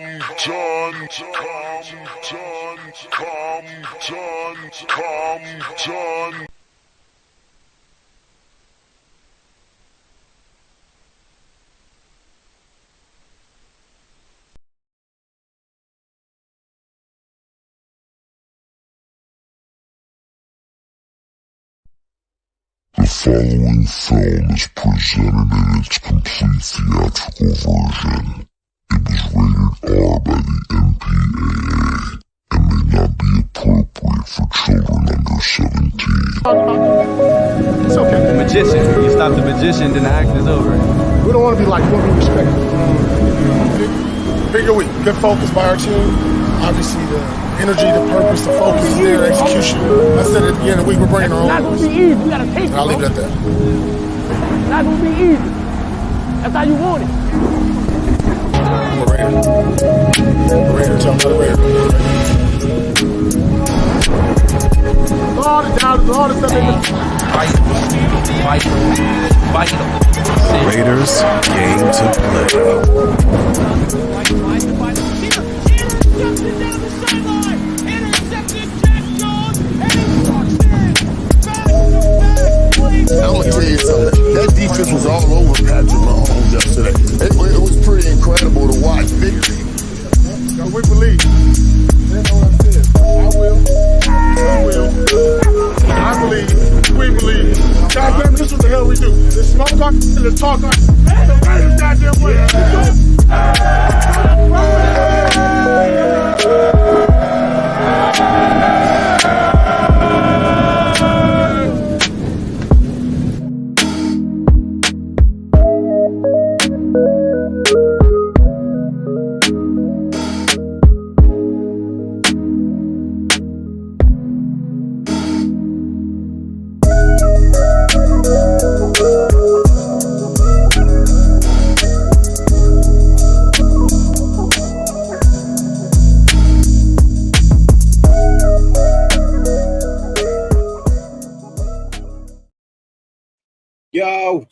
Compton. The following film is presented in its complete theatrical version. It was rated R by the MPAA and may not be appropriate for children under 17. It's okay. The magician. When you stop the magician, then the act is over. We don't want to be like what we respect. Bigger week. Good focus by our team. Obviously, the energy, the purpose, the focus is there, execution. I said at the beginning of the week, we're bringing our own. It's not going to be easy. You got to take it. I'll leave it at that. It's not going to be easy. That's how you want it. I'm a Raider. I'm a Raider. Tell me about a Raider. All the doubters, all the stuff they do. Vital. Raiders game to play. I'm gonna tell you something. That defense was all over Patrick Mahomes yesterday. It was pretty incredible to watch. Victory. We believe. They know what I said. I will. I believe. We believe. God damn it, this is what the hell we do. Let's smoke our let's talk our the Raiders goddamn way.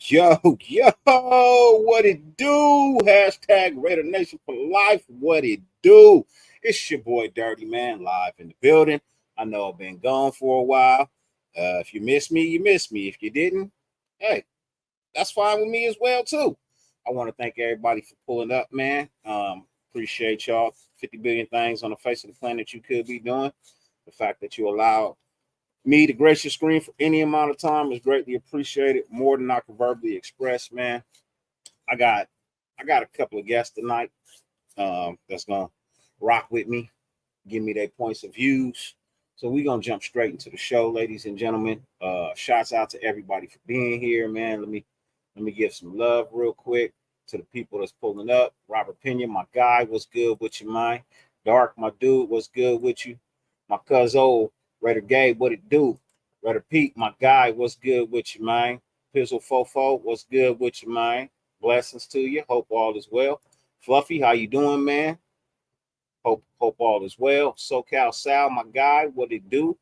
Yo, what it do? Hashtag Raider Nation for life. What it do? It's your boy Dirty Man live in the building. I know I've been gone for a while. If you miss me, you miss me. If you didn't, hey, that's fine with me as well, too. I want to thank everybody for pulling up, man. Appreciate y'all. 50 billion things on the face of the planet you could be doing. The fact that you allowed me to grace your screen for any amount of time is greatly appreciated, more than I can verbally express, man. I got a couple of guests tonight that's gonna rock with me, give me their points of views. So we're gonna jump straight into the show, ladies and gentlemen. Shouts out to everybody for being here, man. Let me give some love real quick to the people that's pulling up. Robert Pena, my guy, what's good with you, man? Dark, my dude, what's good with you? My cousin Raider Gabe, what it do? Raider Pete, my guy, what's good with you, man? Pizzle Fofo, what's good with you, man? Blessings to you. Hope all is well. Fluffy, how you doing, man? Hope all is well. SoCal Sal, my guy, what it do?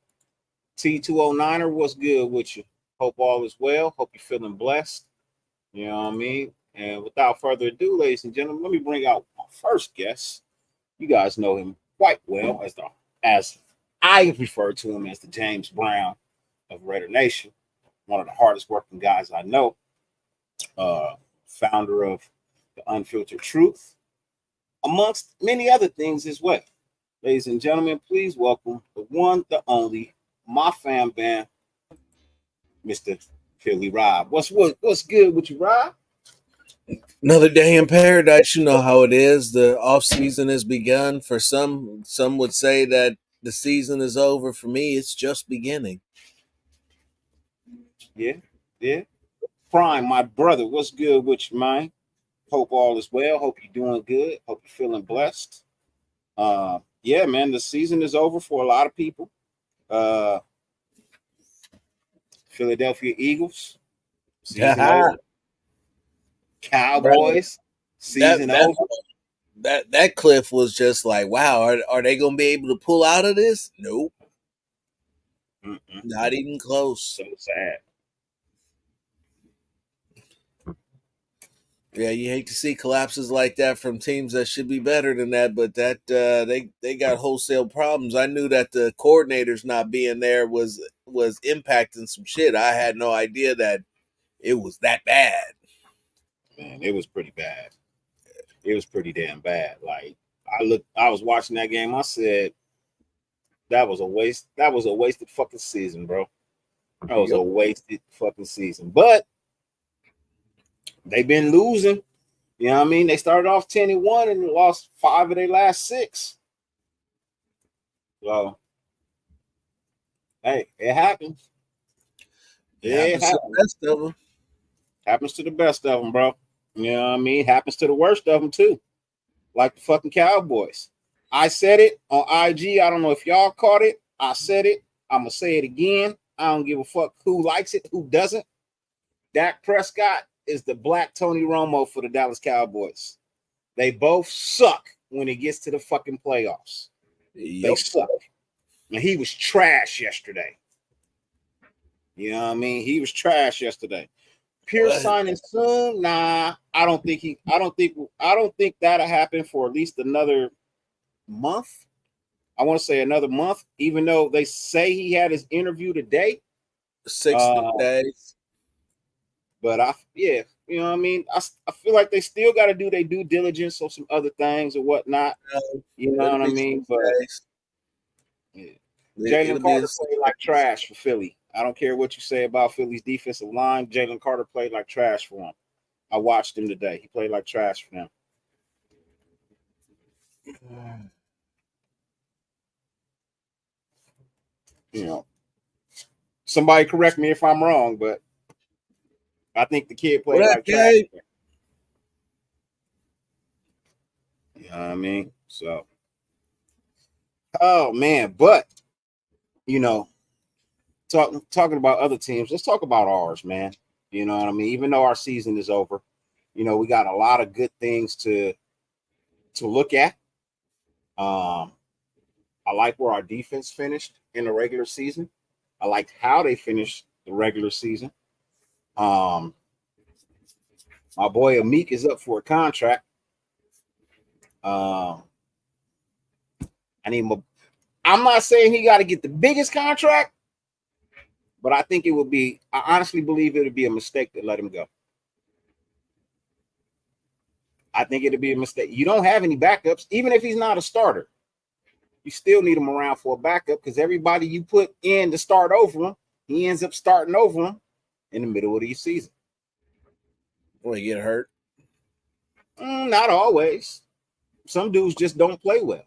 T209er, what's good with you? Hope all is well. Hope you're feeling blessed. You know what I mean? And without further ado, ladies and gentlemen, let me bring out my first guest. You guys know him quite well as I refer to him as the James Brown of Raider Nation, one of the hardest working guys I know, founder of the Unfiltered Truth, amongst many other things as well. Ladies and gentlemen, please welcome the one, the only, my fam band, Mr. Philly Rob. What's good with you, Rob? Another day in paradise. You know how it is. The off season has begun. For some would say that the season is over. For me, it's just beginning. Yeah. Prime, my brother, what's good with you, man? Hope all is well. Hope you're doing good. Hope you're feeling blessed. Yeah, man, the season is over for a lot of people. Philadelphia Eagles, season over. Cowboys, season over. That cliff was just like, wow, are they going to be able to pull out of this? Nope. Not even close. So sad. Yeah, you hate to see collapses like that from teams that should be better than that, but that they got wholesale problems. I knew that the coordinators not being there was impacting some shit. I had no idea that it was that bad. Man, it was pretty bad. It was pretty damn bad. Like I was watching that game. I said that was a waste. That was a wasted fucking season, bro. That was a wasted fucking season. But they've been losing. You know what I mean? They started off 10-1 and lost 5 of their last 6. So, hey, it happens. It happens to the best of them. Happens to the best of them, bro. You know what I mean? Happens to the worst of them, too. Like the fucking Cowboys. I said it on IG. I don't know if y'all caught it. I said it. I'm going to say it again. I don't give a fuck who likes it, who doesn't. Dak Prescott is the black Tony Romo for the Dallas Cowboys. They both suck when it gets to the fucking playoffs. They suck. And he was trash yesterday. You know what I mean? He was trash yesterday. Pierce signing soon? Nah, I don't think that'll happen for at least another month. I want to say another month, even though they say he had his interview today. 6 days. But you know what I mean? I feel like they still got to do their due diligence on some other things or whatnot. You know what I mean? But yeah. Jalen Carter played like trash for Philly. I don't care what you say about Philly's defensive line. Jalen Carter played like trash for him. I watched him today. He played like trash for them. You know, somebody correct me if I'm wrong, but I think the kid played like trash. You know what I mean? So, oh man, but you know, talking about other teams, let's talk about ours, man. You know what I mean? Even though our season is over, you know, we got a lot of good things to look at. I like where our defense finished in the regular season. I liked how they finished the regular season. My boy Amik is up for a contract. I'm not saying he got to get the biggest contract, but I think I honestly believe it would be a mistake to let him go. I think it'd be a mistake. You don't have any backups, even if he's not a starter. You still need him around for a backup because everybody you put in to start over him, he ends up starting over him in the middle of the season. Will he get hurt? Not always. Some dudes just don't play well.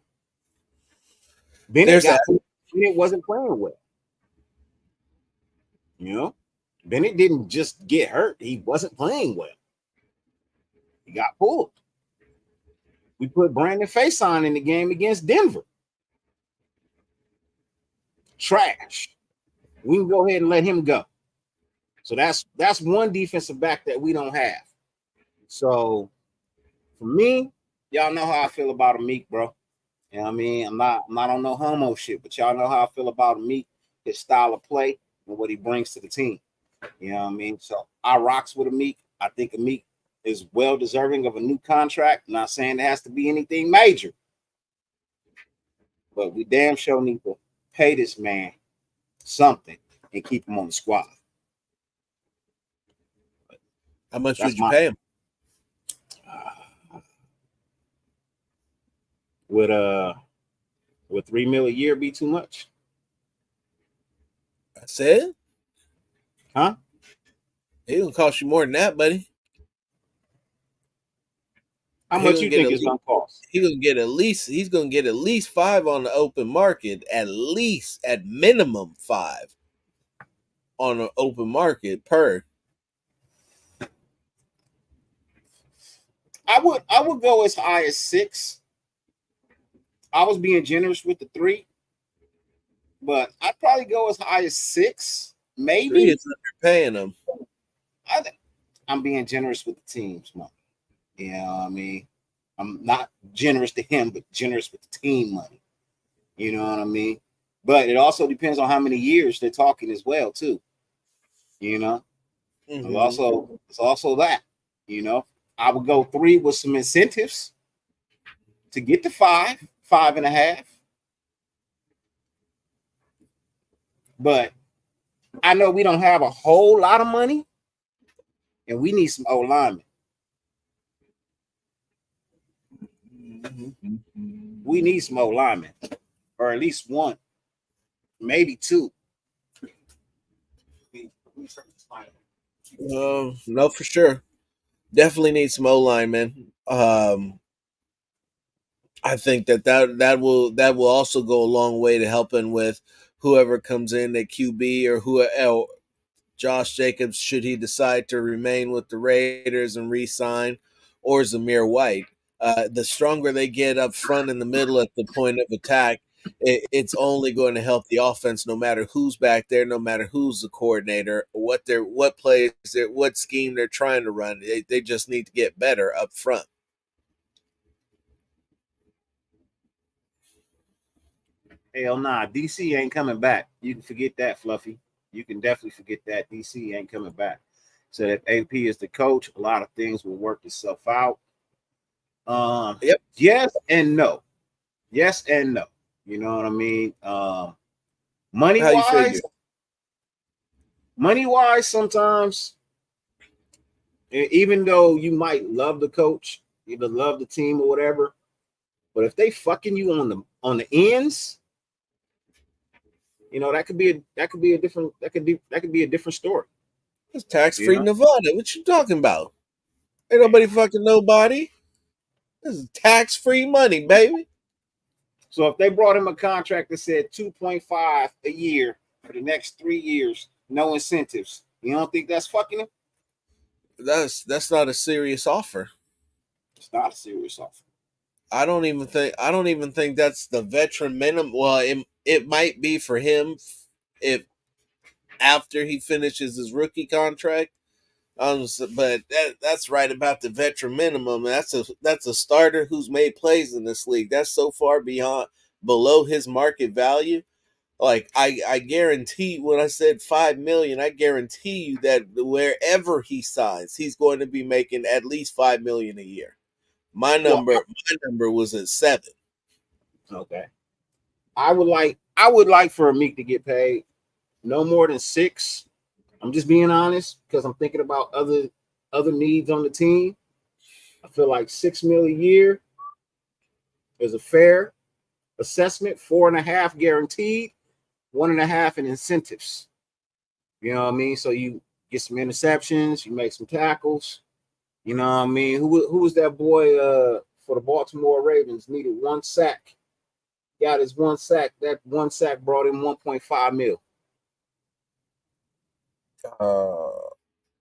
Bennett wasn't playing well. You know, Bennett didn't just get hurt. He wasn't playing well. He got pulled. We put Brandon Faison in the game against Denver. Trash. We can go ahead and let him go. So that's one defensive back that we don't have. So for me, y'all know how I feel about Amik, bro. You know what I mean? I'm not on no homo shit, but y'all know how I feel about Amik, his style of play, and what he brings to the team. You know what I mean? So I rocks with Amik. I think Amik is well deserving of a new contract. I'm not saying it has to be anything major, but we damn sure need to pay this man something and keep him on the squad. How much would you pay him? Would $3 million a year be too much? I said, huh? It gonna cost you more than that, buddy. How much you think it's gonna cost? He's gonna get at least 5 on the open market, at minimum 5 on the open market per. I would go as high as 6. I was being generous with the 3, but I'd probably go as high as 6, maybe. 3 is underpaying them. I'm being generous with the team's money. You know what I mean? I'm not generous to him, but generous with the team money. You know what I mean? But it also depends on how many years they're talking as well, too. You know? Mm-hmm. It's also that, you know. I would go 3 with some incentives to get to 5, 5.5. But I know we don't have a whole lot of money, and we need some O linemen. We need some O linemen, or at least 1, maybe 2. No, for sure. Definitely need some O line, man. I think that will also go a long way to helping with whoever comes in at QB or who Josh Jacobs, should he decide to remain with the Raiders and re-sign, or Zamir White. The stronger they get up front in the middle at the point of attack, it's only going to help the offense, no matter who's back there, no matter who's the coordinator, what plays, what scheme they're trying to run. They just need to get better up front. Hell nah, DC ain't coming back. You can forget that, Fluffy. You can definitely forget that. DC ain't coming back. So if AP is the coach, a lot of things will work itself out. Yep. Yes and no. Yes and no. You know what I mean? Money wise, sometimes, even though you might love the coach, either love the team or whatever, but if they fucking you on the ends, you know, that could be a different story. It's tax-free Nevada. What you talking about? Ain't nobody fucking nobody. This is tax-free money, baby. So if they brought him a contract that said 2.5 a year for the next 3 years, no incentives, you don't think that's fucking him? That's not a serious offer. It's not a serious offer. I don't even think that's the veteran minimum. Well, it might be for him if after he finishes his rookie contract. But that's right about the veteran minimum. That's a starter who's made plays in this league. That's so far below his market value. Like I guarantee, when I said $5 million, I guarantee you that wherever he signs, he's going to be making at least $5 million a year. My number was at 7. Okay. I would like for Meek to get paid no more than 6. I'm just being honest because I'm thinking about other needs on the team. I feel like $6 million a year is a fair assessment. 4.5 guaranteed, 1.5 in incentives. You know what I mean? So you get some interceptions, you make some tackles. You know what I mean? Who was that boy for the Baltimore Ravens? Needed 1 sack. Got his 1 sack. That 1 sack brought him 1.5 mil.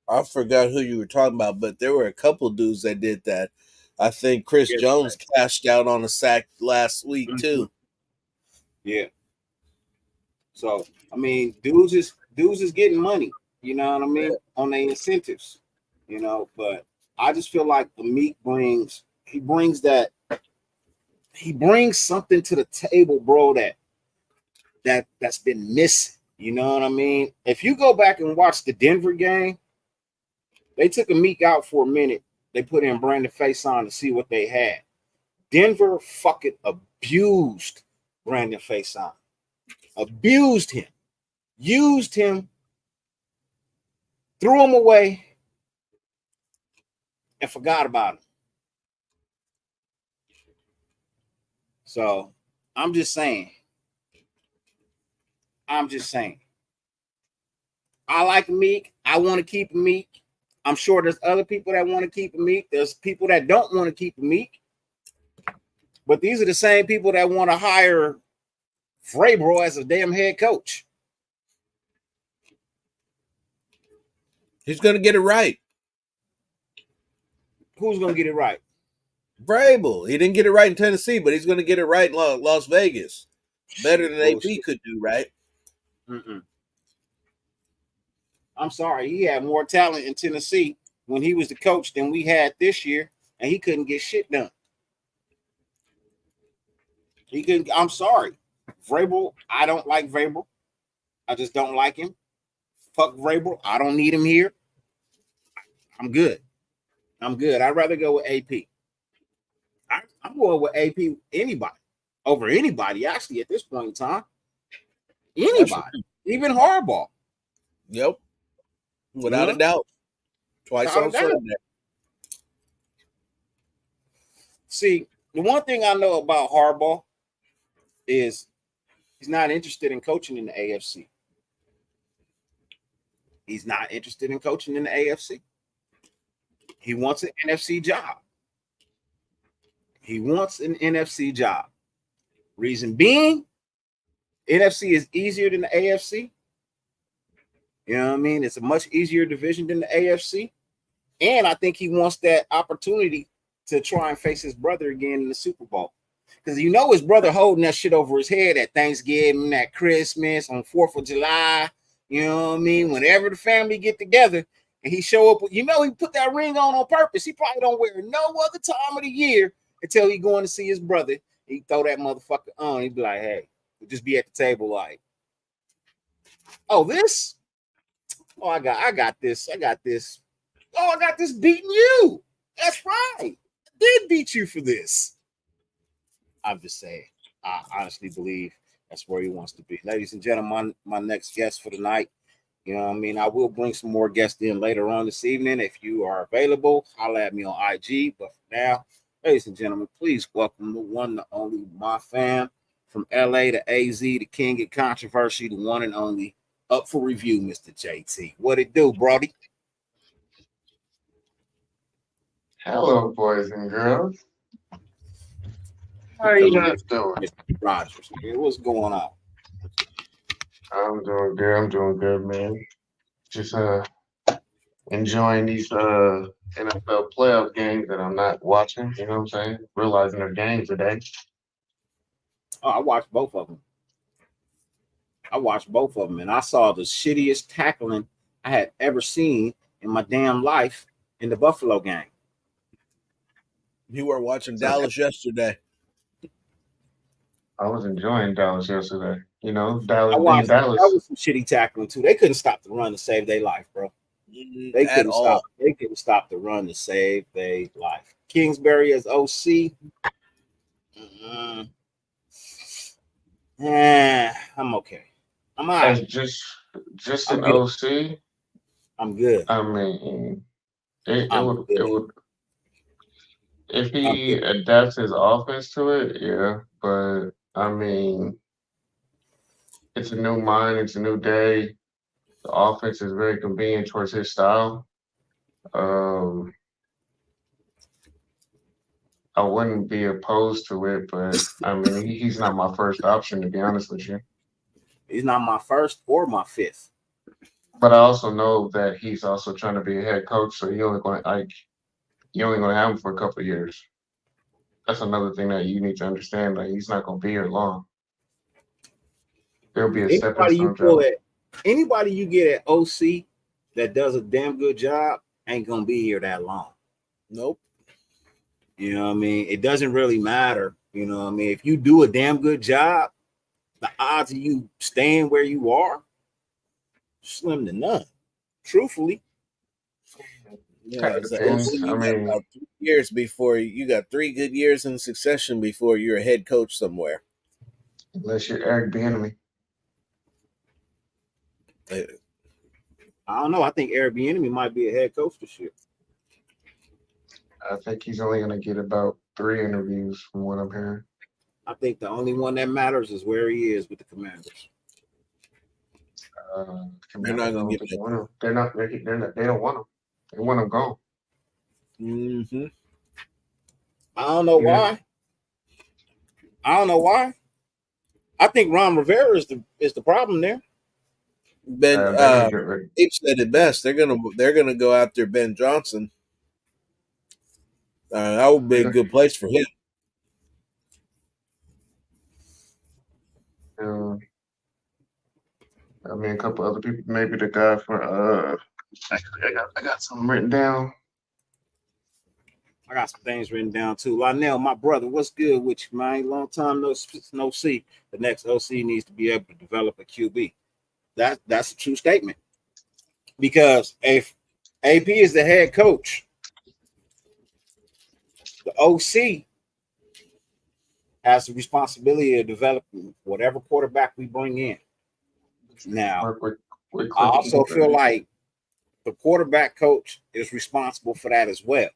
I forgot who you were talking about, but there were a couple dudes that did that. I think Chris Jones cashed out on a sack last week too. Yeah. So I mean, dudes is getting money. You know what I mean, on their incentives. You know, but I just feel like the Meek brings something to the table, bro. That's been missing. You know what I mean? If you go back and watch the Denver game, they took a Meek out for a minute. They put in Brandon Facyson to see what they had. Denver fucking abused Brandon Facyson. Abused him. Used him. Threw him away. And forgot about him. So, I'm just saying. I like Meek. I want to keep Meek. I'm sure there's other people that want to keep Meek. There's people that don't want to keep Meek. But these are the same people that want to hire Vrabel as a damn head coach. He's going to get it right. Who's going to get it right? Vrabel. He didn't get it right in Tennessee, but he's going to get it right in Las Vegas. Better than AP could do, right? I'm sorry. He had more talent in Tennessee when he was the coach than we had this year, and he couldn't get shit done. He couldn't. I'm sorry. Vrabel, I don't like Vrabel. I just don't like him. Fuck Vrabel. I don't need him here. I'm good. I'm good. I'd rather go with AP. I'm going with AP anybody over anybody, actually, at this point in time. Anybody, even Harbaugh. Yep. Without a doubt. Twice Without a on doubt. Sunday. See, the one thing I know about Harbaugh is he's not interested in coaching in the AFC. He's not interested in coaching in the AFC. He wants an NFC job. He wants an NFC job. Reason being, NFC is easier than the AFC. You know what I mean? It's a much easier division than the AFC. And I think he wants that opportunity to try and face his brother again in the Super Bowl. Because you know his brother holding that shit over his head at Thanksgiving, at Christmas, on 4th of July. You know what I mean? Whenever the family get together and he show up, you know he put that ring on purpose. He probably don't wear it no other time of the year until he going to see his brother. He throw that motherfucker on. He'd be like, hey, we'll just be at the table like, oh, this? Oh, I got this. I got this. Oh, I got this beating you. That's right. I did beat you for this. I'm just saying. I honestly believe that's where he wants to be. Ladies and gentlemen, my next guest for the night. You know what I mean? I will bring some more guests in later on this evening. If you are available, holla at me on IG. But for now, ladies and gentlemen, please welcome the one, the only, my fam from LA to AZ, the king of controversy, the one and only, up for review, Mr. JT. What it do, Brody? Hello, boys and girls. How you guys doing? Mr. Rogers, man, what's going on? I'm doing good. I'm doing good, man. Just enjoying these NFL playoff games that I'm not watching. You know what I'm saying? Realizing they're games today. Oh, I watched both of them. And I saw the shittiest tackling I had ever seen in my damn life in the Buffalo game. You were watching Dallas yesterday. I was enjoying Dallas yesterday. You know, Dallas I being watched Dallas. that was some shitty tackling too. They couldn't stop the run to save their life, bro. They couldn't stop. They couldn't stop the run to save their life. Kingsbury as OC. I'm okay. I'm all right. As just an OC. I'm good. I mean, it would if he adapts his offense to it, yeah. But I mean, it's a new mind, it's a new day. The offense is very convenient towards his style. I wouldn't be opposed to it, but I mean, he's not my first option, to be honest with you. He's not my first or my fifth. But I also know that he's also trying to be a head coach, so you're only going to have him for a couple of years. That's another thing that you need to understand. Like, he's not going to be here long. There'll be a stepping stone job. Anybody you get at OC that does a damn good job ain't gonna be here that long. Nope. You know what I mean? It doesn't really matter. You know what I mean? If you do a damn good job, the odds of you staying where you are slim to none. Truthfully. Yeah, I mean, about 3 years before you got 3 good years in succession before you're a head coach somewhere. Unless you're Eric Bieniemy. I don't know. I think Eric Bieniemy might be a head coach this year. I think he's only going to get about 3 interviews from what I'm hearing. I think the only one that matters is where he is with the Commanders. They're not going to get him. They don't want him. They want him gone. Mm-hmm. I don't know why. I think Ron Rivera is the problem there. Ben, Abe said it best. They're gonna go after Ben Johnson. That would be a good place for him. I mean, a couple other people. Maybe the guy for actually, I got something written down. I got some things written down too. Lionel, my brother, what's good with you, man? Long time no see. The next OC needs to be able to develop a QB. That's a true statement. Because if AP is the head coach The OC has the responsibility of developing whatever quarterback we bring in. Now, I also feel like the quarterback coach is responsible for that as well.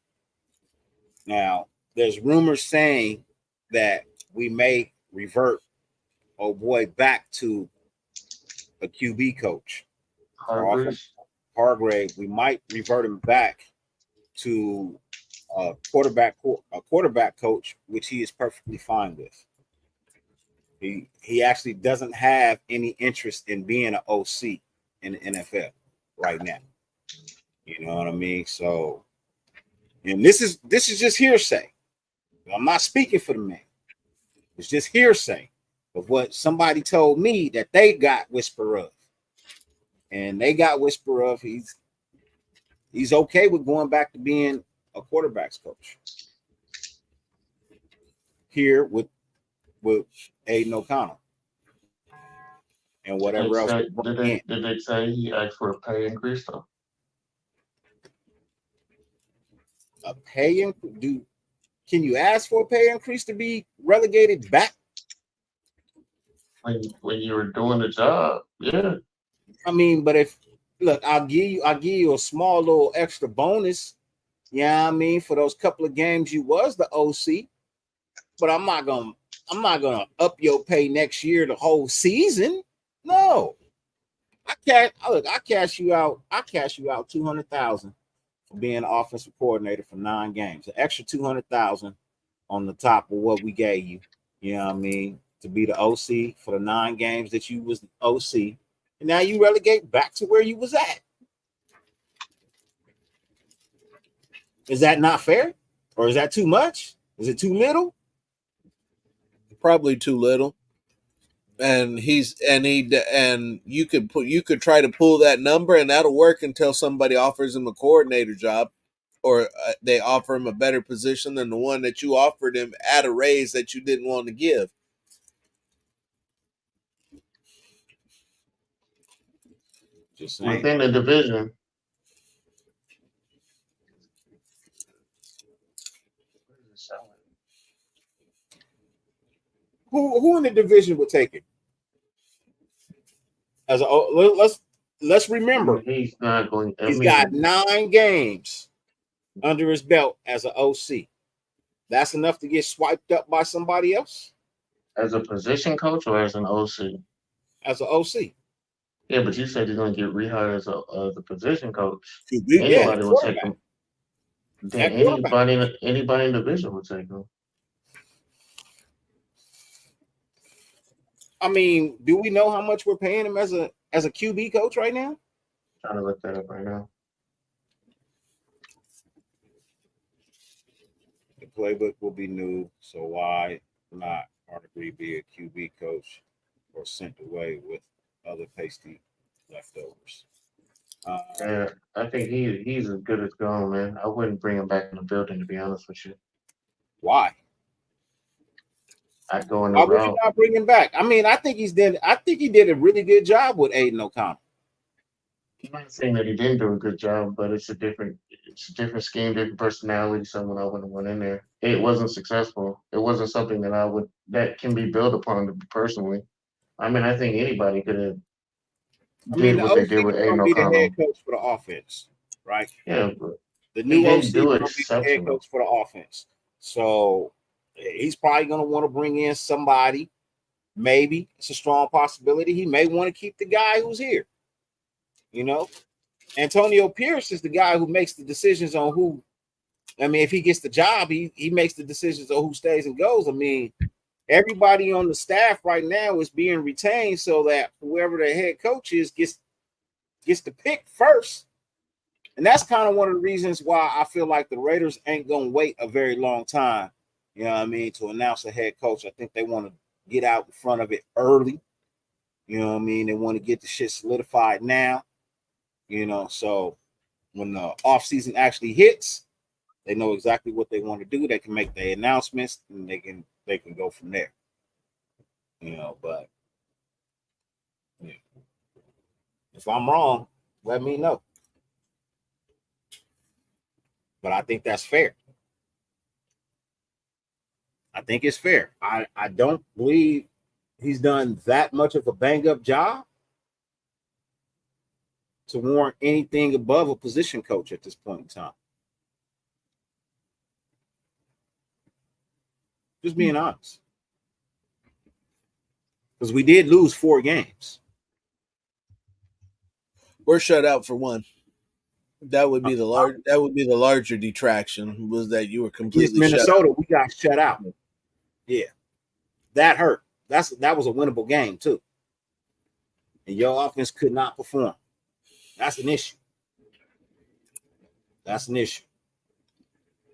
Now, there's rumors saying that we may revert back to a QB coach. Hargrave, we might revert him back to a quarterback coach, which he is perfectly fine with. He actually doesn't have any interest in being an OC in the NFL right now. You know what I mean? So, and this is just hearsay. I'm not speaking for the man. It's just hearsay of what somebody told me that they got whisper of. And they got whisper of he's okay with going back to being a quarterback's coach here with Aiden O'Connell and whatever else. Did they say he asked for a pay increase though? A pay increase? Can you ask for a pay increase to be relegated back? When you were doing the job, yeah. I mean, but I'll give you a small little extra bonus. Yeah, I mean, for those couple of games you was the OC, but I'm not gonna up your pay next year the whole season. No, I cash you out $200,000 for being offensive coordinator for 9 games. An extra $200,000 on the top of what we gave you. You know what I mean? To be the OC for the 9 games that you was the OC. And now you relegate back to where you was at. Is that not fair? Or is that too much? Is it too little? Probably too little. And you could try to pull that number, and that'll work until somebody offers him a coordinator job, or they offer him a better position than the one that you offered him at a raise that you didn't want to give. Just saying. Within the division. Who in the division would take it? Let's remember, he's not going. He's got 9 games under his belt as an OC. That's enough to get swiped up by somebody else. As a position coach or as an OC? As an OC. Yeah, but you said he's going to get rehired as a position coach. Anybody will take him. Then anybody in the division would take him. I mean, do we know how much we're paying him as a QB coach right now? Trying to look that up right now. The playbook will be new, so why not Hargrave be a QB coach or sent away with other pasty leftovers? Yeah, I think he's as good as gone, man. I wouldn't bring him back in the building, to be honest with you. Why? I'd go in the Why would you not bring him back? I mean, I think he did a really good job with Aiden O'Connell. I'm not saying that he didn't do a good job, but it's a different scheme, different personality. Someone I wouldn't want in there. It wasn't successful. It wasn't something that can be built upon personally. I mean, I think anybody could have did what they did with Aiden O'Connell. Be the head coach for the offense, right? Yeah, but the new OC will be the head coach for the offense. So he's probably going to want to bring in somebody. Maybe it's a strong possibility. He may want to keep the guy who's here. You know, Antonio Pierce is the guy who makes the decisions on who. I mean, if he gets the job, he makes the decisions on who stays and goes. I mean, everybody on the staff right now is being retained so that whoever the head coach is gets the pick first. And that's kind of one of the reasons why I feel like the Raiders ain't going to wait a very long time, you know what I mean, to announce a head coach. I think they want to get out in front of it early. You know what I mean? They want to get the shit solidified now, you know, so when the offseason actually hits, they know exactly what they want to do. They can make their announcements and they can go from there. You know, but yeah. If I'm wrong, let me know. But I think that's fair. I think it's fair. I don't believe he's done that much of a bang up job to warrant anything above a position coach at this point in time. Just being honest. Because we did lose 4 games. We're shut out for 1. That would be the larger detraction, was that you were completely Minnesota, shut out. We got shut out. Yeah. That hurt. That was a winnable game too. And your offense could not perform. That's an issue. That's an issue.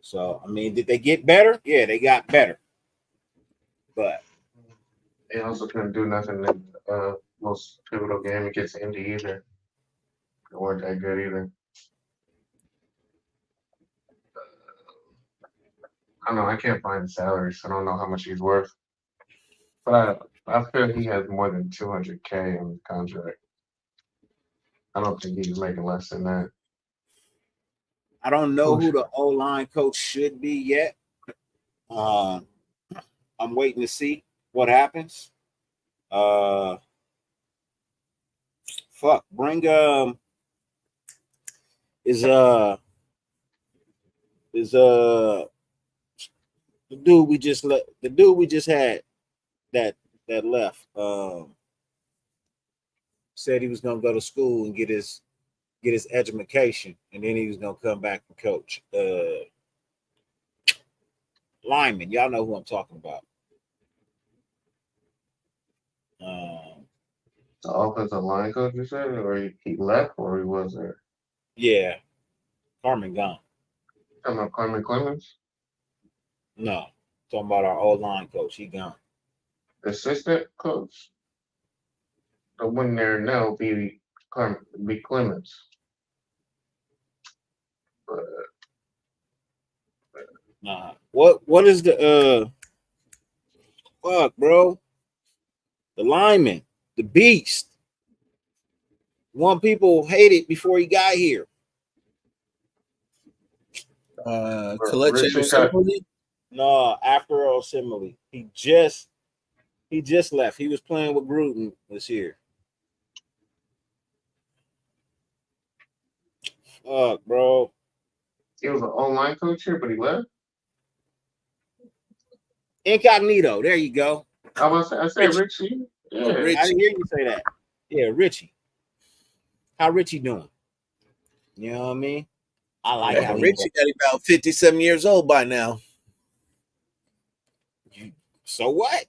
So, I mean, did they get better? Yeah, they got better. But they also couldn't do nothing in the most pivotal game against Indy either. They weren't that good either. I don't know. I can't find the salaries. I don't know how much he's worth. But I feel he has more than $200K in the contract. I don't think he's making less than that. I don't know who the O-line coach should be yet. I'm waiting to see what happens. Bring the dude we just had that left said he was gonna go to school and get his education, and then he was gonna come back and coach. Lyman, y'all know who I'm talking about. The offensive line coach, you said, or he left, or he was there? Yeah, Carmen gone. Talking about Carmen Clemens? No, talking about our old line coach. He gone. Assistant coach. The one there now be Clemens. But nah. What is the fuck, bro? The lineman, the beast. One people hated before he got here. Kelechi Osemele? No, after Osemele. He just left. He was playing with Gruden this year. Fuck, bro. He was an online coach here, but he left? Incognito. There you go. I said Richie. Yeah. Oh, Richie. I didn't hear you say that. Yeah, Richie. How Richie doing? You know what I mean? I like how Richie got about 57 years old by now. So what?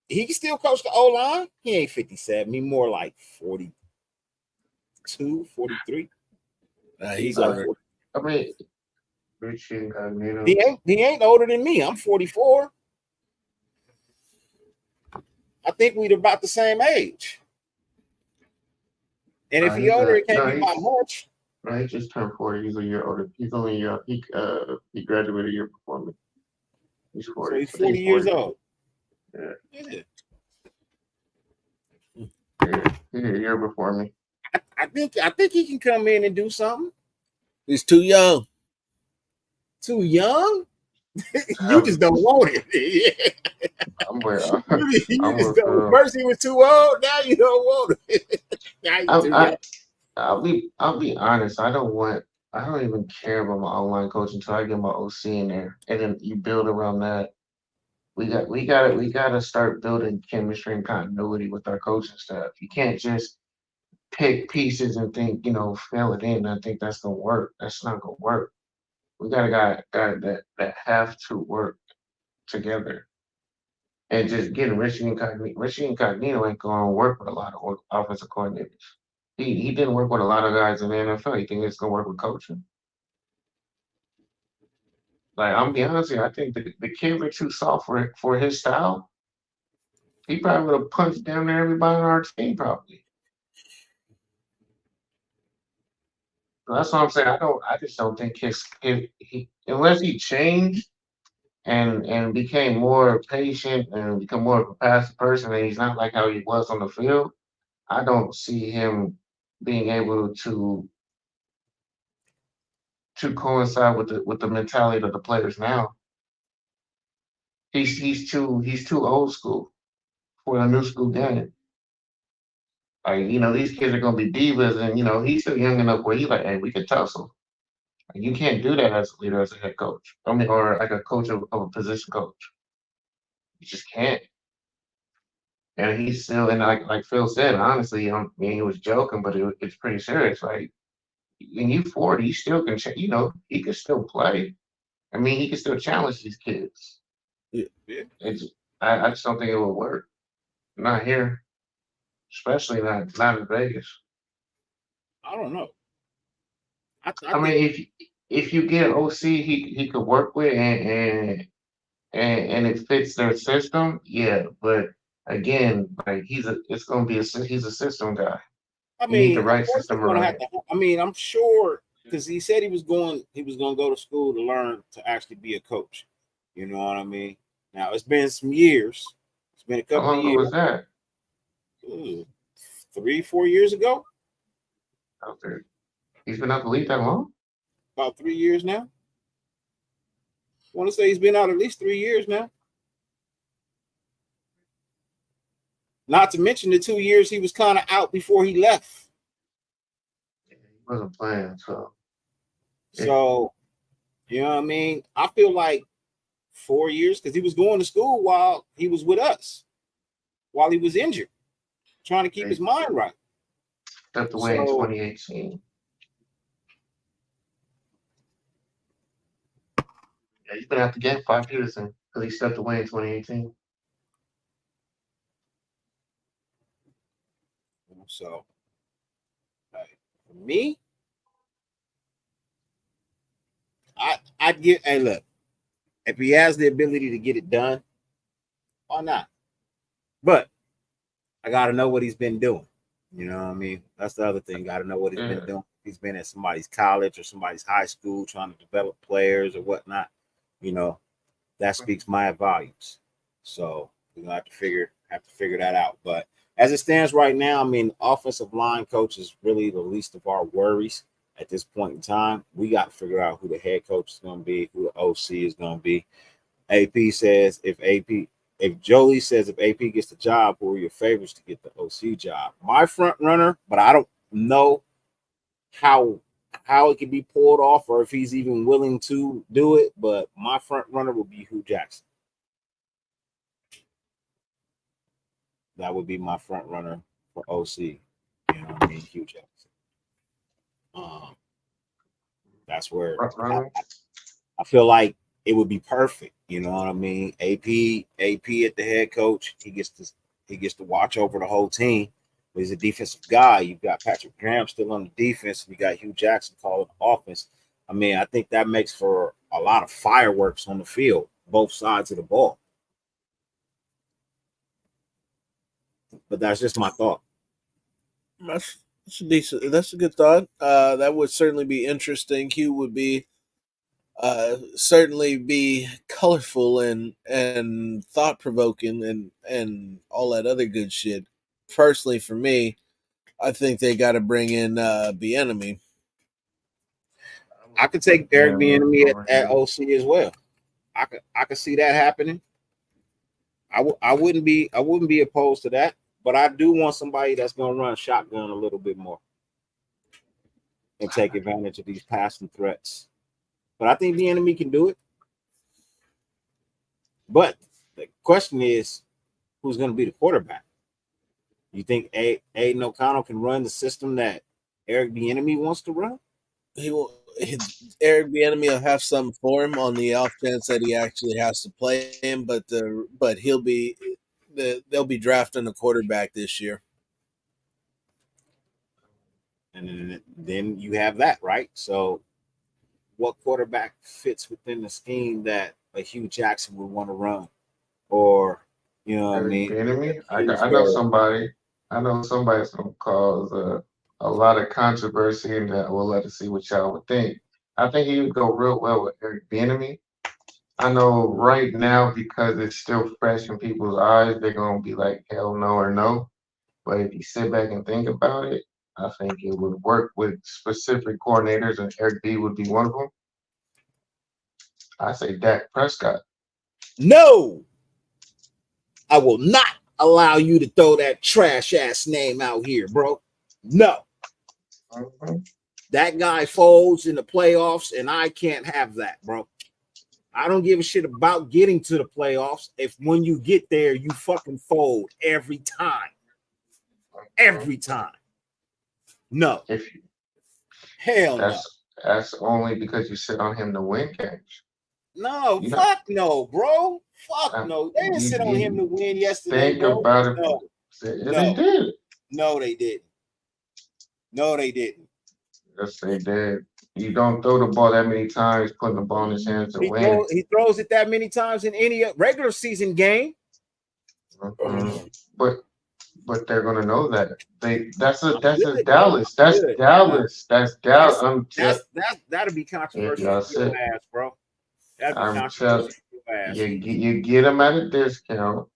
He can still coach the O-line. He ain't 57. He more like 42, 43. He's older. I mean, Richie Incognito. He ain't older than me. I'm 44. I think we're about the same age. And if he's older, it can't be by much. No, he just turned 40. He's a year older. He's only he graduated a year before me. He's 40. So he's 40 years old. Yeah. Yeah. He's a year before me. I think he can come in and do something. He's too young. Too young? You just don't want it. First he was too old. Now you don't want it. I'll be honest. I don't even care about my online coach until I get my OC in there, and then you build around that. We got to start building chemistry and continuity with our coaching staff. You can't just pick pieces and think, fill it in. I think that's gonna work. That's not gonna work. We got a guy that have to work together. And just getting Richie Incognito ain't going to work with a lot of offensive coordinators. He didn't work with a lot of guys in the NFL. You think it's going to work with coaching? Like, I'm be honest with you, I think the kids are too soft for his style. He probably would have punched down there everybody on our team probably. So that's what I'm saying. I just don't think he unless he changed and became more patient and become more of a passive person, and he's not like how he was on the field, I don't see him being able to coincide with the mentality of the players now. he's too old school for a new school game. Like, these kids are gonna be divas, and he's still young enough where he's like, hey, we can tussle. Like, you can't do that as a leader, as a head coach. I mean, or like a coach of a position coach. You just can't. And he's still, and like Phil said, honestly, I mean, he was joking, but it's pretty serious. Like, when you 40, you still can, he can still play. I mean, he can still challenge these kids. Yeah. It's, I just don't think it will work. Not here, especially not in Vegas. I don't know. I mean, if you get OC, he could work with and it fits their system, yeah. But again, like it's gonna be he's a system guy. I You need the mean, right of course system he's gonna have around. to. I mean, I'm sure because he said he was going to go to school to learn to actually be a coach. You know what I mean? Now it's been some years. It's been a How couple of long ago years. was that? 3-4 years ago. Out there, he's been out the league that long. About 3 years now. I want to say he's been out at least 3 years now. Not to mention the 2 years he was kind of out before he left. He wasn't playing, so. So, you know what I mean? I feel like 4 years because he was going to school while he was with us, while he was injured, trying to keep his mind right. Stepped away in 2018. Yeah, he's been out the game 5 years because he stepped away in 2018. So, for me, I'd get. Hey, look, if he has the ability to get it done, why not? But I got to know what he's been doing. You know what I mean? That's the other thing. Got to know what he's been doing. He's been at somebody's college or somebody's high school trying to develop players or whatnot. You know, that speaks my volumes. So we're gonna have to figure that out. But as it stands right now, I mean, offensive line coach is really the least of our worries at this point in time. We got to figure out who the head coach is going to be, who the OC is going to be. AP says if Jolie says if AP gets the job, who are your favorites to get the OC job? My front runner, but I don't know how it can be pulled off or if he's even willing to do it. But my front runner would be Hugh Jackson. That would be my front runner for OC. You know what I mean? Hugh Jackson. That's where I feel like it would be perfect. You know what I mean? AP at the head coach. He gets to watch over the whole team. But he's a defensive guy. You've got Patrick Graham still on the defense. You got Hugh Jackson calling the offense. I mean, I think that makes for a lot of fireworks on the field, both sides of the ball. But that's just my thought. That's decent. That's a good thought. That would certainly be interesting. Hugh would be certainly be colorful and thought provoking and all that other good shit. Personally, for me, I think they got to bring in Bieniemy. I could take Eric Bieniemy at OC as well. I could see that happening. I wouldn't be opposed to that, but I do want somebody that's going to run shotgun a little bit more and take advantage of these passing threats. But I think Bieniemy can do it. But the question is, who's going to be the quarterback? You think Aiden O'Connell can run the system that Eric Bieniemy wants to run? Eric Bieniemy will have something for him on the off chance that he actually has to play him, but they'll be drafting a quarterback this year. And then you have that, right? So what quarterback fits within the scheme that a Hugh Jackson would want to run? Or, you know what I mean? Bieniemy? I know somebody. I know somebody's going to cause a lot of controversy, and we'll let us see what y'all would think. I think he would go real well with Eric Bieniemy. I know right now, because it's still fresh in people's eyes, they're going to be like, hell no or no. But if you sit back and think about it, I think it would work with specific coordinators, and Eric B would be one of them. I say Dak Prescott. No, I will not allow you to throw that trash ass name out here, bro. No. That guy folds in the playoffs, and I can't have that, bro. I don't give a shit about getting to the playoffs if when you get there, you fucking fold every time. Every time. No. Hell no. That's only because you sit on him to win games. No, fuck no, bro. Fuck no. They didn't sit on him to win yesterday. Think about it. No. They did. No, they didn't. No, they didn't. Yes, they did. You don't throw the ball that many times, putting the ball in his hands to win. He throws it that many times in any regular season game. But they're gonna know that. That's Dallas. That's Dallas. That's Dallas. That'll be controversial for your ass, bro. That'll be controversial for your ass. You get him at a discount.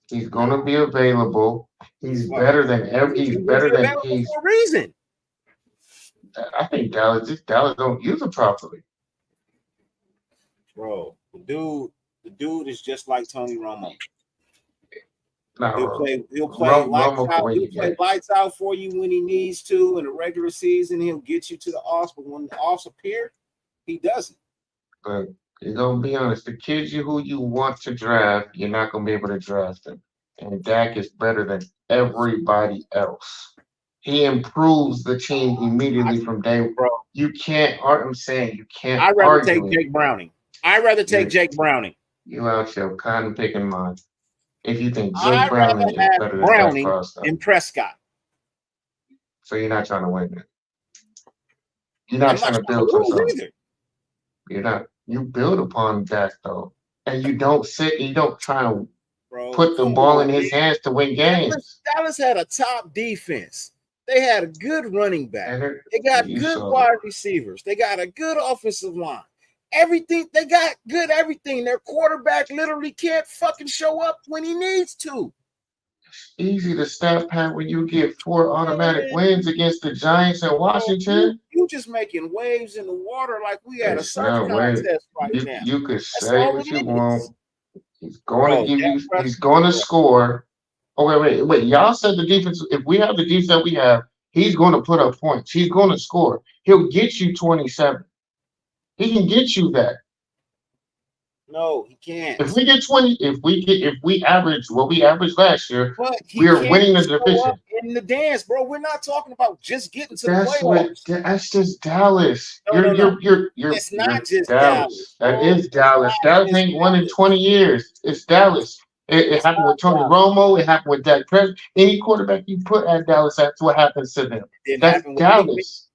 He's gonna be available. He's better than he's better than he's for a reason. I think Dallas don't use it properly. Bro, the dude is just like Tony Romo. No, he'll play lights out for you when he needs to in the regular season. He'll get you to the offs, but when the offs appear, he doesn't. But you're gonna be honest, the kids who you want to draft, you're not gonna be able to draft them. And Dak is better than everybody else. He improves the team immediately from day one. Bro, you can't. I'm saying you can't. I'd rather take Jake Browning. Jake Browning. You out here kind of picking mine. If you think Jake Browning is better than Browning and Prescott. So you're not trying to win it. You're not trying to build something. You're not. You build upon Dak though, and you don't sit. You don't try to put the ball in his hands to win games. Dallas had a top defense. They had a good running back. They got good wide receivers. They got a good offensive line. Everything they got good. Everything. Their quarterback literally can't fucking show up when he needs to. It's easy to stat pad when you get 4 automatic wins against the Giants and Washington. You just making waves in the water like we had a surf contest now. You could say what you want. He's going to give you. He's going to score. Oh wait! Y'all said the defense. If we have the defense that we have, he's going to put up points. He's going to score. He'll get you 27. He can get you that. No, he can't. If we get 20, if we average what we averaged last year, we are winning the division. In the dance, bro. We're not talking about just getting to the playoffs. That's just Dallas. No. It's not just Dallas. That is Dallas. Dallas ain't won in 20 years. It's Dallas. It happened with Tony Romo. It happened with Dak Prescott. Any quarterback you put at Dallas, that's what happens to them. That's Dallas.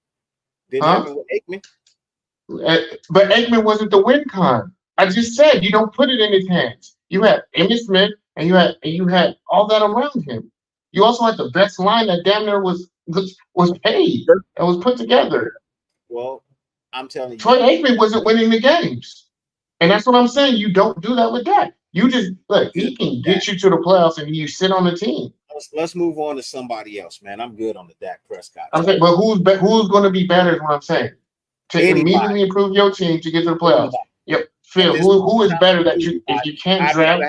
Didn't happen with Aikman. But Aikman wasn't the win con. I just said you don't put it in his hands. You had Emmitt Smith, and you had all that around him. You also had the best line that damn near was paid and was put together. Well, I'm telling you, Troy Aikman wasn't winning the games, and that's what I'm saying. You don't do that with Dak. You just look. He can get you to the playoffs, and you sit on the team. Let's move on to somebody else, man. I'm good on the Dak Prescott. I'm saying, but who's going to be better? Is what I'm saying. To immediately improve your team to get to the playoffs. Yep. Phil, who is better that you if you can't draft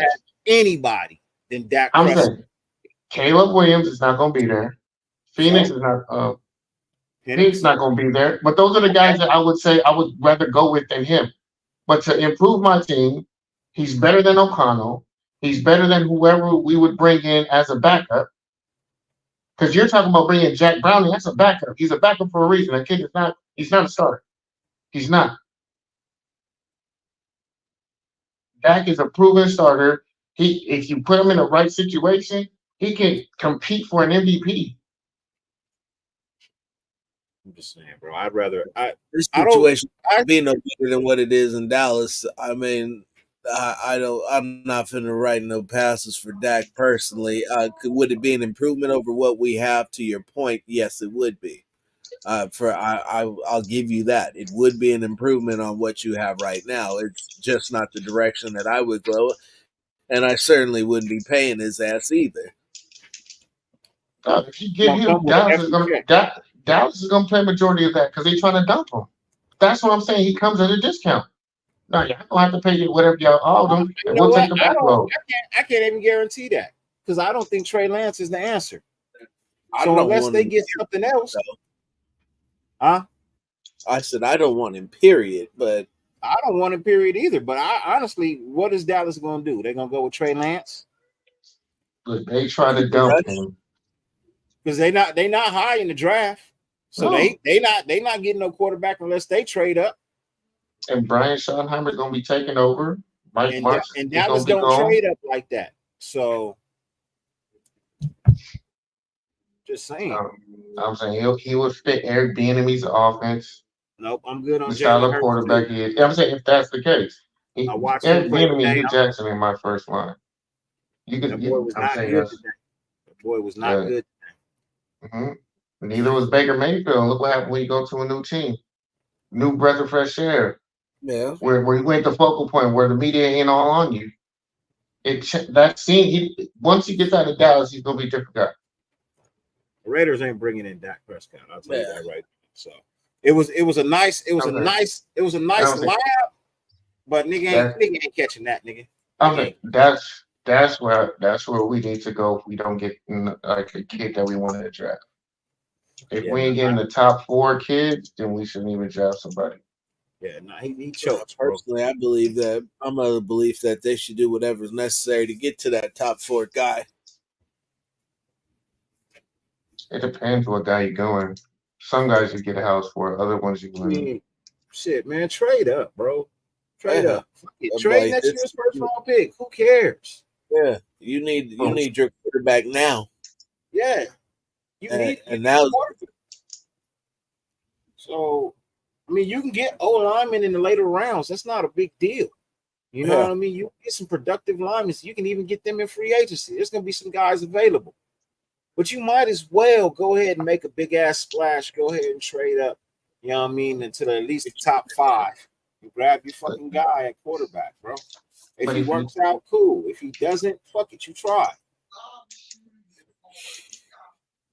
anybody than Dak I'm Prescott? saying Caleb Williams is not going to be there. Phoenix is not. Phoenix not going to be there. But those are the guys that I would say I would rather go with than him. But to improve my team, he's better than O'Connell. He's better than whoever we would bring in as a backup. Because you're talking about bringing Jack Browning. That's a backup. He's a backup for a reason. That kid is not. He's not a starter. He's not. Dak is a proven starter. If you put him in the right situation, he can compete for an MVP. I'm just saying, bro. I'd rather this situation be no better than what it is in Dallas. I mean, I'm not finna write no passes for Dak personally. Would it be an improvement over what we have? To your point, yes, it would be. I'll give you that. It would be an improvement on what you have right now. It's just not the direction that I would go, and I certainly wouldn't be paying his ass either. If you get him, Dallas is going to play majority of that because they're trying to dump him. That's what I'm saying. He comes at a discount. No, y'all gonna have to pay you whatever y'all owe them, You and know we'll what? take the back load. I can't even guarantee that because I don't think Trey Lance is the answer. I So don't unless want they him, get something else, huh? I said I don't want him, period. But I don't want him, period, either. But I honestly, what is Dallas going to do? They're going to go with Trey Lance But they try to dump him. because they not high in the draft, so No. they not getting no quarterback unless they trade up. And Brian Schottenheimer's gonna be taking over. Mike Martz And is Dallas gonna be don't gone. trade up like that. So just saying. I'm saying he would fit Eric Bieniemy's offense. Nope, I'm good on The style Jalen of Hurts. quarterback he is. I'm saying if that's the case, I watched Eric him play Bieniemy, today. Hugh Jackson in my first line. That boy was not saying good yes. today. That boy was not good. Neither was Baker Mayfield. Look what happened when you go to a new team, new breath of fresh air. Yeah, where you went the focal point where the media ain't all on you. Once he gets out of Dallas, he's gonna be a different guy. The Raiders ain't bringing in Dak Prescott. I'll tell you that right now. So it was a nice lab, but nigga ain't catching that, nigga. Okay, that's where we need to go if we don't get like a kid that we want to draft. If we ain't getting the top 4 kids, then we shouldn't even draft somebody. Yeah, no, he chokes. Personally, I believe that I'm of the belief that they should do whatever's necessary to get to that top 4 guy. It depends what guy you're going. Some guys you get a house for, other ones you win. Shit, man, trade up, bro. Trade up. Like Trade next year's first round pick. Who cares? Yeah, you need your quarterback now. Yeah, you need now. So, I mean, you can get old linemen in the later rounds. That's not a big deal. You know what I mean? You get some productive linemen. You can even get them in free agency. There's going to be some guys available. But you might as well go ahead and make a big-ass splash. Go ahead and trade up, you know what I mean, into at least the top 5. You grab your fucking guy at quarterback, bro. If he works out, cool. If he doesn't, fuck it, you try.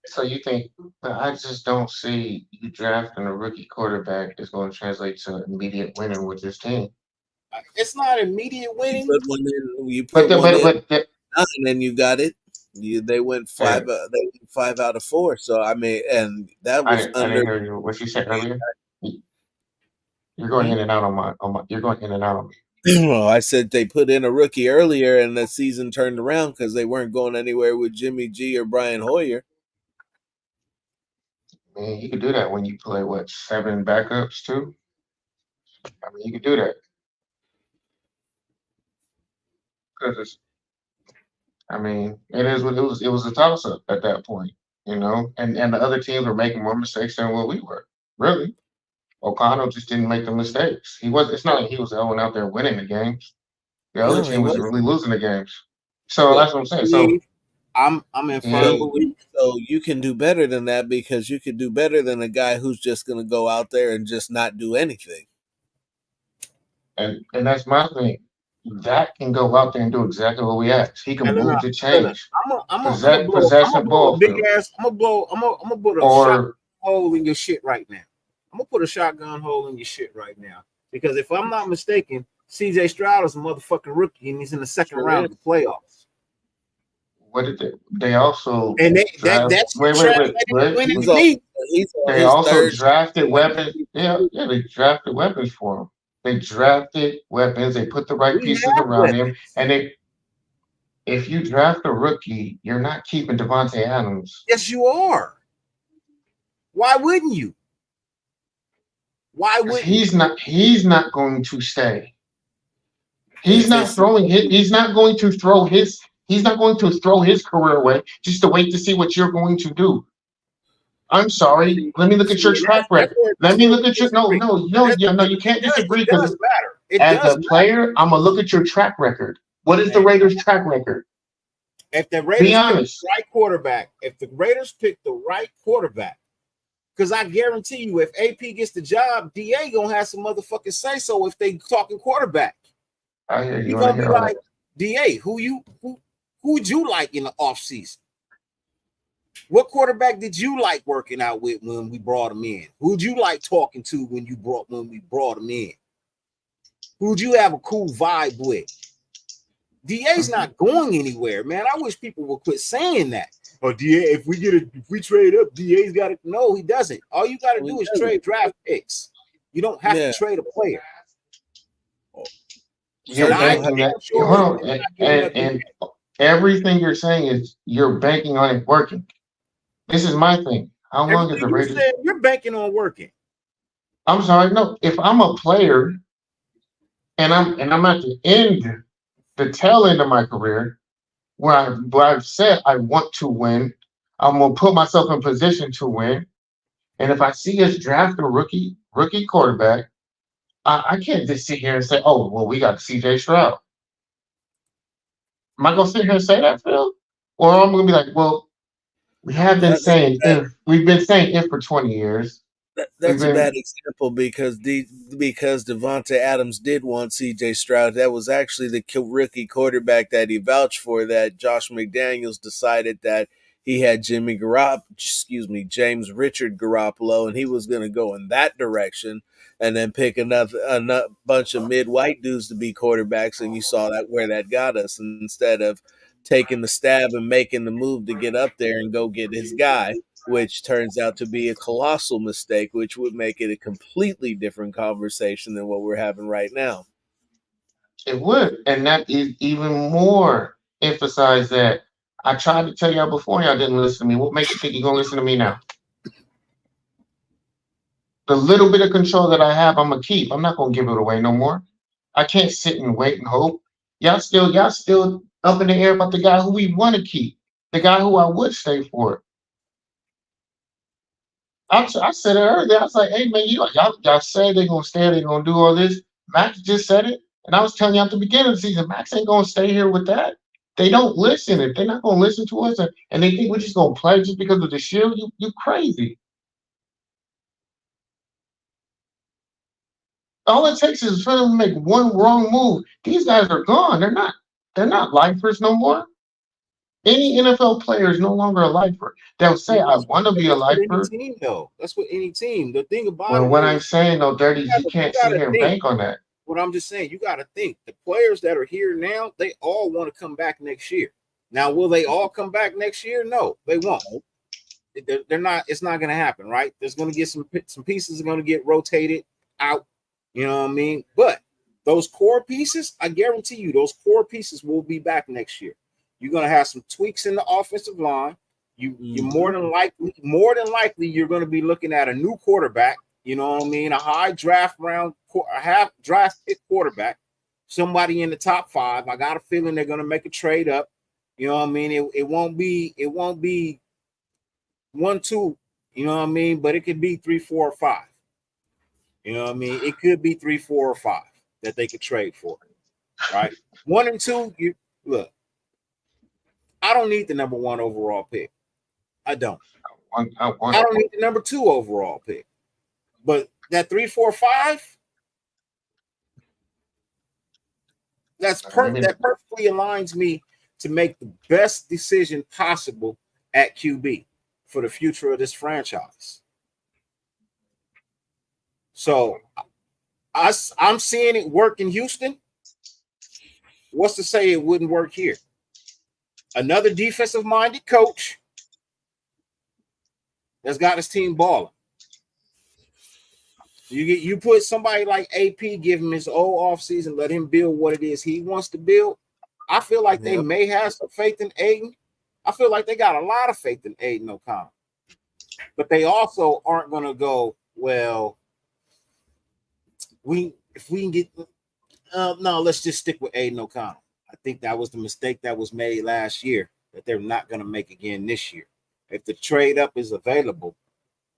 So you think, I just don't see you drafting a rookie quarterback is going to translate to immediate winning with this team. It's not immediate winning. You put one in, and then you got it. They went 5. They went 5 out of 4. So I mean, and that was I didn't hear you. What you said earlier. You're going in and out on my. You're going in and out on me. Well, I said they put in a rookie earlier, and the season turned around because they weren't going anywhere with Jimmy G or Brian Hoyer. Man, you could do that when you play 7 backups too. I mean, you could do that because it is what it was. It was a toss up at that point, and the other teams were making more mistakes than what we were. Really, O'Connell just didn't make the mistakes. It's not like he was the one out there winning the games. The other team was really losing the games. So that's what I'm saying. So I'm in firm belief. So you can do better than that because you could do better than a guy who's just going to go out there and just not do anything. And that's my thing. That can go out there and do exactly what we asked. He can move to change. I'm gonna blow a big ass. I'm gonna put a shotgun hole in your shit right now. I'm gonna put a shotgun hole in your shit right now because if I'm not mistaken, CJ Stroud is a motherfucking rookie and he's in the second round of the playoffs. What did they also? And they also drafted weapons. Yeah, they drafted weapons for him. They drafted weapons. They put the right pieces around him. And if you draft a rookie, you're not keeping Devontae Adams. Yes, you are. Why wouldn't you? Why would he's not going to stay. He's not throwing his. He's not going to throw his. He's not going to throw his career away just to wait to see what you're going to do. I'm sorry. Let me look at your track record. Let me look at your no. You can't disagree because as a player, I'm gonna look at your track record. What is the Raiders' track record? If the Raiders pick the right quarterback, because I guarantee you, if AP gets the job, DA gonna have some motherfucking say so if they talking quarterback. I hear you. He's gonna be like, DA, who'd you like in the offseason? What quarterback did you like working out with when we brought him in? Who'd you like talking to when we brought him in? who'd you have a cool vibe with? DA's not going anywhere, man. I wish people would quit saying that. Oh, DA, if we trade up, DA's got it. No, he doesn't. All you got to do is trade draft picks. You don't have to trade a player. You're banking that, and everything you're saying is you're banking on it working. This is my thing. How long is the Raiders? You're banking on working. I'm sorry. No, if I'm a player and I'm at the tail end of my career, where I've said I want to win, I'm gonna put myself in position to win. And if I see us draft a rookie quarterback, I can't just sit here and say, "Oh, well, we got CJ Stroud." Am I gonna sit here and say that, Phil? Or I'm gonna be like, "Well, we have been saying if. We've been saying if for 20 years." That's a bad example because Devontae Adams did want CJ Stroud. That was actually the rookie quarterback that he vouched for. That Josh McDaniels decided that he had James Richard Garoppolo, and he was going to go in that direction, and then pick another bunch of mid-white dudes to be quarterbacks. And you saw that where that got us. And instead of taking the stab and making the move to get up there and go get his guy, which turns out to be a colossal mistake, which would make it a completely different conversation than what we're having right now. It would, and that is even more emphasize that. I tried to tell y'all before, y'all didn't listen to me. What makes you think you're going to listen to me now? The little bit of control that I have, I'm going to keep. I'm not going to give it away no more. I can't sit and wait and hope. Y'all still up in the air about the guy who we want to keep, the guy who I would stay for. I said it earlier. I was like, hey, man, y'all say they're going to stay, they're going to do all this. Max just said it. And I was telling you at the beginning of the season, Max ain't going to stay here with that. They don't listen. If they're not going to listen to us and they think we're just going to play just because of the shield, you crazy. All it takes is for them to make one wrong move. These guys are gone. They're not lifers no more. Any NFL player is no longer a lifer. They'll say, I want to be a lifer. Team, though. That's what any team. The thing about what I'm saying, though, Dirty, you can't sit here and bank on that. What I'm just saying, you got to think. The players that are here now, they all want to come back next year. Now, will they all come back next year? No, they won't. They're not. It's not going to happen, right? There's going to get some pieces are going to get rotated out. You know what I mean? But those core pieces, I guarantee you, those core pieces will be back next year. You're going to have some tweaks in the offensive line. You're more than likely, you're going to be looking at a new quarterback. You know what I mean? A high draft pick quarterback, somebody in the top 5. I got a feeling they're going to make a trade up. You know what I mean? It won't be 1-2. You know what I mean? But it could be 3, 4, or 5. You know what I mean? It could be 3, 4, or 5 that they could trade for. Right? 1 and 2. Look. I don't need the number 1 overall pick. I don't. I don't need the number 2 overall pick. But that 3, 4, 5, that perfectly aligns me to make the best decision possible at QB for the future of this franchise. So I'm seeing it work in Houston. What's to say it wouldn't work here? Another defensive-minded coach that's got his team balling. You put somebody like AP, give him his whole offseason, let him build what it is he wants to build. I feel like they may have some faith in Aiden. I feel like they got a lot of faith in Aiden O'Connell. But they also aren't going to go, well, if we can get no, let's just stick with Aiden O'Connell. I think that was the mistake that was made last year that they're not going to make again this year. If the trade up is available,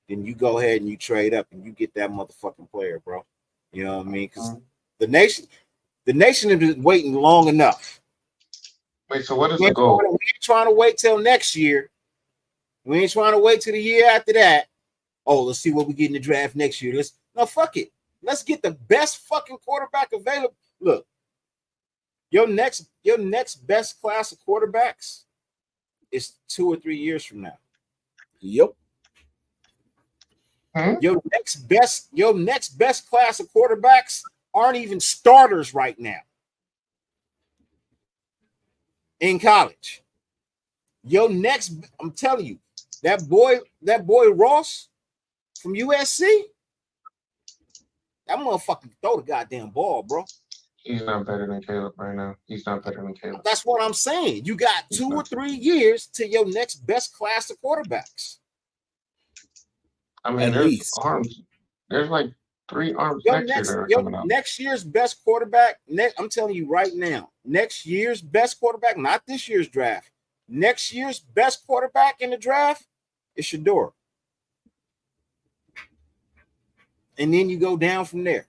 then you go ahead and you trade up and you get that motherfucking player, bro. You know what I mean? Because the nation has been waiting long enough. Wait, so what is the goal? We ain't trying to wait till next year. We ain't trying to wait till the year after that. Oh, let's see what we get in the draft next year. Fuck it. Let's get the best fucking quarterback available. Look. Your next best class of quarterbacks is 2 or 3 years from now. Yep. Your next best class of quarterbacks aren't even starters right now in college. Your next, I'm telling you, that boy Ross from USC, that motherfucker throw the goddamn ball, bro. He's not better than Caleb right now. He's not better than Caleb. That's what I'm saying. You got 2 or 3 years to your next best class of quarterbacks. I mean, there's arms. There's like 3 arms next year that are coming out. Next year's best quarterback, I'm telling you right now, next year's best quarterback, not this year's draft. Next year's best quarterback in the draft is Shedeur. And then you go down from there.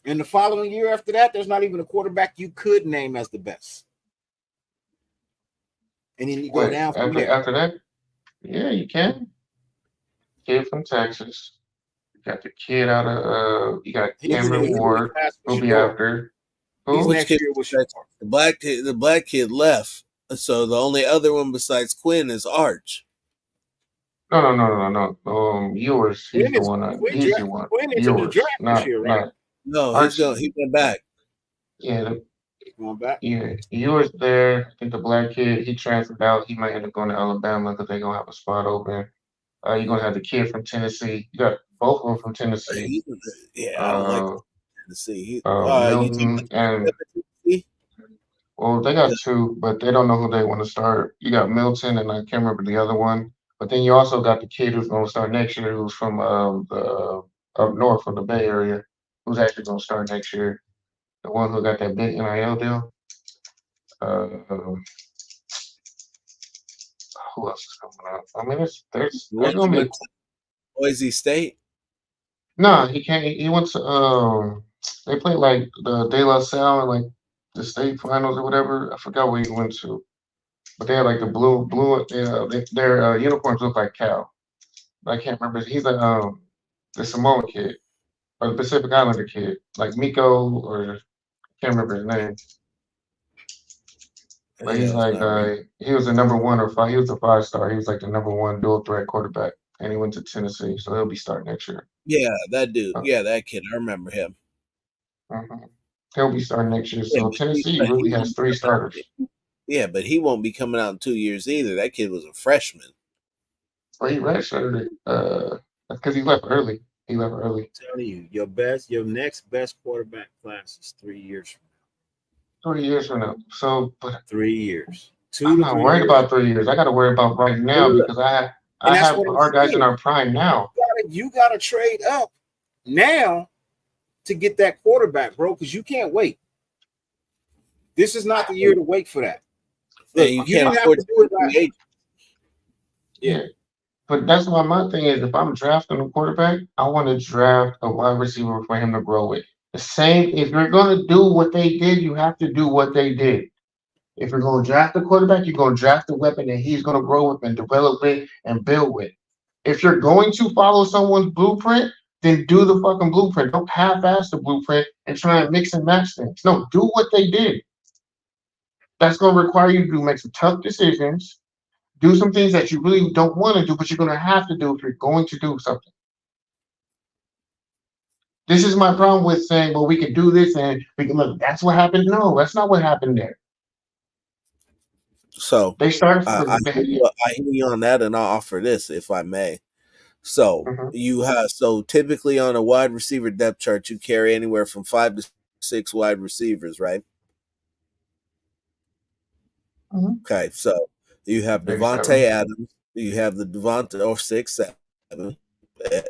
And the following year after that, there's not even a quarterback you could name as the best. And then you go down from there. After that, yeah, you can. Kid from Texas. You got the kid out of you got Cameron Ward who'll be after. Which kid was the black kid left. So the only other one besides Quinn is Arch. No. Yours. He's the one. He's the one. Yours. No, he went back. Yeah. Going back? Yeah. Yours there. I think the black kid, he transferred out. He might end up going to Alabama because they're gonna have a spot open. You're gonna have the kid from Tennessee. You got both of them from Tennessee. Yeah, I don't like Tennessee. Milton and well, they got 2, but they don't know who they want to start. You got Milton, and I can't remember the other one. But then you also got the kid who's going to start next year, who's from the up north from the Bay Area, who's actually going to start next year. The one who got that big NIL deal. Who else is coming out? I mean, there's going to be Boise State. No, he can't. He went to they played like the De La Salle and like the state finals or whatever. I forgot where he went to, but they had like the blue. Their uniforms look like Cal. I can't remember. He's like the Samoan kid or the Pacific Islander kid, like Miko or I can't remember his name. But he's like he was the number 1 or 5. He was a 5-star. He was like the number 1 dual threat quarterback, and he went to Tennessee, so he'll be starting next year. Yeah, that dude. Yeah, that kid. I remember him. He'll be starting next year. So Tennessee really has 3 starters. Yeah, but he won't be coming out in 2 years either. That kid was a freshman. Well, he redshirted because he left early. I'm telling you, your next best quarterback class is 3 years from now. 3 years from now. So, but 3 years. I'm not worried about 3 years. I got to worry about right now because I have our guys in our prime now. You got to trade up now to get that quarterback, bro, because you can't wait. This is not the year to wait for that. Look, you can't afford to do it right. Yeah. But that's why my thing is, if I'm drafting a quarterback, I want to draft a wide receiver for him to grow with. The same, if you're going to do what they did, you have to do what they did. If you're going to draft a quarterback, you're going to draft a weapon that he's going to grow with and develop with and build with. If you're going to follow someone's blueprint, then do the fucking blueprint. Don't half-ass the blueprint and try and mix and match things. No, do what they did. That's going to require you to make some tough decisions, do some things that you really don't want to do, but you're going to have to do if you're going to do something. This is my problem with saying, well, we can do this and we can look. That's what happened. No, that's not what happened there. So they started. I hear you on that, and I'll offer this if I may. So you have typically on a wide receiver depth chart, you carry anywhere from 5 to 6 wide receivers, right? Okay, so you have Devontae Adams, you have the Devontae or 6, 7.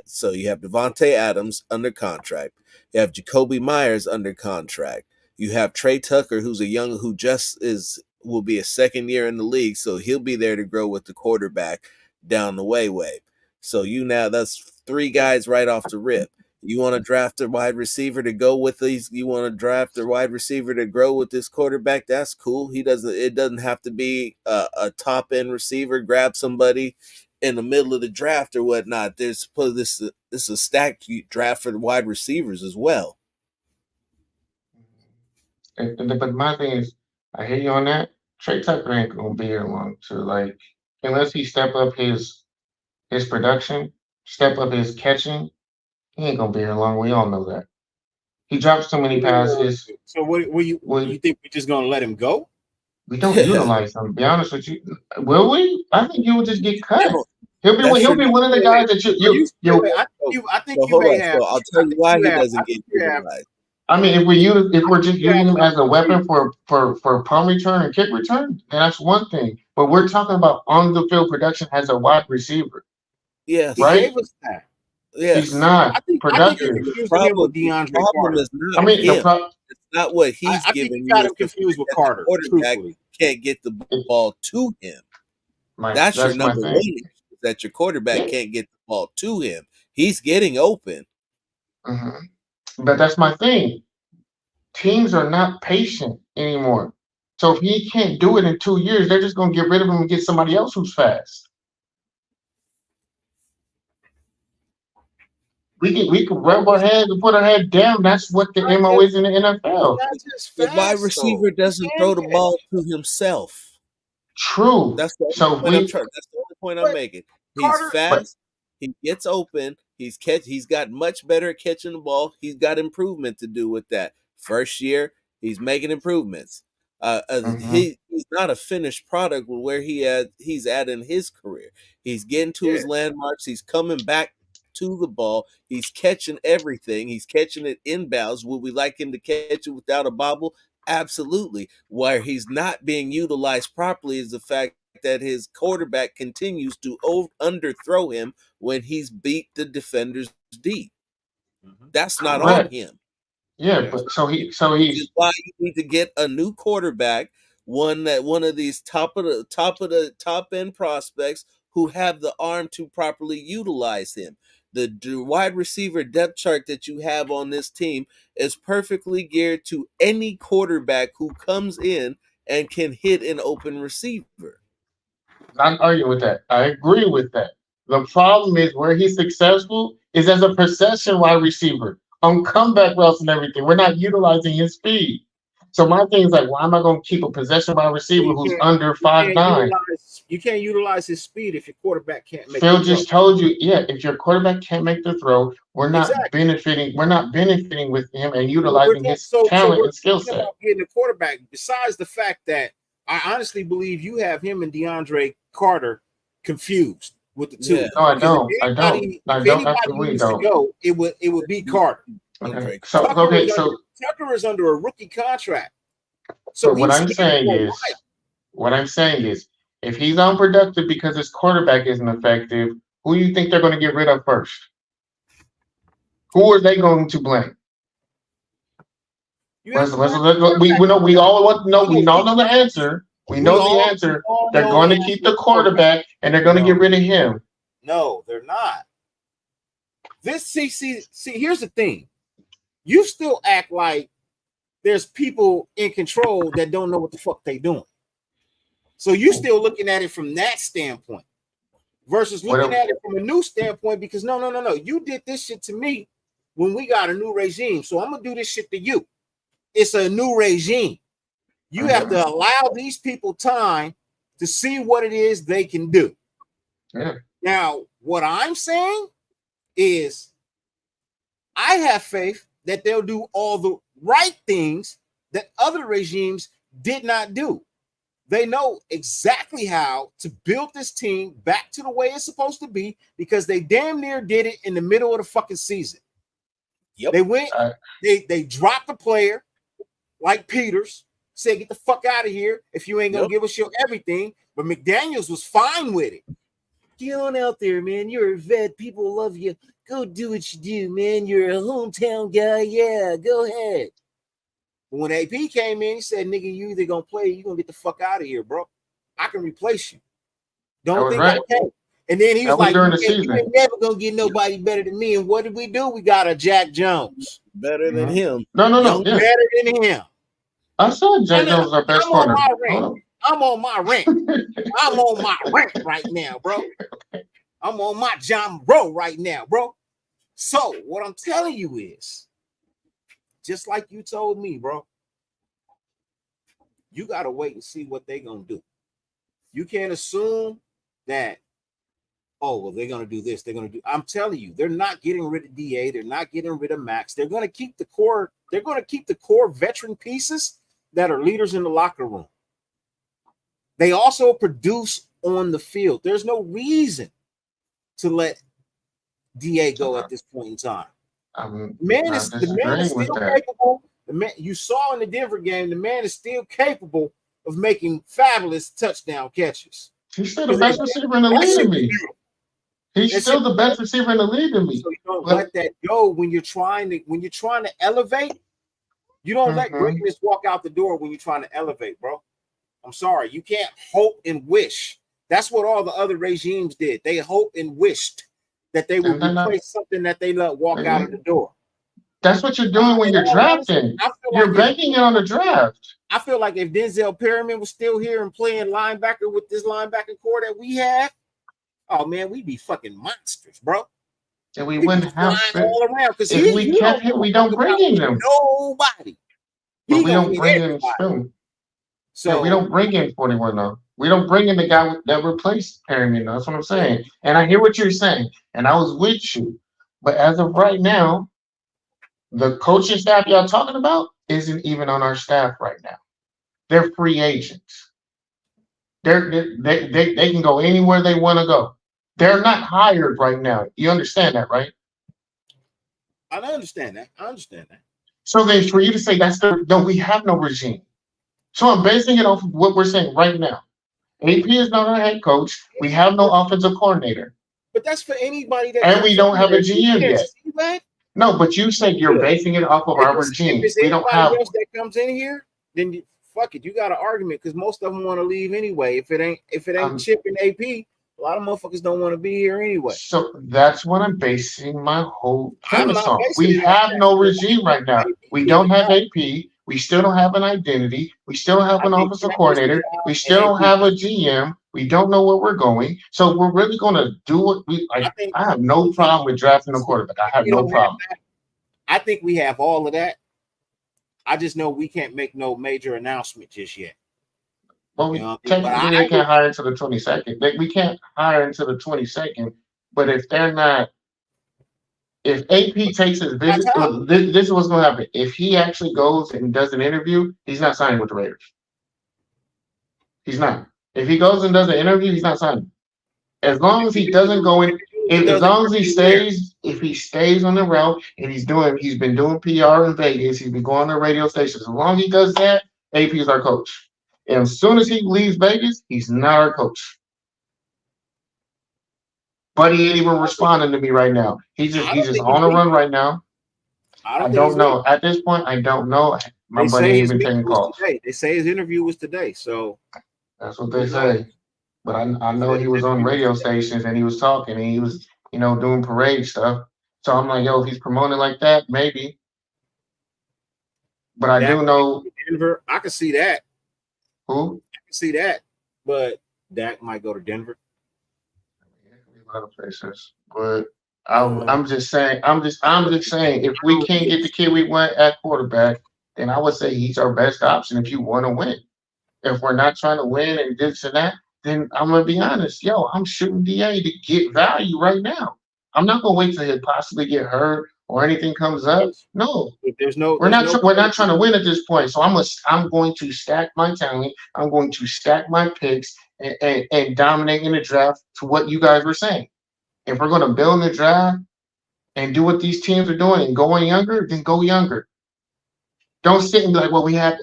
So you have Devontae Adams under contract. You have Jacoby Myers under contract. You have Trey Tucker, who will be a second year in the league, so he'll be there to grow with the quarterback down the way. So that's 3 guys right off the rip. You want to draft a wide receiver to go with these. You want to draft a wide receiver to grow with this quarterback. That's cool. It doesn't have to be a top end receiver. Grab somebody in the middle of the draft or whatnot. This is a stacked draft for the wide receivers as well. But my thing is, I hear you on that. Trey Tucker ain't gonna be here long unless he step up his production. step up his catching, he ain't gonna be here long. We all know that. He drops too many passes. So what you think we're just gonna let him go? We don't utilize him. To be honest with you, will we? I think he will just get cut. He'll be one of the guys that I think you may have. So I'll tell you why he doesn't get utilized. I mean, if we're just using him as a weapon for punt return and kick return, then that's one thing. But we're talking about on the field production as a wide receiver. Yes, right. He gave us that. Yes. He's not productive. The problem is not him. It's not what he's giving you. Got him confused with Carter. Quarterback can't get the ball to him. That's your number one. That your quarterback can't get the ball to him. He's getting open. Mm-hmm. But that's my thing. Teams are not patient anymore. So if he can't do it in 2 years, they're just going to get rid of him and get somebody else who's fast. We can rub our heads and put our head down. That's what the MO is in the NFL. The wide receiver doesn't throw the ball to himself. True. That's the only point I'm making. He's fast. He gets open. He's got much better at catching the ball. He's got improvement to do with that. First year, he's making improvements. He's not a finished product with where he's at in his career. He's getting to his landmarks. He's coming back to the ball. He's catching everything. He's catching it inbounds. Would we like him to catch it without a bobble? Absolutely. Where he's not being utilized properly is the fact that his quarterback continues to underthrow him when he's beat the defenders deep. That's not on him. Yeah, but so he's why you need to get a new quarterback, one of these top end prospects who have the arm to properly utilize him. The wide receiver depth chart that you have on this team is perfectly geared to any quarterback who comes in and can hit an open receiver. Not arguing with that. I agree with that. The problem is where he's successful is as a possession wide receiver on comeback routes and everything. We're not utilizing his speed. So my thing is like, why am I going to keep a possession wide receiver who's under 5'9"? You can't utilize his speed if your quarterback can't make. Phil just told you, if your quarterback can't make the throw, we're not benefiting. We're not benefiting with him and utilizing his talent and skill set. Getting a quarterback. Besides the fact that I honestly believe you have him and DeAndre Carter confused with the two. Yeah. No, I don't. I don't. Absolutely don't. Go, it would be Carter. Okay. Tucker is under a rookie contract. So what I'm saying is, if he's unproductive because his quarterback isn't effective, who do you think they're going to get rid of first? Who are they going to blame? We all want to know. We all know the answer. We know the answer. They're going to keep the quarterback and they're going to get rid of him. No, they're not. See, here's the thing. You still act like there's people in control that don't know what the fuck they doing. So you still looking at it from that standpoint versus looking at it from a new standpoint because no. You did this shit to me when we got a new regime. So I'm going to do this shit to you. It's a new regime. You have to allow these people time to see what it is they can do. Yeah. Now, what I'm saying is I have faith that they'll do all the right things that other regimes did not do. They know exactly how to build this team back to the way it's supposed to be because they damn near did it in the middle of the fucking season. Yep. They went, they dropped the player like Peters, said, get the fuck out of here if you ain't gonna give us your everything. But McDaniels was fine with it. Get on out there, man. You're a vet. People love you. Go do what you do, man. You're a hometown guy. Yeah, go ahead. But when AP came in, he said, nigga, you either gonna play or you gonna get the fuck out of here, bro. I can replace you. Don't think I can. And then he was like, you ain't never gonna get nobody better than me. And what did we do? We got a Jack Jones. Better than him. No. Better than him. I said Jack Jones is our best corner. I'm on my rant. I'm on my rant right now, bro. I'm on my John Bro right now, bro. So what I'm telling you is, just like you told me, bro, you got to wait and see what they're going to do. You can't assume that oh, well, they're going to do this. They're going to do. I'm telling you, they're not getting rid of DA. They're not getting rid of Max. They're going to keep the core. They're going to keep the core veteran pieces that are leaders in the locker room. They also produce on the field. There's no reason to let DA go at this point in time. The man is still capable. The man, you saw in the Denver game, the man is still capable of making fabulous touchdown catches. He's still the best receiver in the league to me. He's still the best receiver in the league to me. So you don't let that go when you're trying to elevate. You don't let greatness walk out the door when you're trying to elevate, bro. I'm sorry. You can't hope and wish. That's what all the other regimes did. They hoped and wished that they would replace something that they let walk out of the door. That's what you're doing when you're drafting. You're banking it on the draft. I feel like if Denzel Perryman was still here and playing linebacker with this linebacking core that we have, oh man, we'd be fucking monsters, bro. And we wouldn't have all around because if we kept him. We don't bring in them. Nobody. But we don't bring in Spoon. So we don't bring in 41 though. We don't bring in the guy that replaced Perryman. That's what I'm saying. And I hear what you're saying, and I was with you. But as of right now, the coaching staff y'all talking about isn't even on our staff right now. They're free agents. They can go anywhere they want to go. They're not hired right now. You understand that, right? I understand that. So then for you to say no, we have no regime. So I'm basing it off of what we're saying right now. AP is not our head coach. We have no offensive coordinator. But that's for anybody that. And we don't have a GM yet. No, but you said you're basing it off of our regime. We don't have else that comes in here. Then fuck it. You got an argument because most of them want to leave anyway. If it ain't Chip and AP, a lot of motherfuckers don't want to be here anyway. So that's what I'm basing my whole premise on. We have no regime right now. We don't have AP. We still don't have an identity. We still don't have an offensive coordinator. We still don't have a GM. We don't know where we're going. So we're really going to do what we like. I have no problem with drafting a quarterback. I have no problem. I think we have all of that. I just know we can't make no major announcement just yet. Well, technically they can't hire until the 22nd. We can't hire until the 22nd. But if they're not, if AP takes his visit, this is what's going to happen. If he actually goes and does an interview, he's not signing with the Raiders. He's not. If he goes and does an interview, he's not signing. As long as he doesn't go in, as long as he stays, if he stays on the route and he's been doing PR in Vegas, he's been going to radio stations. As long as he does that, AP is our coach. And as soon as he leaves Vegas, he's not our coach. But he ain't even responding to me right now. He's just on a run right now. I don't know. At this point, I don't know. My buddy ain't even taking calls. They say his interview was today, so that's what they say. But I know he was on radio stations and he was talking and he was, doing parade stuff. So I'm like, yo, if he's promoting like that, maybe. But I do know Denver. I can see that. Who? I can see that. But Dak might go to Denver. A lot of places, but I'm just saying. I'm just saying. If we can't get the kid we want at quarterback, then I would say he's our best option. If you want to win, if we're not trying to win and this and that, then I'm gonna be honest. Yo, I'm shooting DA to get value right now. I'm not gonna wait till he possibly get hurt or anything comes up. No, we're not trying to win at this point. So I'm going to stack my talent. I'm going to stack my picks and dominate in the draft to what you guys were saying. If we're going to build in the draft and do what these teams are doing and going younger, then go younger. Don't sit and be like, well, we have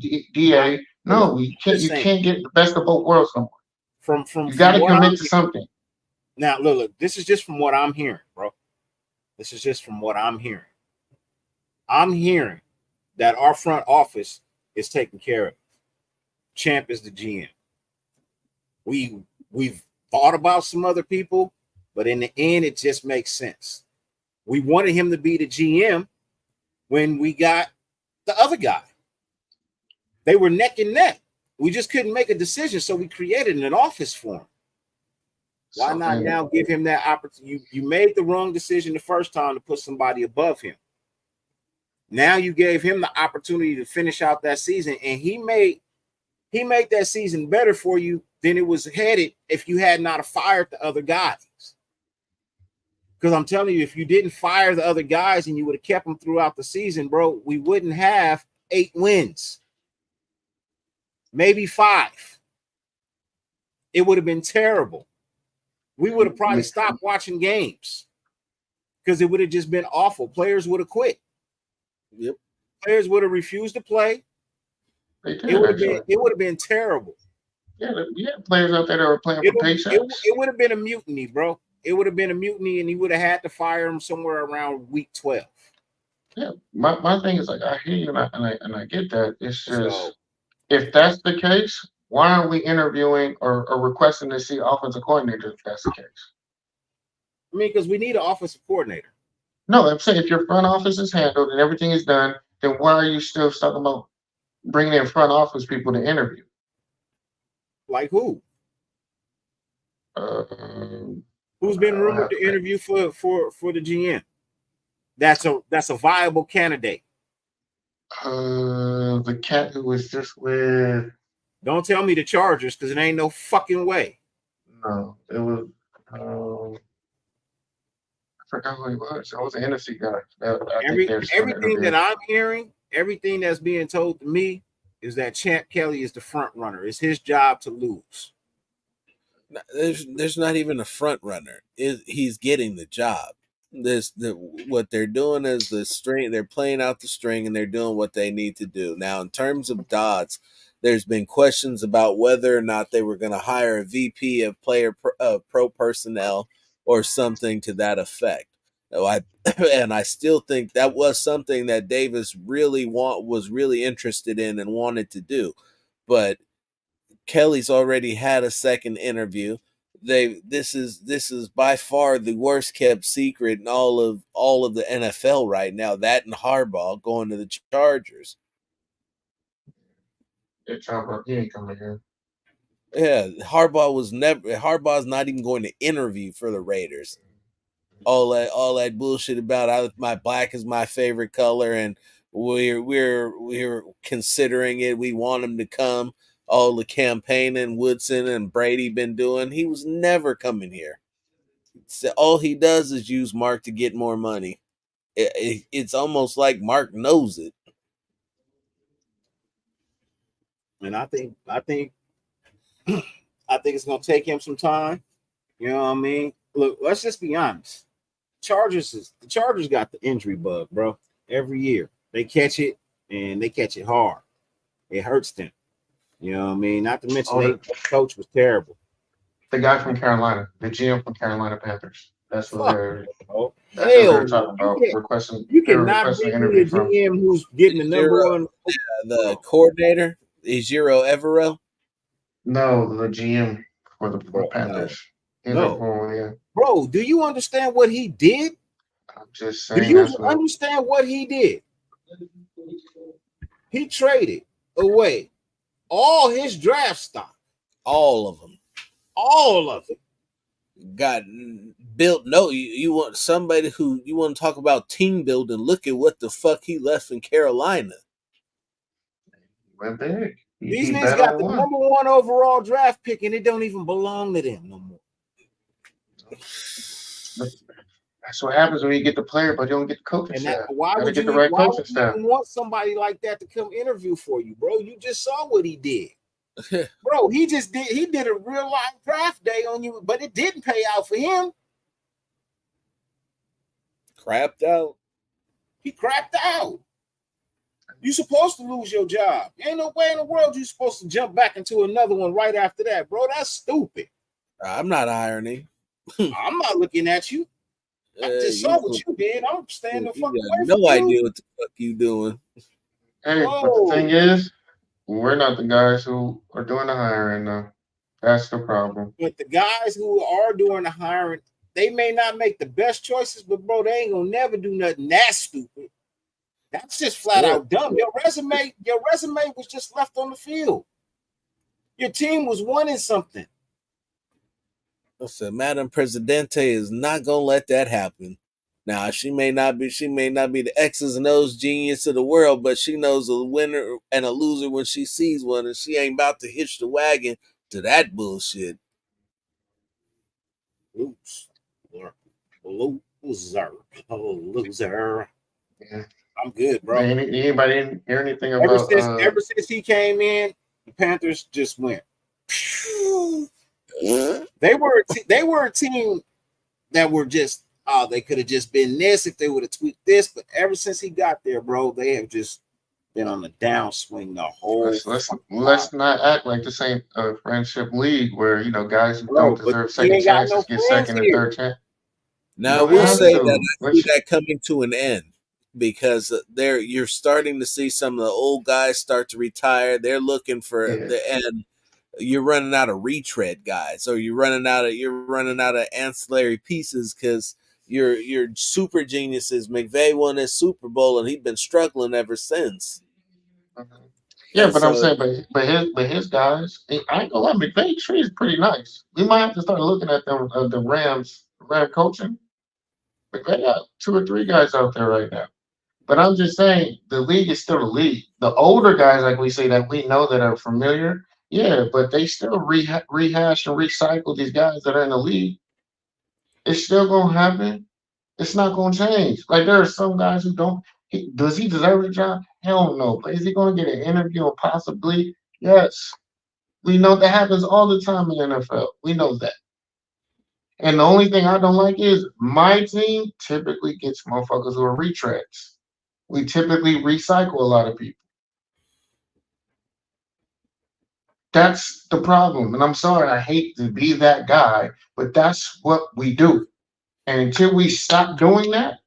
DA. No, you can't get the best of both worlds no more. You got to commit to something. Now, look, this is just from what I'm hearing, bro. This is just from what I'm hearing. I'm hearing that our front office is taken care of. Champ is the GM. We've thought about some other people, but in the end, it just makes sense. We wanted him to be the GM when we got the other guy. They were neck and neck. We just couldn't make a decision, so we created an office for him. Why not now give him that opportunity? You made the wrong decision the first time to put somebody above him. Now you gave him the opportunity to finish out that season, and he made that season better for you than it was headed if you had not fired the other guys. Because I'm telling you, if you didn't fire the other guys and you would have kept them throughout the season, bro, we wouldn't have 8 wins. Maybe 5. It would have been terrible. We would have probably stopped watching games because it would have just been awful. Players would have quit. Yep. Players would have refused to play. It would have been terrible. Yeah, we had players out there that were playing for paychecks. It would have been a mutiny, bro. It would have been a mutiny, and he would have had to fire him somewhere around week 12. Yeah, my thing is, like, I hear you and I get that. It's just, if that's the case, why aren't we interviewing or requesting to see offensive coordinator if that's the case? I mean, because we need an offensive coordinator. No, I'm saying if your front office is handled and everything is done, then why are you still talking about bringing in front office people to interview? Like who? Who's been rumored to interview for the GM? That's a viable candidate. The cat who was just with. Don't tell me the Chargers, because it ain't no fucking way. No, it was. I forgot who he was. I was an NFC guy. Everything that I'm hearing, everything that's being told to me, is that Champ Kelly is the front runner. It's his job to lose. There's not even a front runner. He's getting the job. What they're doing is the string. They're playing out the string, and they're doing what they need to do. Now, in terms of Dodds, there's been questions about whether or not they were going to hire a VP of pro personnel or something to that effect. And I still think that was something that Davis was really interested in and wanted to do, but Kelly's already had a second interview. This is by far the worst kept secret in all of the NFL right now. That and Harbaugh going to the Chargers. He ain't coming here. Yeah, Harbaugh's not even going to interview for the Raiders. All that bullshit about my black is my favorite color and we're considering it. We want him to come. All the campaigning Woodson and Brady been doing. He was never coming here. So all he does is use Mark to get more money. It's almost like Mark knows it. And I think it's gonna take him some time. You know what I mean? Look, let's just be honest. The Chargers got the injury bug, bro. Every year they catch it, and they catch it hard. It hurts them. You know what I mean? Not to mention the coach was terrible. The guy from Carolina, the GM from Carolina Panthers. That's what they're talking about. You cannot be the GM who's getting the number one. The coordinator is Ejiro Evero. No, the GM for the Panthers. No. Bro, do you understand what he did? I'm just saying. Do you understand what he did? He traded away all his draft stock. All of them. All of it. Got built. No, you want somebody who you want to talk about team building. Look at what the fuck he left in Carolina. Went big. These niggas got the number 1 overall draft pick, and it don't even belong to them no more. That's what happens when you get the player, but you don't get the coaching staff. Why would you want somebody like that to come interview for you, bro? You just saw what he did. Bro, he did a real life draft day on you, but it didn't pay out for him. Crapped out. He crapped out. You're supposed to lose your job. Ain't no way in the world you're supposed to jump back into another one right after that, bro. That's stupid. I'm not hiring him. I'm not looking at you. I just saw what you did. I'm standing the fuck away from you. No idea what the fuck you doing. Hey, but the thing is, we're not the guys who are doing the hiring, though. That's the problem. But the guys who are doing the hiring, they may not make the best choices, but bro, they ain't gonna never do nothing that stupid. That's just flat out dumb. Your resume was just left on the field. Your team was winning something. Listen, Madam Presidente is not gonna let that happen. Now, she may not be the X's and O's genius of the world, but she knows a winner and a loser when she sees one, and she ain't about to hitch the wagon to that bullshit. Oops. Loser. Yeah. I'm good, bro. Anybody hear anything about? Ever since he came in, the Panthers just went. They were a team that were just they could have just been this if they would have tweaked this, but ever since he got there, bro, they have just been on the downswing the whole. Let's not act like this ain't a friendship league where guys who don't deserve he second ain't got chances no get friends second and here. third chance. Now I don't will have say to. that I see that coming to an end because you're starting to see some of the old guys start to retire. They're looking for the end. You're running out of retread guys, or you're running out of ancillary pieces because your super geniuses. McVay won his Super Bowl and he's been struggling ever since. Yeah, And but I'm so- saying, but his guys, I ain't gonna lie, McVay tree is pretty nice. We might have to start looking at them the Ram coaching. McVay got 2 or 3 guys out there right now. But I'm just saying, the league is still the league. The older guys, like we say, that we know that are familiar, yeah, but they still rehash and recycle these guys that are in the league. It's still gonna happen. It's not gonna change. Like there are some guys who don't. Does he deserve a job? Hell no. But is he gonna get an interview? And possibly, yes. We know that happens all the time in the NFL. We know that. And the only thing I don't like is my team typically gets motherfuckers who are retreads. We typically recycle a lot of people. That's the problem. And I'm sorry, I hate to be that guy, but that's what we do. And until we stop doing that,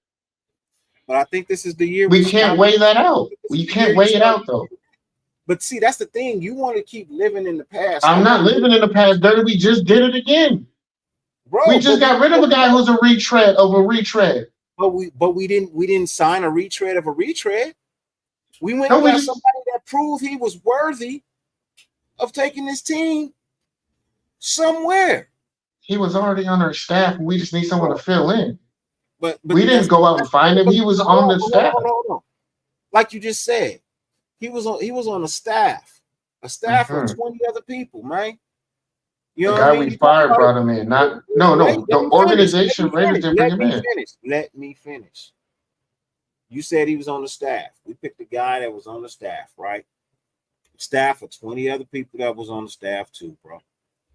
but I think this is the year we can't weigh that out. You can't weigh it out though. But see, that's the thing. You want to keep living in the past. I'm not living in the past, dirty. We just did it again. Bro, we just got rid of a guy who's a retread of a retread. But we didn't sign a retread of a retread. We went and got somebody that proved he was worthy of taking this team somewhere. He was already on our staff, and we just need someone to fill in. But we didn't go out and find him. He was on the staff. Hold on. Like you just said, he was on a staff of 20 other people, man. You know the guy we fired brought him in. No. The organization Raiders didn't bring him in. Let me finish. You said he was on the staff. We picked a guy that was on the staff, right? Staff of 20 other people that was on the staff too, bro.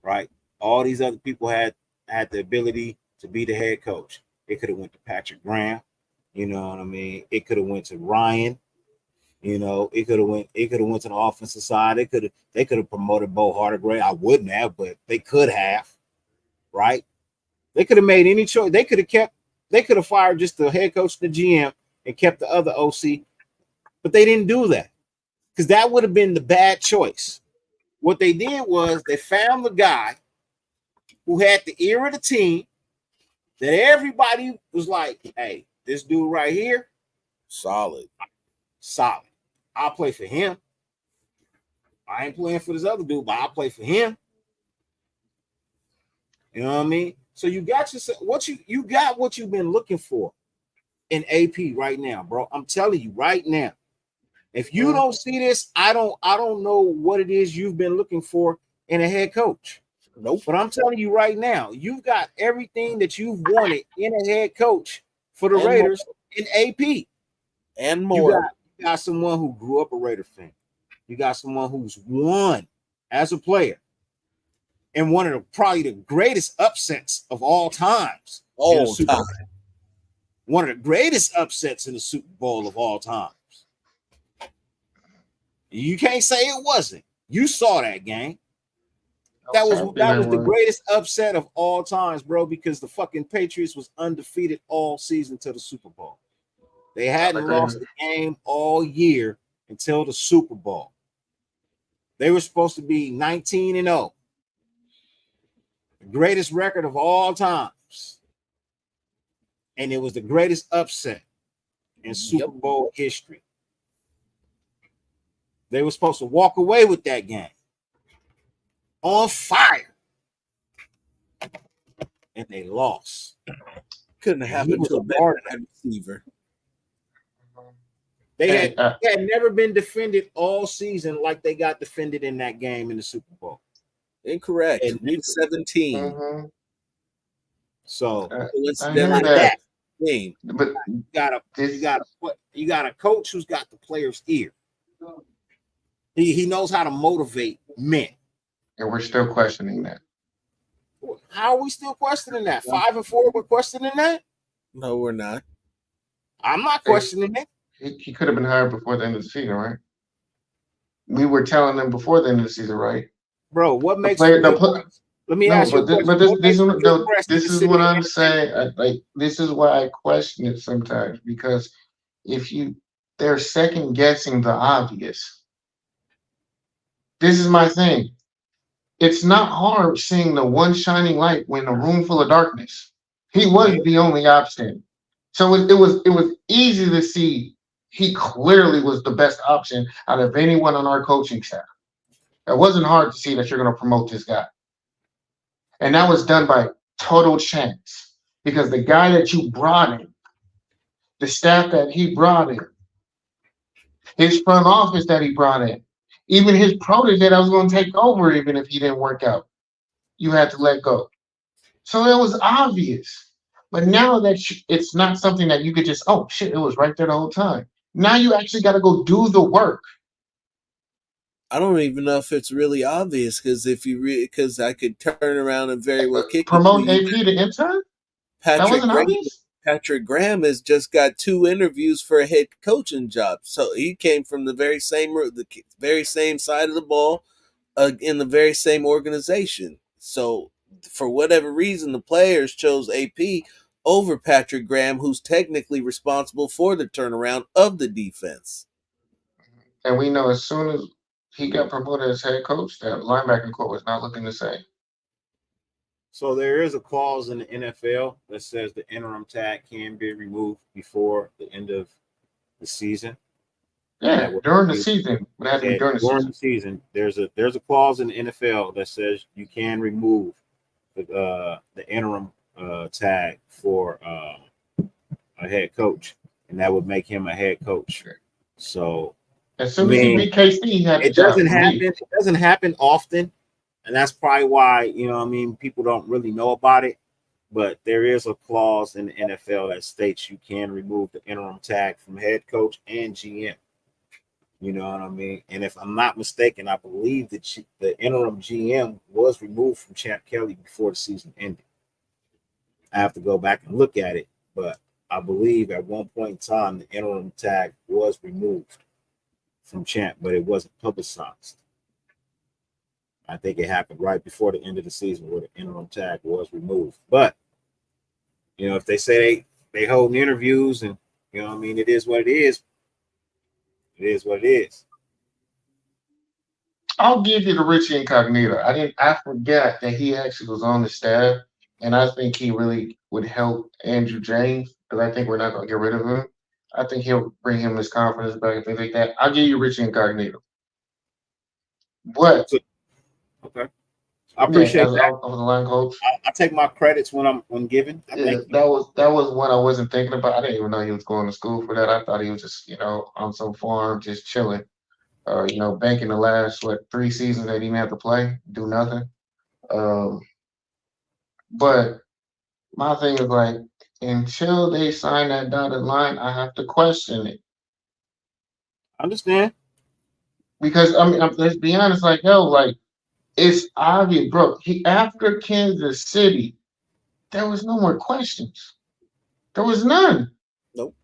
Right? All these other people had the ability to be the head coach. It could have went to Patrick Graham, you know what I mean? It could have went to Ryan, you know. It could have went to the offensive side. They could have promoted Bo Hardegrave. I wouldn't have, but they could have, right? They could have made any choice. They could have fired just the head coach, the GM, and kept the other OC, but they didn't do that because that would have been the bad choice. What they did was they found the guy who had the ear of the team that everybody was like, hey, this dude right here, solid. I'll play for him. I ain't playing for this other dude, but I'll play for him. You know what I mean? So you got what you've been looking for in AP right now, bro. I'm telling you right now. If you don't see this, I don't know what it is you've been looking for in a head coach. Nope. But I'm telling you right now, you've got everything that you've wanted in a head coach for the Raiders in AP. And more. You got someone who grew up a Raider fan. You got someone who's won as a player. And one of probably the greatest upsets of all times. One of the greatest upsets in the Super Bowl of all times. You can't say it wasn't. You saw that game. That was the greatest upset of all times, bro, because the fucking Patriots was undefeated all season to the Super Bowl. They hadn't lost the game all year until the Super Bowl. They were supposed to be 19-0. The greatest record of all times. And it was the greatest upset in Super Bowl history. They were supposed to walk away with that game on fire. And they lost. Couldn't have happened to a better receiver. They had never been defended all season like they got defended in that game in the Super Bowl. Incorrect. And Week 17. Mm-hmm. so Coincidentally, hear that. game. But you got a coach who's got the player's ear. He knows how to motivate men. and we're still questioning that. How are we still questioning that? 5-4, we're questioning that? No, we're not. I'm not questioning it. He could have been hired before the end of the season, right? We were telling them before the end of the season, right? Bro, what The makes player, the the pl- let me no, ask you a but this, question. but this, What this, makes is, the no, press in this the is city what of I'm entertainment? saying. Like, this is why I question it sometimes, because if they're second guessing the obvious. This is my thing. It's not hard seeing the one shining light when a room full of darkness. He was the only option. So it was easy to see he clearly was the best option out of anyone on our coaching staff. It wasn't hard to see that you're going to promote this guy. And that was done by total chance, because the guy that you brought in, the staff that he brought in, his front office that he brought in, even his protege that was going to take over, even if he didn't work out, you had to let go. So it was obvious. But now that it's not something that you could just, oh shit, it was right there the whole time. Now you actually got to go do the work. I don't even know if it's really obvious, because because I could turn around and very well kick promote it AP to intern. That wasn't obvious. Patrick Graham has just got 2 interviews for a head coaching job, so he came from the very same side of the ball, in the very same organization. So for whatever reason, the players chose AP over Patrick Graham, who's technically responsible for the turnaround of the defense. And we know as soon as he got promoted as head coach, that linebacking core was not looking the same. So there is a clause in the NFL that says the interim tag can be removed before the end of the season. Yeah, during the season. During the season, there's a clause in the NFL that says you can remove the interim tag for a head coach, and that would make him a head coach. So as soon as he beat KC, he had it doesn't happen. It doesn't happen often, and that's probably why people don't really know about it. But there is a clause in the NFL that states you can remove the interim tag from head coach and GM. You know what I mean? And if I'm not mistaken, I believe that the interim GM was removed from Champ Kelly before the season ended. I have to go back and look at it, but I believe at one point in time, the interim tag was removed from Champ, but it wasn't publicized. I think it happened right before the end of the season where the interim tag was removed. But, if they say they hold interviews and, it is what it is. It is what it is. I'll give you the Richie Incognito. I forgot that he actually was on the staff, and I think he really would help Andrew James, because I think we're not going to get rid of him. I think he'll bring him his confidence back and things like that. I'll give you Richie Incognito. But okay, I appreciate that. Over the line coach. I take my credits when given. That was one I wasn't thinking about. I didn't even know he was going to school for that. I thought he was just on some farm just chilling, banking the last 3 seasons that he didn't have to play, do nothing. But my thing is until they sign that dotted line, I have to question it. Understand? Because let's be honest, it's obvious, bro. After Kansas City, there was no more questions. There was none. Nope.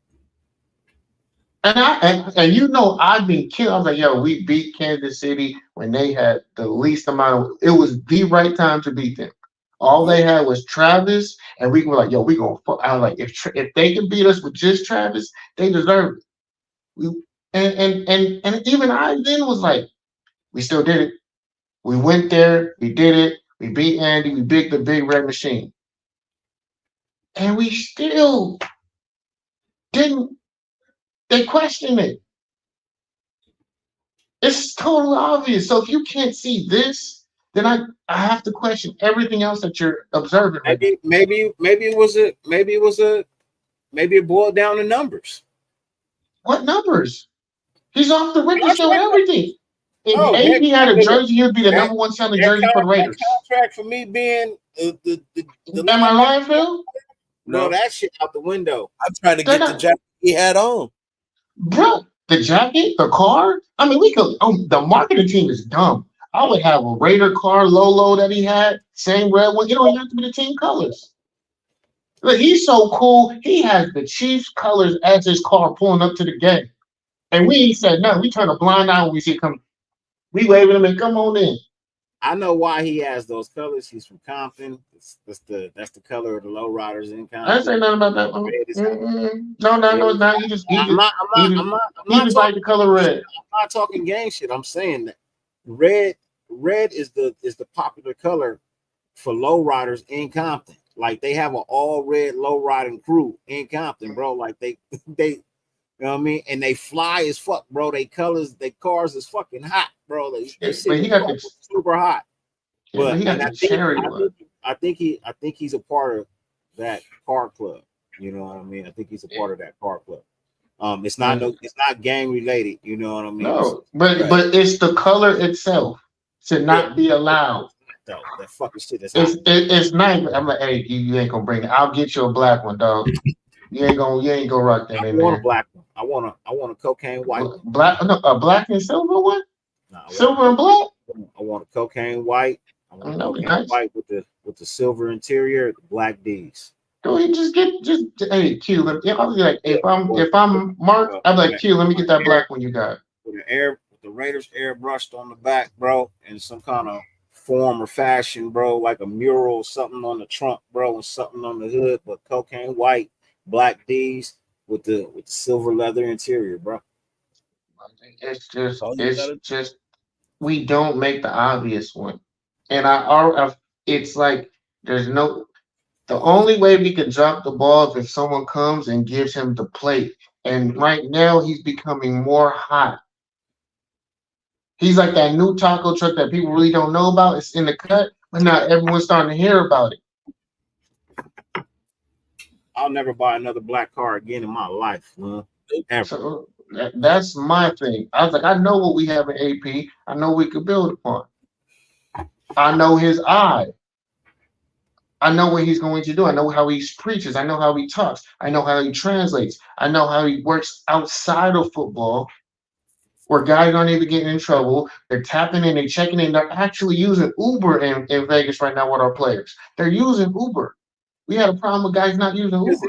And I've been killed. I was like, yo, we beat Kansas City when they had the least amount of. It was the right time to beat them. All they had was Travis, and we were like, yo, we gonna. I was like, if they can beat us with just Travis, they deserve it. And even I then was like, we still did it. We went there, we did it, we beat Andy, we beat the big red machine. And we still didn't, they questioned it. It's totally obvious. So if you can't see this, then I have to question everything else that you're observing. Maybe it boiled down to numbers. What numbers? He's off the record with everything. if AP had a jersey, he'd be the number one selling jersey for the Raiders. That contract for me being the Am I lying, Phil? No, that shit out the window. I'm trying to get the jacket he had on. Bro, the jacket, the car. I mean, we could. The marketing team is dumb. I would have a Raider car, Lolo that he had, same red one. You don't even have to be the team colors. Look, he's so cool. He has the Chiefs colors as his car pulling up to the game, and we ain't said nothing. We turn a blind eye when we see it come. We waving him and come on in. I know why he has those colors. He's from Compton. That's the color of the low riders in Compton. I didn't say nothing about that one. No, it's not. He just like the color red. I'm not talking gang shit. I'm saying that red is the popular color for low riders in Compton. Like they have an all red low riding crew in Compton, bro. Like they you know what I mean? And they fly as fuck, bro. They cars is fucking hot, bro. They but he got the super hot. But he got the cherry one. I think he's a part of that car club. You know what I mean? I think he's a part of that car club. It's not gang related. You know what I mean? No, but it's the color itself to not be allowed. Though that fucking shit is it's nice. I'm like, hey, you ain't gonna bring it. I'll get you a black one, dog. You ain't gonna rock that. I want a black one. I want a cocaine white one. A black and silver one. Silver and black. I want a cocaine white. I want a cocaine white with the silver interior, the black D's. So he hey Q. I'll be like, if I'm Mark, I'm like Q. Let me get that black one you got. With the Raiders airbrushed on the back, bro, and some kind of form or fashion, bro, like a mural, something on the trunk, bro, and something on the hood, but cocaine white, black D's with the silver leather interior, bro. It's just we don't make the obvious one, and it's like there's no. The only way we can drop the ball is if someone comes and gives him the plate, and right now he's becoming more hot. He's like that new taco truck that people really don't know about. It's in the cut, but now everyone's starting to hear about it. I'll never buy another black car again in my life, man. Ever. So that's my thing. I was like, I know what we have in AP. I know we could build upon. I know his eye. I know what he's going to do. I know how he preaches. I know how he talks. I know how he translates. I know how he works outside of football. Where guys aren't even getting in trouble. They're tapping in, they're checking in. They're actually using Uber in Vegas right now with our players. They're using Uber. We had a problem with guys not using Uber.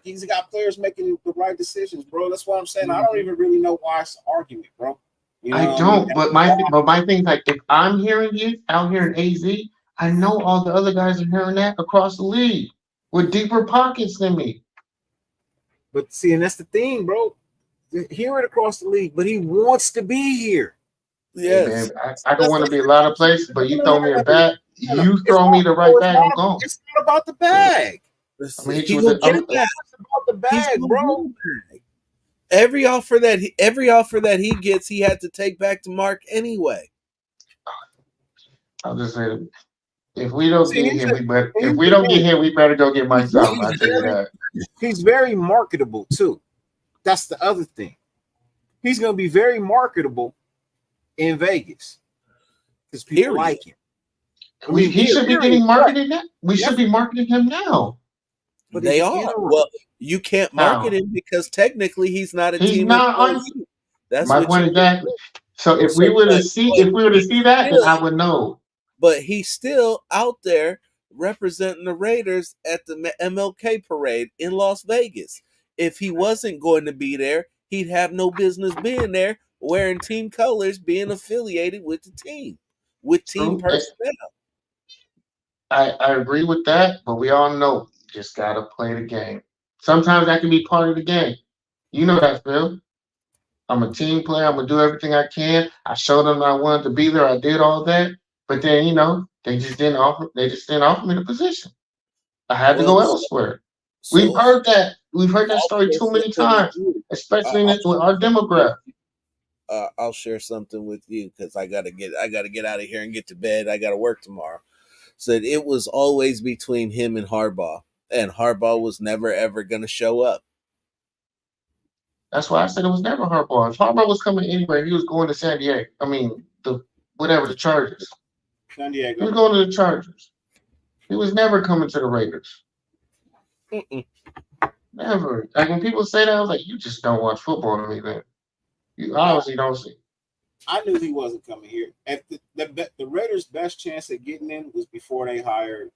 He's got players making the right decisions, bro. That's what I'm saying. I don't even really know why it's an argument, bro. You know I don't. But my thing, like, if I'm hearing you out here in AZ, I know all the other guys are hearing that across the league with deeper pockets than me. But see, and that's the thing, bro. Hear it across the league, but he wants to be here. Yes, hey man, I don't want to be a lot of places, but you throw me a bag, you throw me the right bag, I'm gone. It's not about the bag. I mean, It's about the bag, bro. Every offer that he gets, he had to take back to Mark anyway. I'll just say, if we don't get here, we better go get Mike Tomlin. I tell you that. He's very marketable too. That's the other thing. He's going to be very marketable in Vegas because people like him. He should be getting marketed now. We should be marketing him now. But they are. Well, you can't market him because technically he's not a team. He's not on. That's my point exactly. So if we were to see that, then I would know. But he's still out there representing the Raiders at the MLK parade in Las Vegas. If he wasn't going to be there, he'd have no business being there, wearing team colors, being affiliated with the team, with team personnel. I agree with that, but we all know you just got to play the game. Sometimes that can be part of the game. You know that, Phil. I'm a team player. I'm going to do everything I can. I showed them I wanted to be there. I did all that. But then, they just didn't offer me the position. I had to go elsewhere. We've heard that. We've heard that story too many times, especially with our demographic. I'll share something with you because I gotta get out of here and get to bed. I gotta work tomorrow. Said it was always between him and Harbaugh, and Harbaugh was never ever gonna show up. That's why I said it was never Harbaugh. If Harbaugh was coming anywhere, he was going to San Diego. I mean, the Chargers. San He Diego. was going to the Chargers. He was never coming to the Raiders. Never. Like when people say that, I was like, you just don't watch football to me, then. You obviously don't see. I knew he wasn't coming here. If the Raiders' best chance at getting in was before they hired,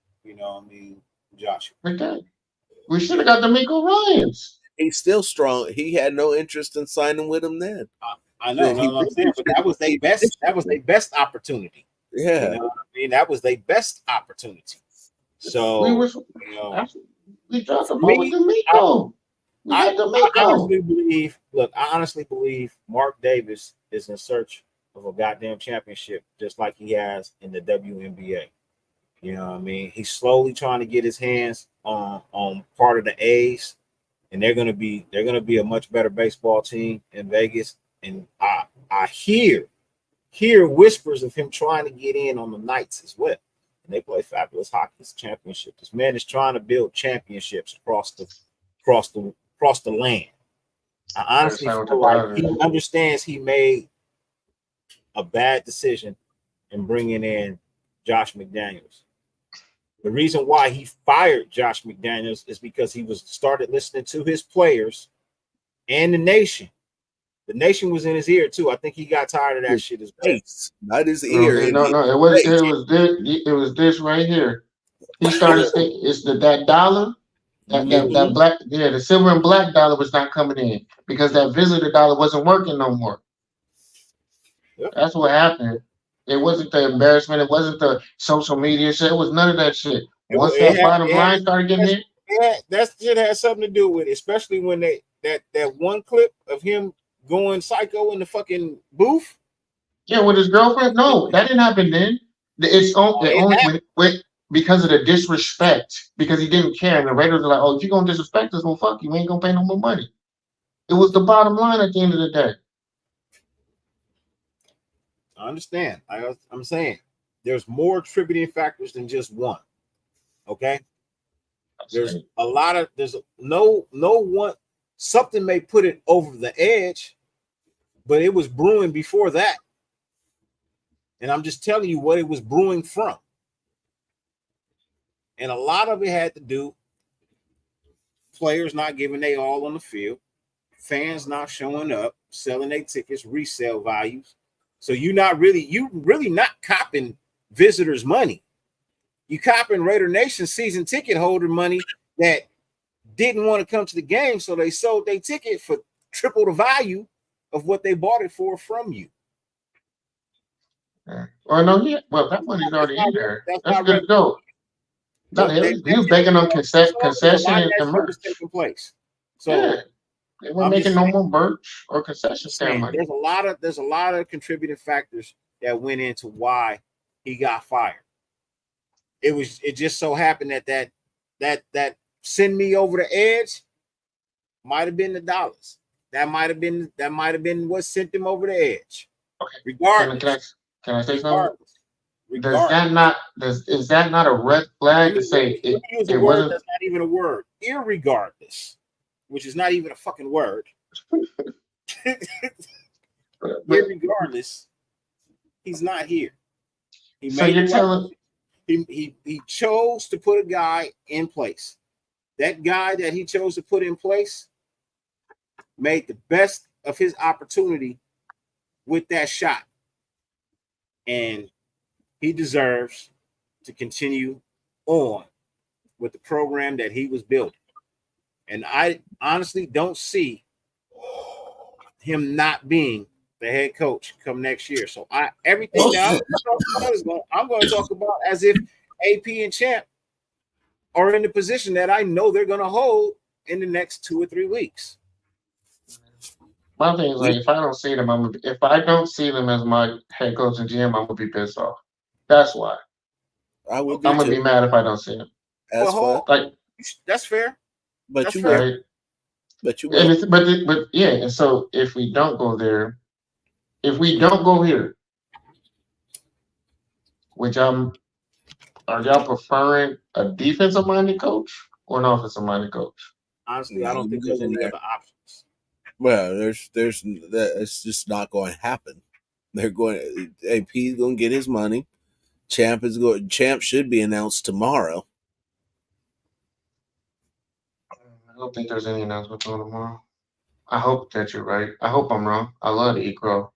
Joshua. Okay. We should have got D'Amico Ryans. He's still strong. He had no interest in signing with him then. I know, what I'm saying, but that was their best. That was their best opportunity. Yeah, you know what I mean, that was their best opportunity. So we dropped the ball with D'Amico. I honestly believe Mark Davis is in search of a goddamn championship, just like he has in the WNBA. You know what I mean? He's slowly trying to get his hands on part of the A's, and they're gonna be a much better baseball team in Vegas. And I hear whispers of him trying to get in on the Knights as well. And they play fabulous hockey. It's a championship. This man is trying to build championships across the land. I honestly feel like he understands he made a bad decision in bringing in Josh McDaniels. The reason why he fired Josh McDaniels is because he started listening to his players and the nation. The nation was in his ear too. I think he got tired of that shit as well. Not his ear. No. It was this right here. He started thinking it's that dollar. That black, the silver and black dollar was not coming in because that visitor dollar wasn't working no more. Yep. That's what happened. It wasn't the embarrassment. It wasn't the social media shit. It was none of that shit. Once that bottom line started getting hit, that shit had something to do with it, especially when that one clip of him going psycho in the fucking booth. Yeah, with his girlfriend. No, that didn't happen then. It's only because of the disrespect, because he didn't care. And the Raiders are like, oh, if you're going to disrespect us, well, fuck you. We ain't going to pay no more money. It was the bottom line at the end of the day. I understand. I'm saying there's more attributing factors than just one. Okay? There's no one. Something may put it over the edge, but it was brewing before that. And I'm just telling you what it was brewing from. And a lot of it had to do players not giving they all on the field, fans not showing up, selling their tickets, resale values. So you really not copping visitors' money. You copping Raider Nation season ticket holder money that didn't want to come to the game, so they sold their ticket for triple the value of what they bought it for from you. Well, that money's already in there. That's good to go. No, he was begging on concession and merch taking place. So yeah, they weren't making no more merch or concession stand money. There's a lot of contributing factors that went into why he got fired. It just so happened that send me over the edge might have been the dollars. That might have been what sent him over the edge. Okay. Regardless. Can I say something? Is that not a red flag to say it wasn't? That's not even a word. Irregardless, which is not even a fucking word. Irregardless, he's not here. He chose to put a guy in place. That guy that he chose to put in place made the best of his opportunity with that shot. And he deserves to continue on with the program that he was building. And I honestly don't see him not being the head coach come next year. So everything that I'm going to talk about as if AP and Champ are in the position that I know they're going to hold in the next 2 or 3 weeks. My thing is, like, if I don't see them as my head coach and GM, I'm gonna be pissed off. That's why. I'm gonna be mad if I don't see them. That's fair. But that's you fair. will. But you will. But yeah, and so if we don't go there, if we don't go here, are y'all preferring a defensive minded coach or an offensive minded coach? Honestly, I don't think there's any other options. Well, there's it's just not going to happen. They're going. AP's going to get his money. Champ should be announced tomorrow. I don't think there's any announcement on tomorrow. I hope that you're right. I hope I'm wrong. I love to eat crow.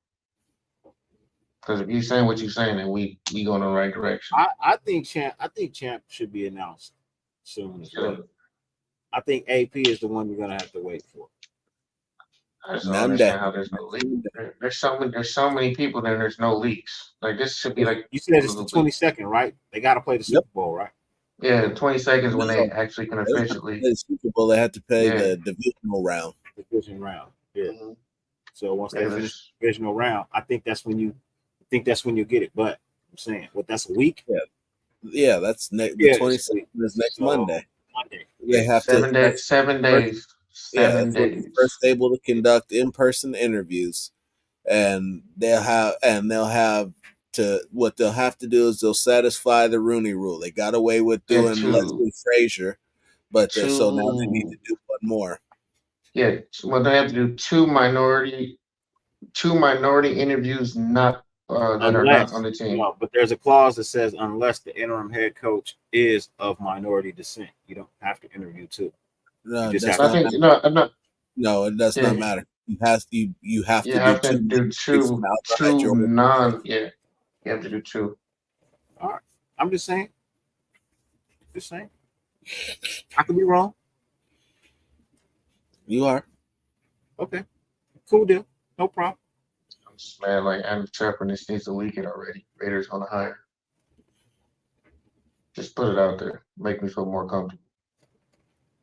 Because if you're saying what you're saying, then we go in the right direction. I think Champ should be announced soon as well. I think AP is the one you're gonna have to wait for. I just don't understand how there's no leak. There's so many people there. There's no leaks. Like this should be like you said. It's the 22nd, right? They got to play the Super Bowl, right? Yeah, 20 seconds when they actually can officially play the Super Bowl. They have to play the divisional round. Division round, yeah. Mm-hmm. So once they finish the divisional round, I think that's when you get it. But I'm saying, that's a week. Yeah, that's the 22nd is next Monday. They have 7 days. 7 days. 7 days. First able to conduct in-person interviews, and they'll have to. What they'll have to do is they'll satisfy the Rooney Rule. They got away with doing Leslie Frazier, but so now they need to do one more. Yeah, well, they have to do two minority interviews, not that are not on the team. No, but there's a clause that says unless the interim head coach is of minority descent, you don't have to interview two. No, it does not matter. You have to do two non. Yeah, you have to do two. All right, I'm just saying. I could be wrong. You are. Okay. Cool deal. No problem. I'm just mad like Andrew Trapper needs to leak it already. Raiders on the hire. Just put it out there. Make me feel more comfortable.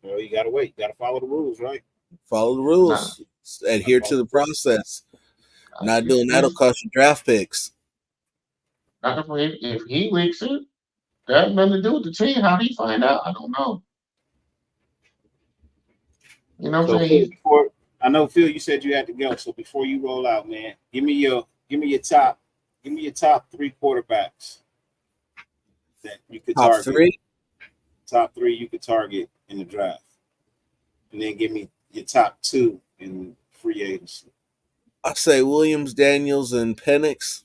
Well, you gotta wait. You gotta follow the rules, right? Follow the rules. Adhere to the process. Not doing that'll cost you draft picks. Not if he leaks it, that has nothing to do with the team. How do you find out? I don't know. You know what I'm saying? I know, Phil, you said you had to go. So before you roll out, man, give me your top 3 quarterbacks that you could target. Top three you could target in the draft. And then give me your top 2 in free agency. I say Williams, Daniels, and Penix.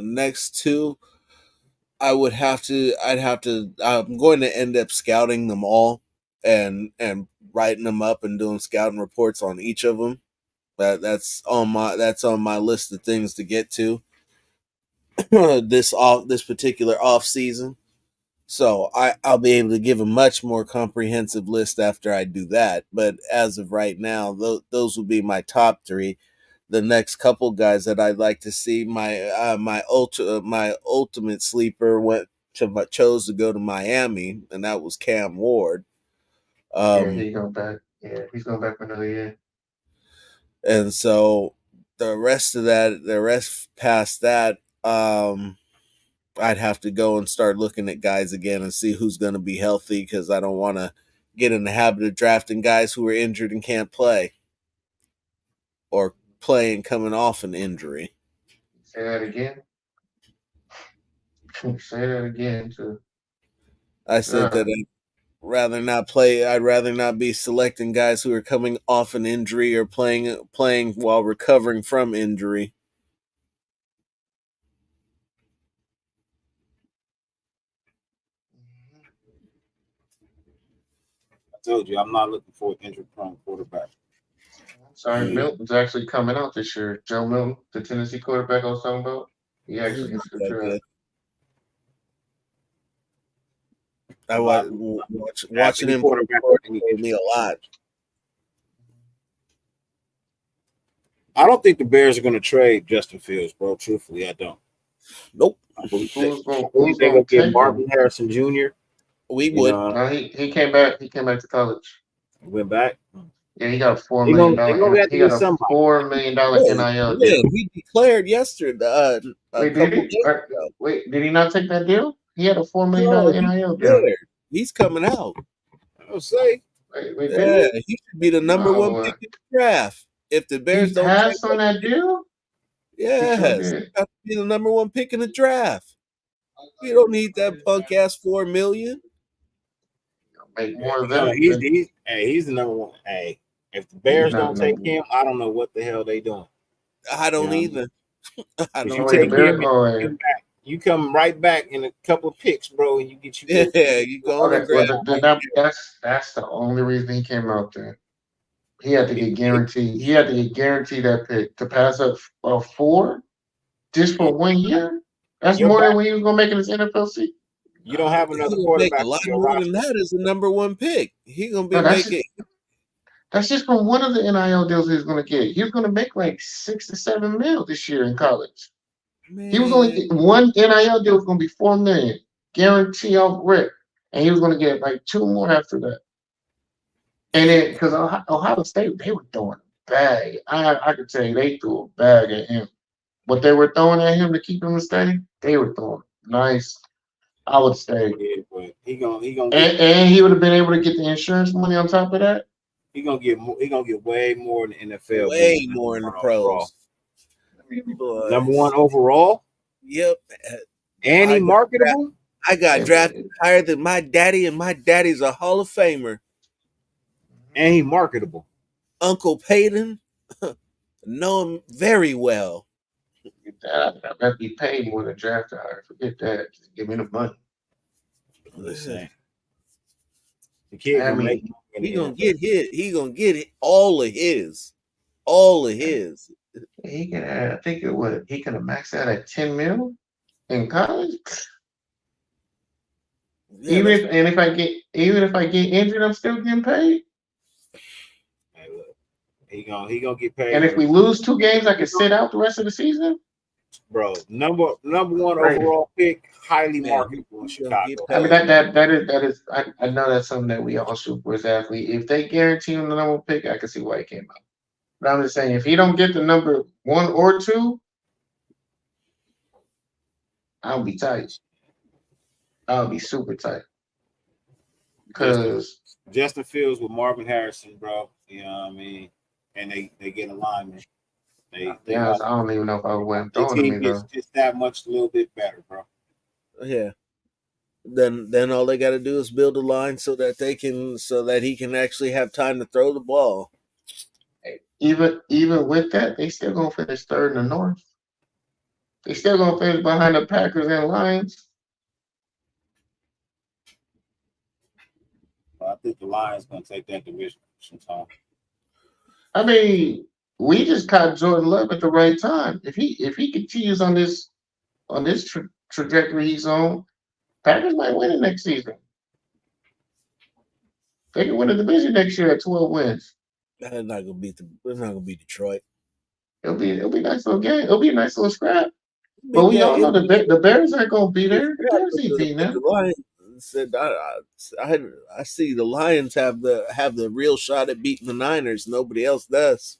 Next 2. I'm going to end up scouting them all and writing them up and doing scouting reports on each of them. That's on my list of things to get to this particular off season. So I'll be able to give a much more comprehensive list after I do that. But as of right now, those will be my top 3. The next couple guys that I'd like to see, my ultimate sleeper chose to go to Miami, and that was Cam Ward. He's going back. Yeah, he's going back for another year. And so the rest past that, I'd have to go and start looking at guys again and see who's going to be healthy, because I don't want to get in the habit of drafting guys who are injured and can't play, or playing coming off an injury. Say that again. Say that again too. I said that I'd rather not be selecting guys who are coming off an injury or playing while recovering from injury. I told you I'm not looking for an injury-prone quarterback. Sorry, Milton's actually coming out this year. Joe Milton, the Tennessee quarterback I was talking about, he actually gets the draft. I watching him quarterback me a lot. I don't think the Bears are going to trade Justin Fields, bro. Truthfully, I don't. Nope. I believe they're going to get Marvin Harrison Jr. We would. No, he came back. He came back to college. He went back. Yeah, he got $4 million. He got a $4 million NIL deal. Yeah, he declared yesterday. Wait, did he not take that deal? He had a $4 million NIL deal. He's coming out. I'll say. He should be the number 1 pick in the draft. If the Bears don't pass on that deal, yes, he got to be the number 1 pick in the draft. You don't need that punk ass $4 million. Make more of that. Hey, he's the number one. Hey, if the Bears don't take him, I don't know what the hell they doing. I don't either. I don't. You take him, you come right back in a couple of picks, bro, and you get you. Yeah, you go and grab. That's the only reason he came out there. He had to get guaranteed. He had to get guaranteed that pick to pass up 4 just for 1 year. That's more than what he was gonna make in his NFL season. You don't have another quarterback. A lot more than that is the number one pick. He's gonna be making. That's just from one of the NIL deals he's gonna get. He was gonna make like 6 to 7 mil this year in college. Man. He was only one NIL deal was gonna be $4 million guarantee off rip, and he was gonna get like 2 more after that. And then because Ohio State, they were throwing a bag. I could tell you they threw a bag at him. What they were throwing at him to keep him to stay, they were throwing nice. I would stay. Yeah, but he gonna and he would have been able to get the insurance money on top of that. He gonna get way more in the NFL. Way more in the pros. Number one overall. Yep. And he marketable. I got drafted higher than my daddy, and my daddy's a Hall of Famer. And he marketable. Uncle Peyton, know him very well. I'd rather be paid more than drafted higher. Forget that. Just give me the money. Listen. The kid he gonna get hit. He gonna get it, all of his. All of his. He can. I think he could have maxed out at 10 mil in college. Yeah, even if I get injured, I'm still getting paid. Hey, look, he gonna get paid. And if we lose 2 games, I can sit out the rest of the season. Bro, number one overall pick, highly marketable in Chicago. I mean that is. I know that's something that we all shoot for as athletes. If they guarantee him the number 1 pick, I can see why he came out. But I'm just saying, if he don't get the number 1 or 2, I'll be tight. I'll be super tight. Because Justin Fields with Marvin Harrison, bro. You know what I mean? And they get alignment. I don't even know if I would throw him though. Just that much, a little bit better, bro. Yeah. Then all they got to do is build a line so that he can actually have time to throw the ball. Even with that, they still gonna finish 3rd in the North. They still gonna finish behind the Packers and Lions. I think the Lions gonna take that division sometime. I mean, we just caught Jordan Love at the right time. If he continues on this trajectory he's on, Packers might win it next season. They can win the division next year at 12 wins. They're not gonna beat Detroit. It'll be a nice little game. It'll be a nice little scrap. But we all know the Bears aren't gonna be there. The Bears ain't beating them. The Lions said I see the Lions have the real shot at beating the Niners. Nobody else does.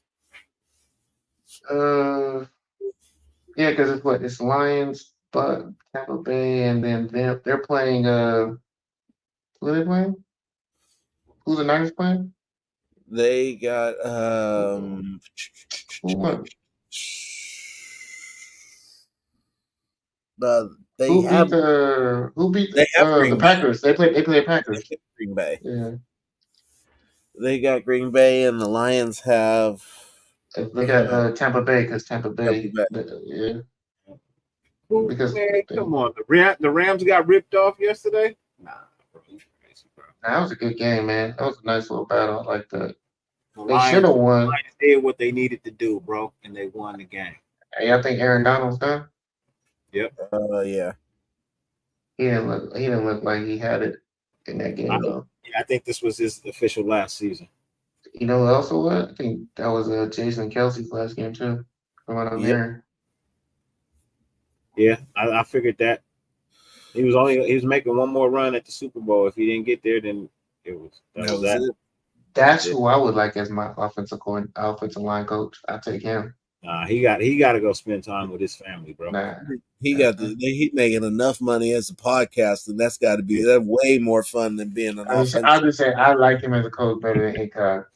Yeah, because it's Lions, but Tampa Bay, and then they're playing. Who are they playing? Who's the Niners playing? They got who won? Who beat the Packers? They play the Packers. Green Bay. Yeah. They got Green Bay, and the Lions have. They got Tampa Bay because Tampa Bay. Yeah. Because come on, the Rams got ripped off yesterday. Nah, bro, that was a good game, man. That was a nice little battle. I like that. They should have won. The Lions did what they needed to do, bro, and they won the game. Hey, I think Aaron Donald's done. Yep. Yeah. He didn't look like he had it in that game though. Yeah, I think this was his official last season. You know what also what? I think that was Jason Kelsey's last game too. From what I'm hearing. Yeah, I figured that. He was making one more run at the Super Bowl. If he didn't get there, then that was that. That's who I would like as my offensive line coach. I'll take him. He got to go spend time with his family, bro. He's making enough money as a podcast, and that's got to be way more fun than being an offensive. I'll just say I like him as a coach better than Incog.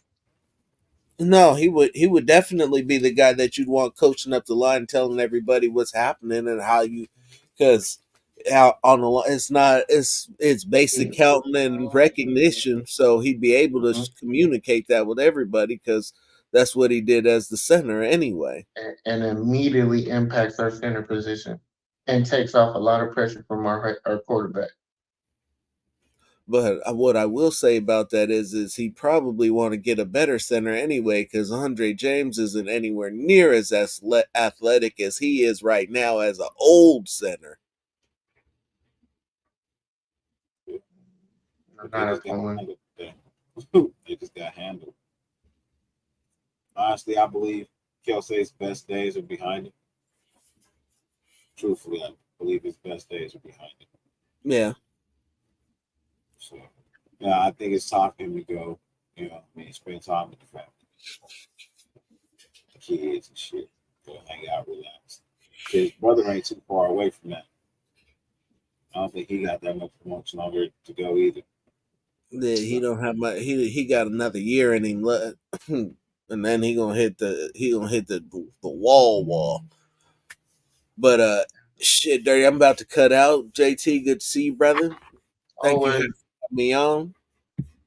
No, he would definitely be the guy that you'd want coaching up the line, telling everybody what's happening and how you, because out on the line. It's basic counting and recognition. So he'd be able to communicate that with everybody because that's what he did as the center anyway. And immediately impacts our center position and takes off a lot of pressure from our quarterback. But what I will say about that is he probably want to get a better center anyway because Andre James isn't anywhere near as athletic as he is right now as an old center. They just got handled. Honestly, I believe Kelsey's best days are behind him. Truthfully, I believe his best days are behind him. Yeah. So, yeah, I think it's time for him to go. You know, I mean, spend time with the family, the kids and shit. Go hang out, relax. His brother ain't too far away from that. I don't think he got that much longer to go either. Yeah, he don't have much. He got another year in him left, and then he gonna hit the wall. But shit, Dirty, I'm about to cut out. JT, good to see you, brother. Thank you for having me on.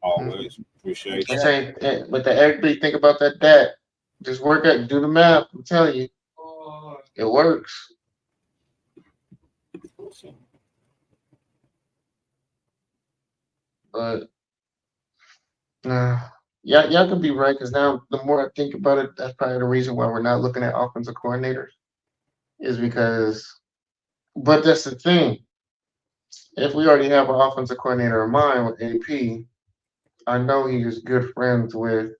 Always appreciate you. Say, but the everybody think about that. Just work out, do the math. I'm telling you, it works. But y'all can be right because now the more I think about it, that's probably the reason why we're not looking at offensive coordinators. Is because, but that's the thing. If we already have an offensive coordinator in mind with AP, I know he is good friends with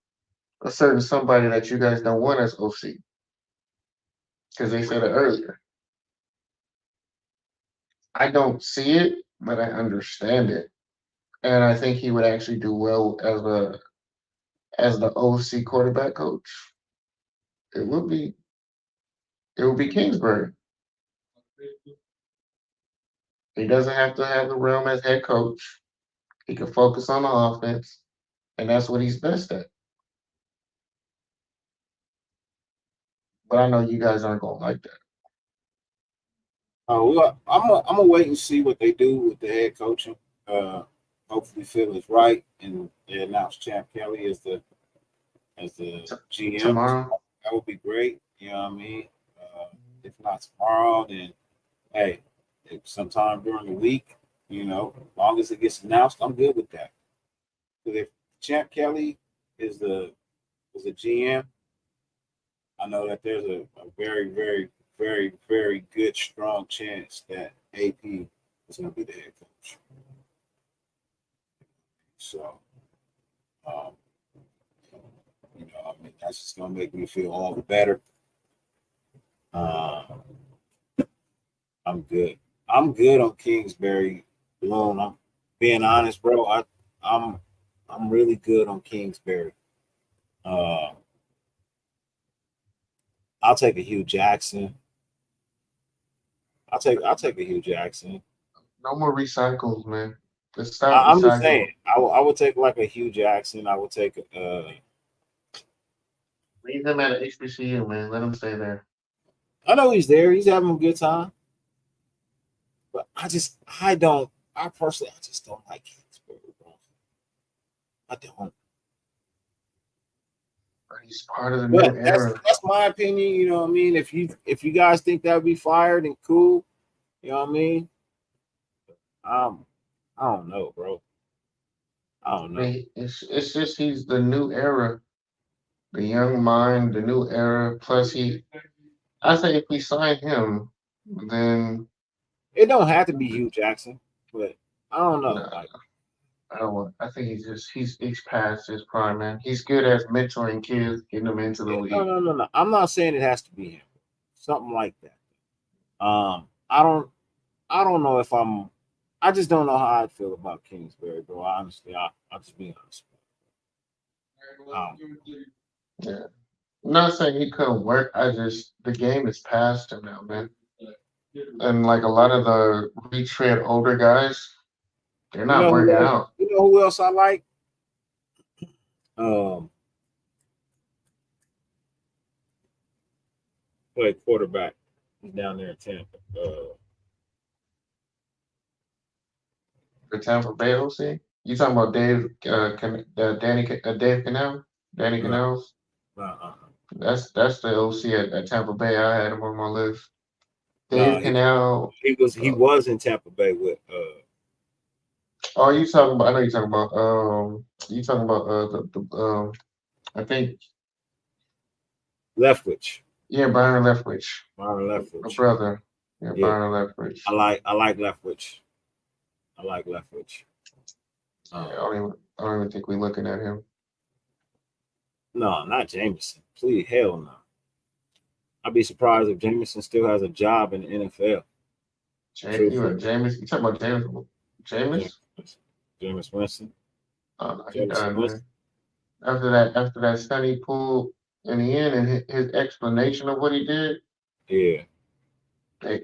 a certain somebody that you guys don't want as OC because they said it earlier. I don't see it, but I understand it, and I think he would actually do well as the OC quarterback coach. It would be Kingsbury. He doesn't have to have the realm as head coach. He can focus on the offense, and that's what he's best at. But I know you guys aren't gonna like that. Well, I'm gonna wait and see what they do with the head coaching. Hopefully, Phil is right, and they announce Champ Kelly as the GM tomorrow. That would be great. You know what I mean? If not tomorrow, then hey, sometime during the week. You know, as long as it gets announced, I'm good with that. Because if Champ Kelly is the GM, I know that there's a very, very, very, very good, strong chance that AP is going to be the head coach. So, you know, I mean, that's just going to make me feel all the better. I'm good. I'm good on Kingsbury alone. I'm being honest, bro. I'm really good on Kingsbury. I'll take a Hugh Jackson. I'll take a Hugh Jackson. No more recycles, man. Just stop. I'm just saying. I would take like a Hugh Jackson. I would take leave him at HBCU, man. Let him stay there. I know he's there. He's having a good time. But I personally just don't like Kingsbury, bro. I don't. He's part of the new era. That's my opinion. You know what I mean? If you guys think that would be fired and cool, you know what I mean? I don't know, bro. I don't know. It's just he's the new era, the young mind, the new era. Plus, I say if we sign him, then it don't have to be Hugh Jackson, but I don't know. I think he's past his prime, man. He's good at mentoring kids, getting them into the league. No. I'm not saying it has to be him. Something like that. I don't know if I just don't know how I feel about Kingsbury, bro. Honestly, I'll just be honest. Yeah. I'm not saying he couldn't work. The game is past him now, man. And like a lot of the retread older guys, they're not working out. You know who else I like? Play quarterback. He's down there in Tampa. The Tampa Bay OC. You talking about Dave? Dave Canal? Danny No, Canals? uh-uh. That's the OC at Tampa Bay. I had him on my list. No, Dave Canal. he was in Tampa Bay with Oh, you talking about? I know you talking about. You talking about the I think Leftwich. yeah, Byron Leftwich, Byron the Leftwich. brother. Yeah, Yeah. Byron Leftwich. I like Leftwich. I like Leftwich. Yeah, I don't even think we're looking at him. No, not Jameson. Please, hell no. I'd be surprised if Jameson still has a job in the NFL. James. You talking about James? Jameis Winston. Oh, no, he Jameis done, Winston. man. After that stunt he pulled in the end, and his explanation of what he did, Yeah. they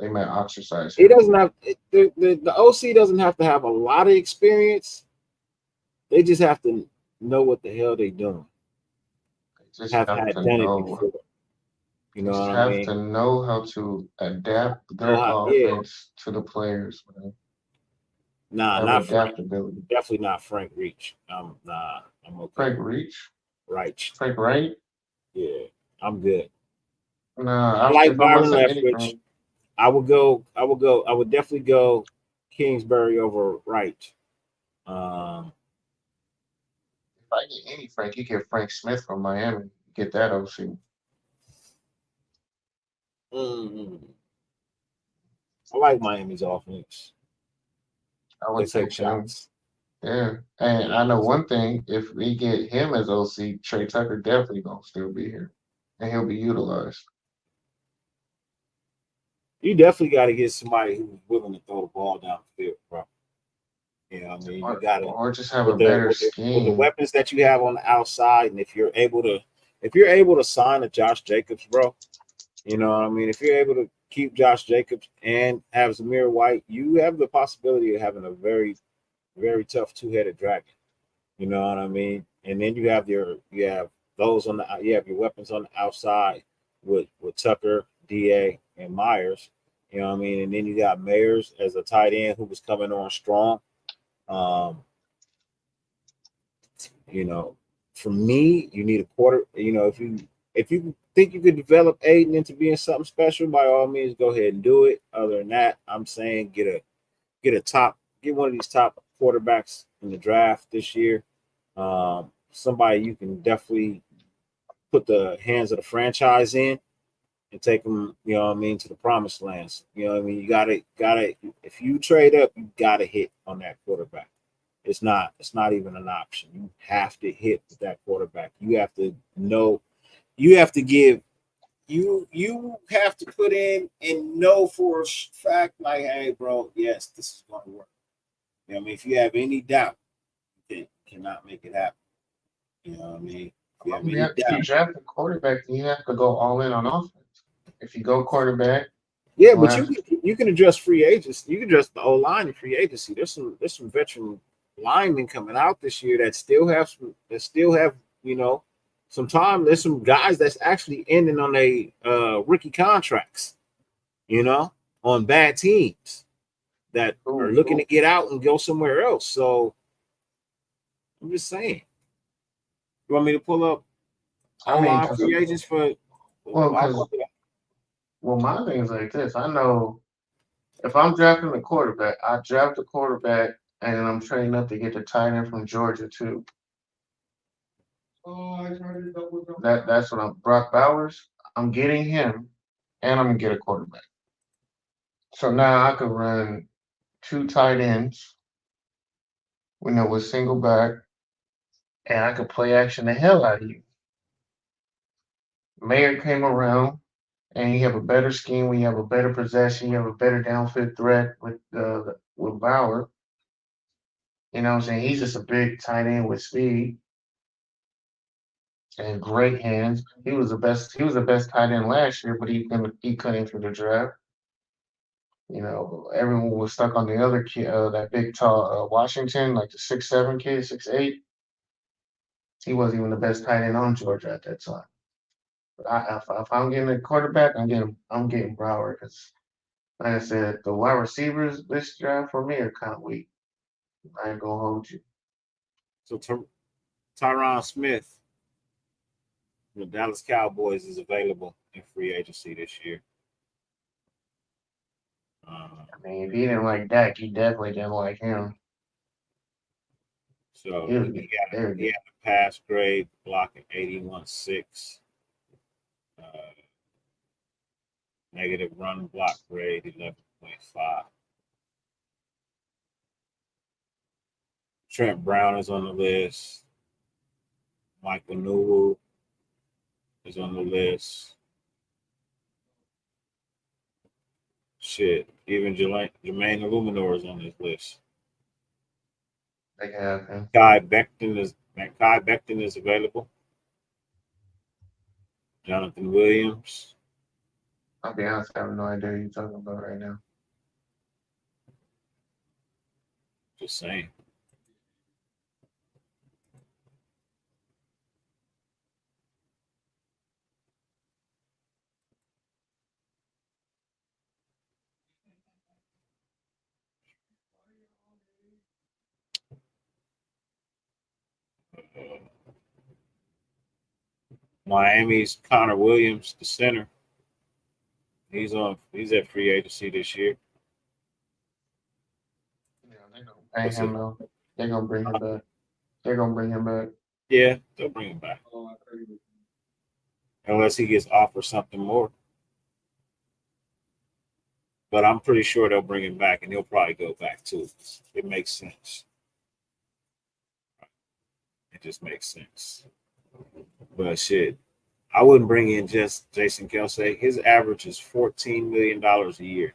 might ostracize He him. doesn't have the OC doesn't have to have a lot of experience. They just have to know what the hell they're doing. Just Have have had to done it know. before. You know Just what I have mean? to know how to adapt their Yeah. offense to the players, man. Nah, Have not Frank. adaptability. Definitely not Frank Reach. Nah, I'm okay. Frank Reach? Right. Frank Wright? Yeah, I'm good. Nah, I like if I'm gonna Byron say Leftwich. anything, I would definitely go Kingsbury over Wright. if I get any Frank, you get Frank Smith from Miami. Get that OC. I like Miami's offense. I would They take take him. shots. Yeah. And I know one thing, if we get him as OC, Trey Tucker definitely gonna still be here. And he'll be utilized. You definitely got to get somebody who's willing to throw the ball down the field, bro. You know what I mean? You got to, or just have a better with scheme. the weapons that you have on the outside, and if you're able to sign a Josh Jacobs, bro, you know what I mean? If you're able to keep Josh Jacobs and have Zamir White, you have the possibility of having a very, very tough two-headed dragon. You know what I mean? And then you have your weapons on the outside with Tucker, DA, and Myers. You know what I mean? And then you got Mayers as a tight end who was coming on strong. You know, for me, you need a quarter. You know, if you think you could develop Aiden into being something special, by all means, go ahead and do it. Other than that, I'm saying get one of these top quarterbacks in the draft this year. Somebody you can definitely put the hands of the franchise in and take them, you know what I mean, to the promised lands. You know what I mean? You gotta if you trade up, you gotta hit on that quarterback. It's not even an option. You have to hit with that quarterback. You have to know, you have to put in and know for a fact, like, hey, bro, yes, this is going to work. You know what I mean? If you have any doubt, you cannot make it happen. You know what I mean? If you draft a quarterback, then you have to go all in on offense. If you go quarterback, yeah, but you can address free agents. You can address the O-line in free agency. There's some veteran linemen coming out this year that still have you know, some time. There's some guys that's actually ending on a rookie contracts, you know, on bad teams that are looking to get out and go somewhere else. So I'm just saying. You want me to pull up online free agents for? Well, my thing is like this. I know if I'm drafting a quarterback, I draft a quarterback and I'm trading up to get the tight end from Georgia too. That's what I'm Brock Bowers. I'm getting him, and I'm gonna get a quarterback. So now I could run 2 tight ends, with single back, and I could play action the hell out of you. Mayer came around, and you have a better scheme. When you have a better possession, you have a better downfield threat with Bauer. You know what I'm saying? He's just a big tight end with speed and great hands. He was the best tight end last year, but he couldn't enter the draft. You know, everyone was stuck on the other kid, that big tall Washington, like the 6'7" kid, 6'8". He wasn't even the best tight end on Georgia at that time. If I'm getting a quarterback, I'm getting Broward because, like I said, the wide receivers this draft for me are kind of weak. I ain't gonna hold you. So Tyron Smith from the Dallas Cowboys is available in free agency this year. I mean, if he didn't like Dak, he definitely didn't like him. So he had a pass grade blocking 81.6. Negative run block grade 11.5. Trent Brown is on the list. Michael Newell is on the list. Shit, even Jermaine Illuminor is on this list. They can have him. Kai Becton is available. Jonathan Williams. I'll be honest, I have no idea what you're talking about right now. Just saying. Miami's Connor Williams, the center. He's at free agency this year. Yeah, they're gonna pay him though. They're gonna bring him back. They're gonna bring him back. Yeah, they'll bring him back. Unless he gets offered something more. But I'm pretty sure they'll bring him back and he'll probably go back too. It makes sense. It just makes sense. But shit, I wouldn't bring in just Jason Kelce. His average is $14 million a year.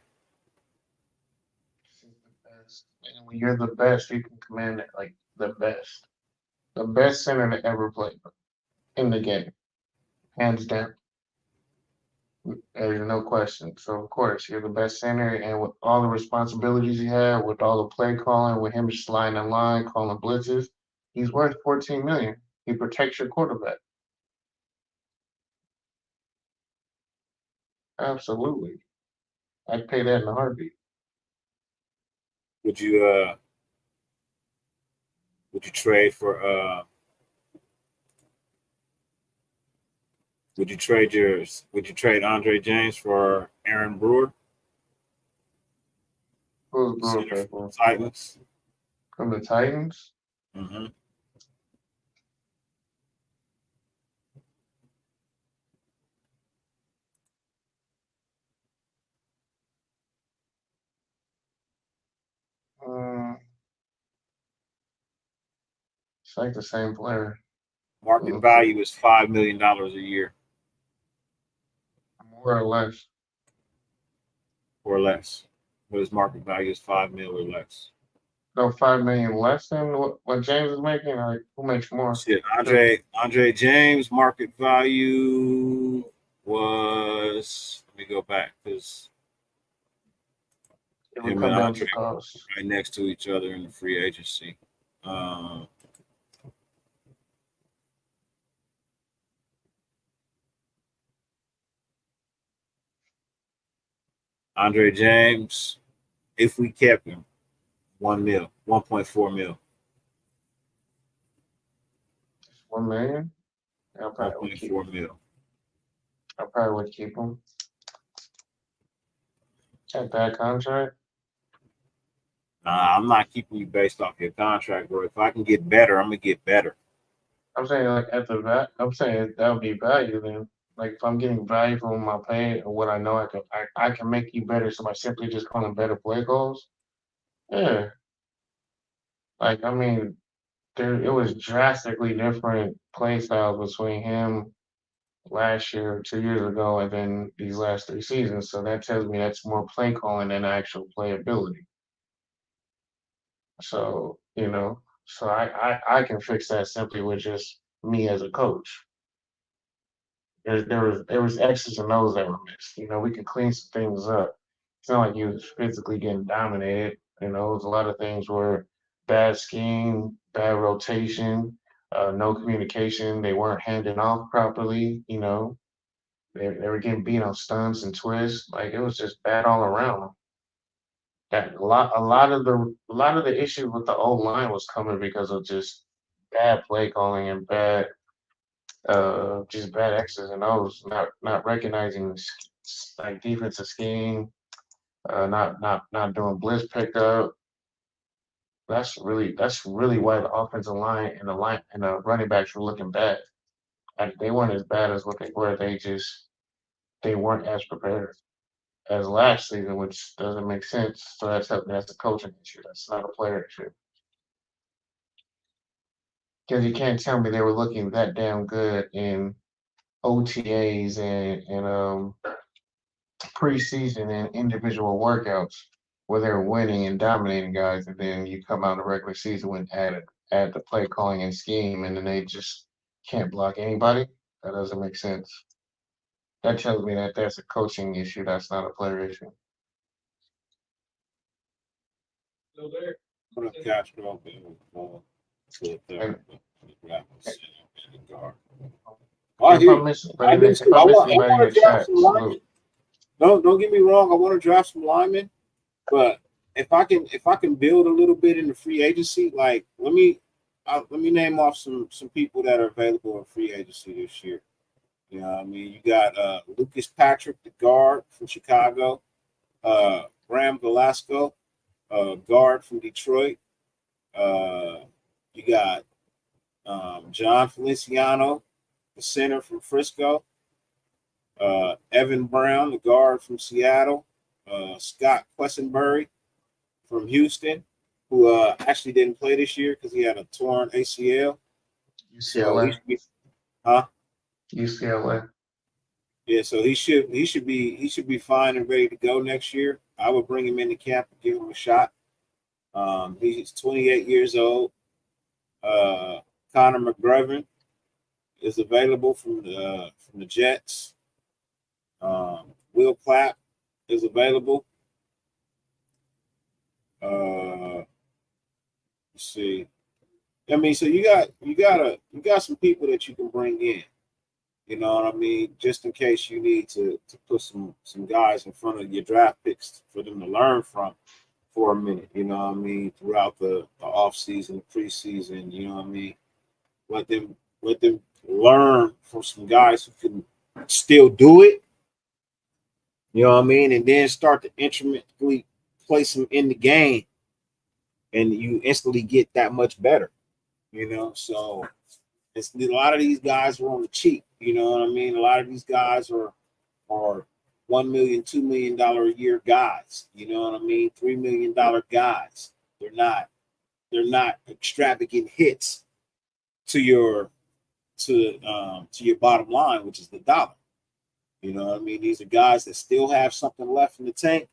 And when you're the best, you can command it like the best. The best center to ever play in the game. Hands down. There's no question. So of course you're the best center, and with all the responsibilities you have, with all the play calling, with him just sliding in line, calling blitzes, he's worth $14 million. He protects your quarterback. Absolutely. I'd pay that in a heartbeat. Would you trade for would you trade Andre James for Aaron Brewer? Who's Brewer pay for? Titans. From the Titans? Mm-hmm. It's like the same player. Market value is $5 million a year. More or less. Or less. But his market value is $5 million or less. So $5 million less than what James is making, or who makes more? Shit, Andre James market value was, let me go back because it would come down to cost. Right next to each other in the free agency. Andre James, if we kept him, 1.4 mil. 1 million? I probably would keep him. I probably would keep him. That bad contract? Nah, I'm not keeping you based off your contract, bro. If I can get better, I'm gonna get better. I'm saying like I'm saying that would be value then. Like if I'm getting value from my pay or what I know I can make you better, so by simply just calling better play calls. Yeah. Like I mean, it was drastically different play styles between him last year, 2 years ago, and then these last 3 seasons. So that tells me that's more play calling than actual playability. So, so I can fix that simply with just me as a coach. There was X's and O's that were missed. We can clean some things up. It's not like you was physically getting dominated. It was a lot of things were bad scheme, bad rotation, no communication. They weren't handing off properly. They were getting beat on stunts and twists. Like it was just bad all around. That a lot of the issues with the old line was coming because of just bad play calling and bad just bad X's and O's, not recognizing like defensive scheme, not doing blitz pickup. That's really why the offensive line and the running backs were looking bad. Like they weren't as bad as what they were. They weren't as prepared as last season, which doesn't make sense. So that's a coaching issue. That's not a player issue. Because you can't tell me they were looking that damn good in OTAs and preseason and individual workouts where they're winning and dominating guys, and then you come out in the regular season and add the play calling and scheme, and then they just can't block anybody. That doesn't make sense. That tells me that that's a coaching issue. That's not a player issue. What up, Castro? I want to draft some linemen. Don't get me wrong. I want to draft some linemen, but if I can build a little bit in the free agency, like let me name off some people that are available in free agency this year. You know what I mean? You got Lucas Patrick, the guard from Chicago, Graham Velasco, guard from Detroit. You got John Feliciano, the center from Frisco. Evan Brown, the guard from Seattle. Scott Quessenberry from Houston, who actually didn't play this year because he had a torn ACL. UCLA. UCLA. Yeah, so he should be fine and ready to go next year. I would bring him into camp and give him a shot. He's 28 years old. Connor McGovern is available from the Jets. Will Clapp is available. Let's see. I mean, so you got some people that you can bring in. You know what I mean? Just in case you need to put some guys in front of your draft picks for them to learn from for a minute. You know what I mean? Throughout the off season, the preseason. You know what I mean? Let them learn from some guys who can still do it. You know what I mean? And then start to intrinsically place them in the game, and you instantly get that much better. You know, so it's a lot of these guys are on the cheap. You know what I mean? A lot of these guys are $1 million, $2 million a year guys. You know what I mean? $3 million guys. They're not extravagant hits to your bottom line, which is the dollar. You know what I mean? These are guys that still have something left in the tank,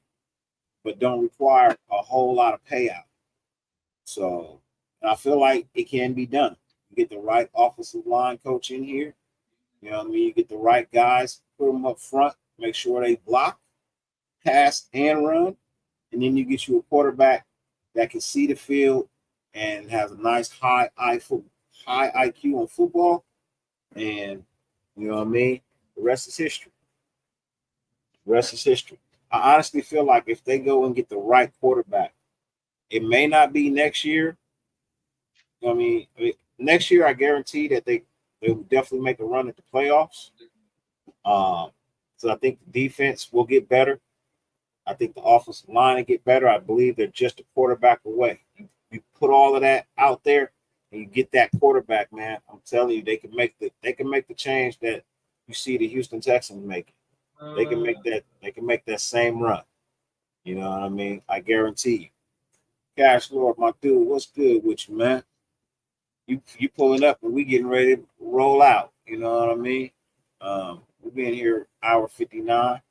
but don't require a whole lot of payout. So, and I feel like it can be done. You get the right offensive line coach in here. You know what I mean? You get the right guys, put them up front, make sure they block, pass, and run. And then you get you a quarterback that can see the field and has a nice high IQ on football. And you know what I mean? The rest is history. The rest is history. I honestly feel like if they go and get the right quarterback, it may not be next year. I mean, next year I guarantee that they will definitely make a run at the playoffs. So I think the defense will get better. I think the offensive line will get better. I believe they're just a quarterback away. You put all of that out there and you get that quarterback, man. I'm telling you, they can make the change that you see the Houston Texans making. They can make that same run. You know what I mean? I guarantee you. Cash Lord, my dude, what's good with you, man? You pulling up and we getting ready to roll out. You know what I mean? We've been here hour 59.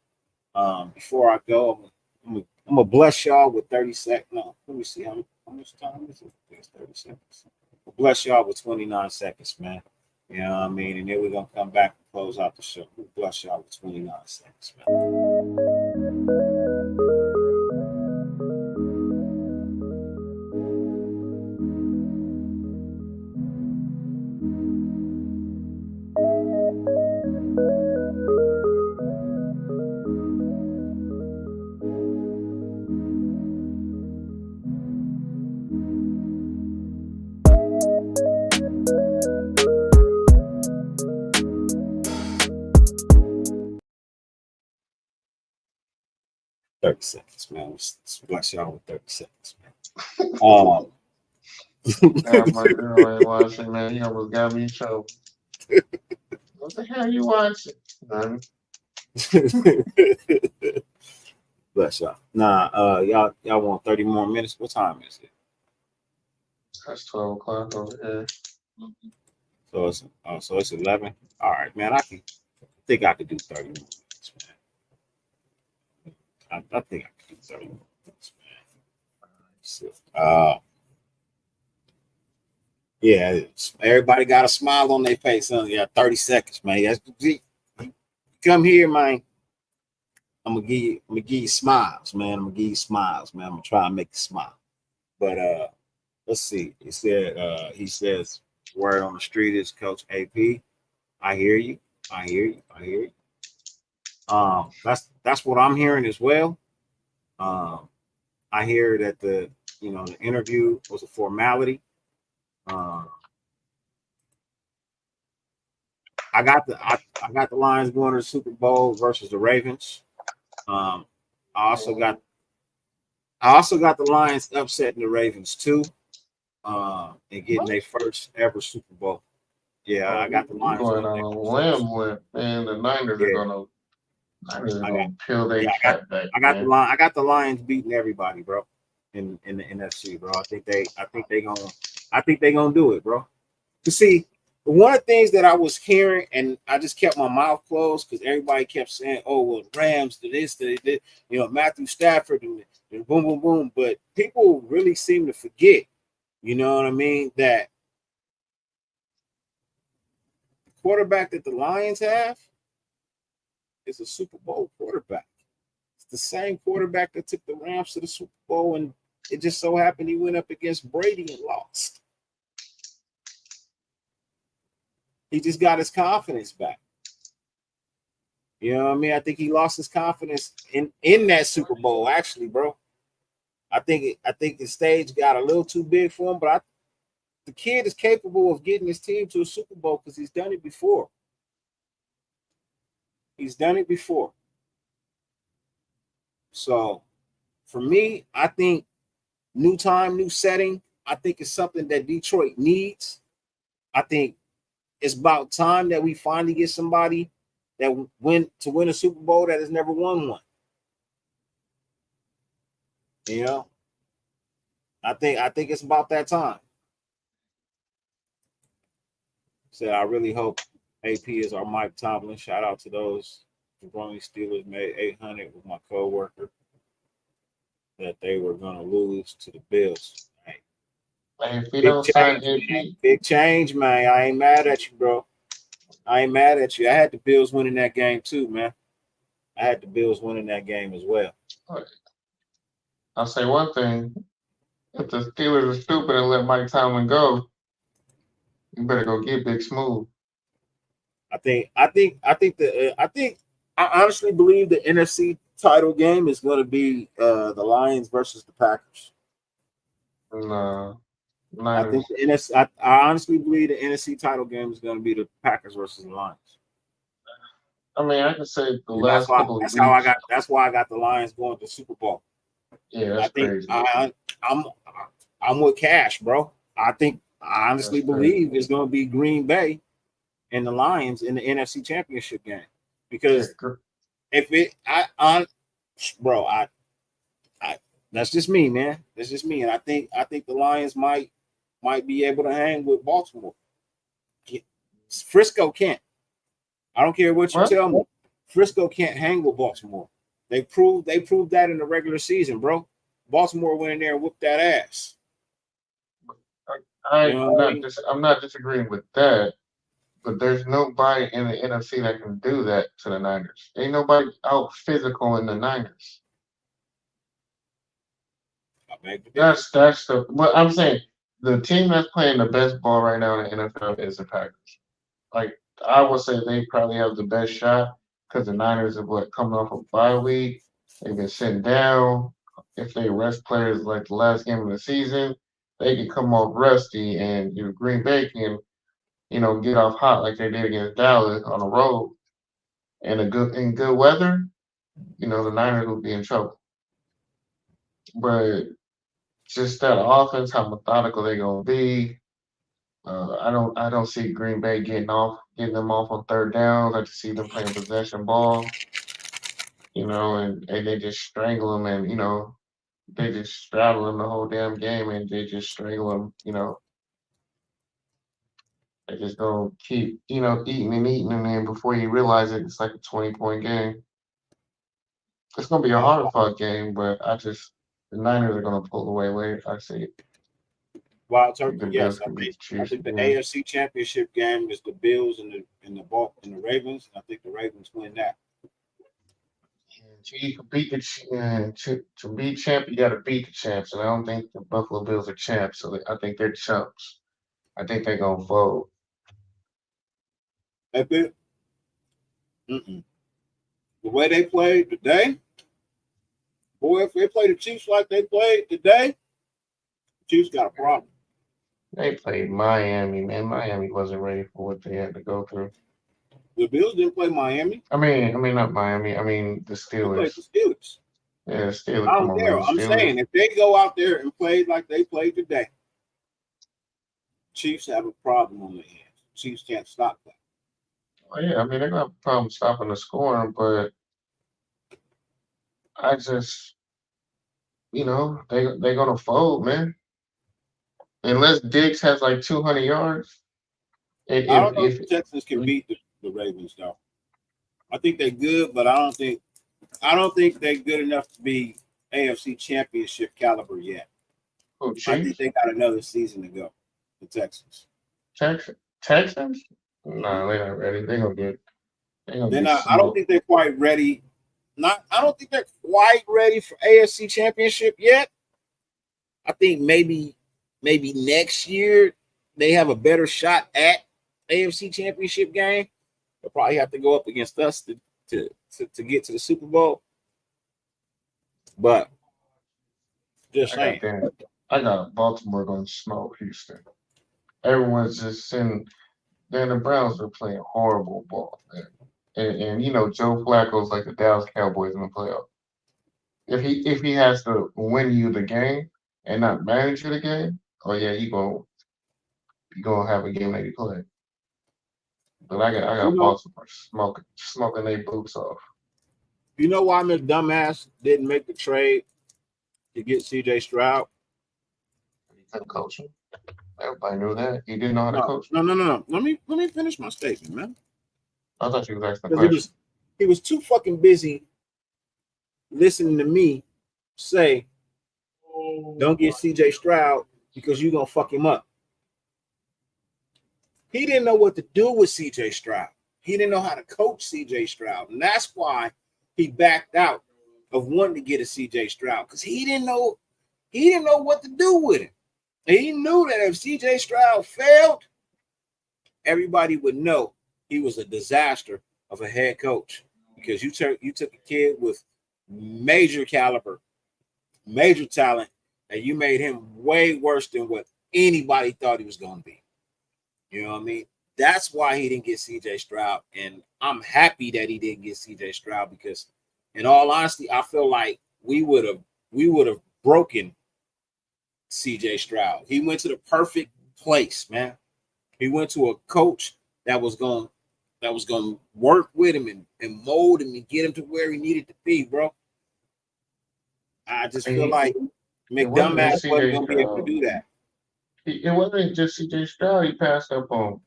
Before I go, I'm gonna bless y'all with 30 seconds. No, let me see how much time is it? It's 30 seconds. I'll bless y'all with 29 seconds, man. You know what I mean? And then we're gonna come back and close out the show. We'll bless y'all with 29 seconds, man. 30 seconds, man. Let's bless y'all with 30 seconds, man. Damn, my girl ain't watching, man. He almost got me in trouble. What the hell you watching? Nothing. Bless y'all. Nah, y'all want 30 more minutes? What time is it? That's 12 o'clock over here. So it's 11. All right, man. I think I could do 30 more minutes, man. I think I could do 30 more minutes, man. Yeah, everybody got a smile on their face. Yeah, 30 seconds, man. Come here, man. I'm gonna give you smiles, man. I'm gonna give you smiles, man. I'm gonna try and make you smile. But let's see. He says word on the street is Coach AP. I hear you. That's what I'm hearing as well. I hear that the interview was a formality. I got the Lions going to the Super Bowl versus the Ravens. I also got the Lions upsetting the Ravens too, and getting their first ever Super Bowl. Yeah, I got the Lions going on a limb with, and the Niners are gonna peel their cat back. I got the Lions beating everybody, bro, in the NFC, bro. I think they gonna do it, bro. You see, one of the things that I was hearing, and I just kept my mouth closed because everybody kept saying, "Oh, well, Rams did this, they did," Matthew Stafford and boom, boom, boom. But people really seem to forget, you know what I mean, that the quarterback that the Lions have is a Super Bowl quarterback. It's the same quarterback that took the Rams to the Super Bowl, and it just so happened he went up against Brady and lost. He just got his confidence back. You know what I mean? I think he lost his confidence in that Super Bowl, actually, bro. I think the stage got a little too big for him, but the kid is capable of getting his team to a Super Bowl because he's done it before. So, for me, I think new time, new setting, I think it's something that Detroit needs. I think it's about time that we finally get somebody that win a Super Bowl that has never won one. I think it's about that time. So I really hope AP is our Mike Tomlin. Shout out to those Jabroni Steelers made 800 with my coworker that they were going to lose to the Bills. If we don't sign AP, big change, man. I ain't mad at you, bro. I ain't mad at you. I had the Bills winning that game too, man. I had the Bills winning that game as well. I'll say one thing. If the Steelers are stupid and let Mike Tomlin go, you better go get Big Smooth. I honestly believe the NFC title game is going to be the Lions versus the Packers. No. I think the NFC. I honestly believe the NFC title game is going to be the Packers versus the Lions. I mean, I can say the last couple of weeks. That's why I got the Lions going to Super Bowl. Yeah, that's crazy. I'm with Cash, bro. I honestly believe it's going to be Green Bay and the Lions in the NFC Championship game because that's just me, man. That's just me, and I think the Lions might be able to hang with Baltimore. Frisco can't. I don't care what you tell me. Frisco can't hang with Baltimore. They proved that in the regular season, bro. Baltimore went in there and whooped that ass. I'm not disagreeing with that, but there's nobody in the NFC that can do that to the Niners. Ain't nobody out physical in the Niners. That's what I'm saying. The team that's playing the best ball right now in the NFL is the Packers. Like, I would say they probably have the best shot because the Niners are coming off a bye week. They've been sitting down. If they rest players like the last game of the season, they can come off rusty, and Green Bay can, get off hot like they did against Dallas on the road. And in good weather, the Niners will be in trouble. but just that offense, how methodical they're gonna be. I don't see Green Bay getting them off on third downs. I just see them playing possession ball, and they just strangle them, and they just straddle them the whole damn game, and they just strangle them. They just gonna keep eating and eating, and then before you realize it, it's like a 20-point game. It's gonna be a hard fought game, but the Niners are gonna pull away late. I see it. Wild Turkey, yes. I think the AFC Championship game is the Bills and the Ravens. I think the Ravens win that. You can beat to beat champ, you got to beat the champs, and I don't think the Buffalo Bills are champs, so I think they're chumps. I think they're gonna fold. That's it. The way they played today, boy, if they play the Chiefs like they played today, the Chiefs got a problem. They played Miami, man. Miami wasn't ready for what they had to go through. The Bills didn't play Miami. I mean not Miami. I mean the Steelers. They played the Steelers. Yeah, Steelers. I don't care. I'm saying if they go out there and play like they played today, Chiefs have a problem on their hands. Chiefs can't stop that. Oh, yeah, I mean they're gonna have a problem stopping the scoring, but I just, they're gonna fold, man. Unless Diggs has like 200 yards. I don't know if the Texans can beat the Ravens though. I think they're good, but I don't think they're good enough to be AFC Championship caliber yet. Oh, Chiefs? I think they got another season to go. The Texans. Texans? No, they're not ready. They're gonna get. I don't think they're quite ready. I don't think they're quite ready for AFC Championship yet. I think maybe next year they have a better shot at AFC Championship game. They'll probably have to go up against us to get to the Super Bowl. But just saying. I got Baltimore going to smoke Houston. Everyone's just saying. Then the Browns are playing horrible ball, man. And Joe Flacco's like the Dallas Cowboys in the playoff. If he has to win you the game and not manage you the game, oh yeah, you gonna have a game that you play. But I got Baltimore smoking their boots off. You know why Miss Dumbass didn't make the trade to get CJ Stroud? He couldn't coach him. Everybody knew that. He didn't know how to coach. No. Let me finish my statement, man. I thought you was asking a question. He was too fucking busy listening to me say, don't get CJ Stroud because you're going to fuck him up. He didn't know what to do with CJ Stroud. He didn't know how to coach CJ Stroud. And that's why he backed out of wanting to get a CJ Stroud because he didn't know what to do with him. And he knew that if CJ Stroud failed, everybody would know he was a disaster of a head coach because you took a kid with major caliber, major talent, and you made him way worse than what anybody thought he was going to be. You know what I mean? That's why he didn't get CJ Stroud, and I'm happy that he didn't get CJ Stroud because, in all honesty, I feel like we would have broken CJ Stroud. He went to the perfect place, man. He went to a coach that was going to work with him and mold him and get him to where he needed to be, bro. I just feel like McDumbass wasn't going to be able to do that. It wasn't just CJ Stroud he passed up on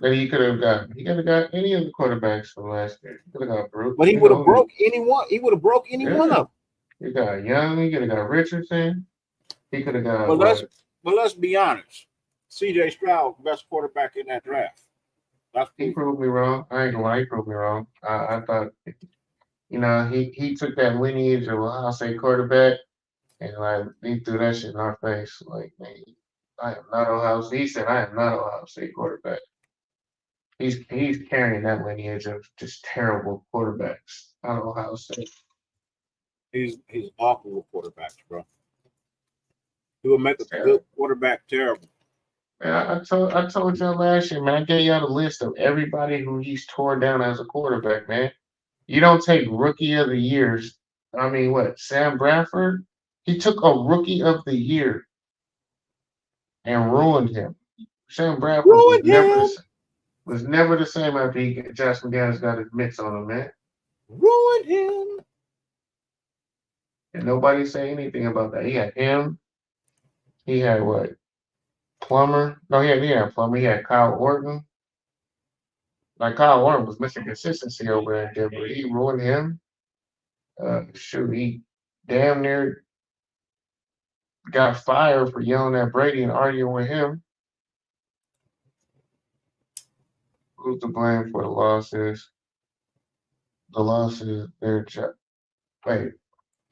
that he could have gotten. He could have got any of the quarterbacks from last year. He could have got Brooks. But he would have broke anyone. He would have broke any one of them. He got Young. He could have got Richardson. He could have got. But let's be honest. CJ Stroud, best quarterback in that draft. He proved me wrong. I ain't gonna lie, he proved me wrong. I thought, he took that lineage of Ohio State quarterback and like he threw that shit in our face. Like, man, I am not Ohio State. He said, I am not Ohio State quarterback. He's carrying that lineage of just terrible quarterbacks out of Ohio State. He's awful with quarterbacks, bro. He will make a good quarterback terrible. Man, I told y'all last year, man. I gave y'all the list of everybody who he's tore down as a quarterback, man. You don't take rookie of the years. I mean, what? Sam Bradford? He took a rookie of the year and ruined him. Sam Bradford Ruined him. was never the same after Josh McDaniels got his mitts on him, man. Ruined him. And nobody say anything about that. He had him. He had what? Plummer. No, he had Plummer. He had Kyle Orton. Like Kyle Orton was missing consistency over there in Denver. He ruined him. Shoot, he damn near got fired for yelling at Brady and arguing with him. Who's to blame for the losses? The losses, their job. Wait,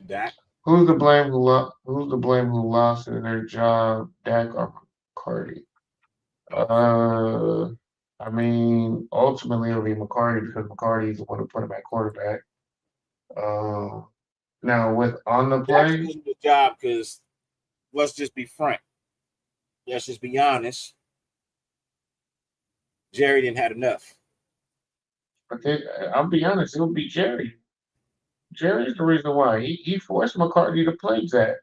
Dak. who's to blame who lost in their job? Dak or McCarty? I mean, ultimately it'll be McCarty because McCarty's the one who put him at quarterback. Now with on the play, Dak's doing the job because let's just be frank. Let's just be honest. Jerry didn't have enough. but then, I'll be honest, it'll be Jerry. Jerry's the reason why he forced McCartney to play Zach.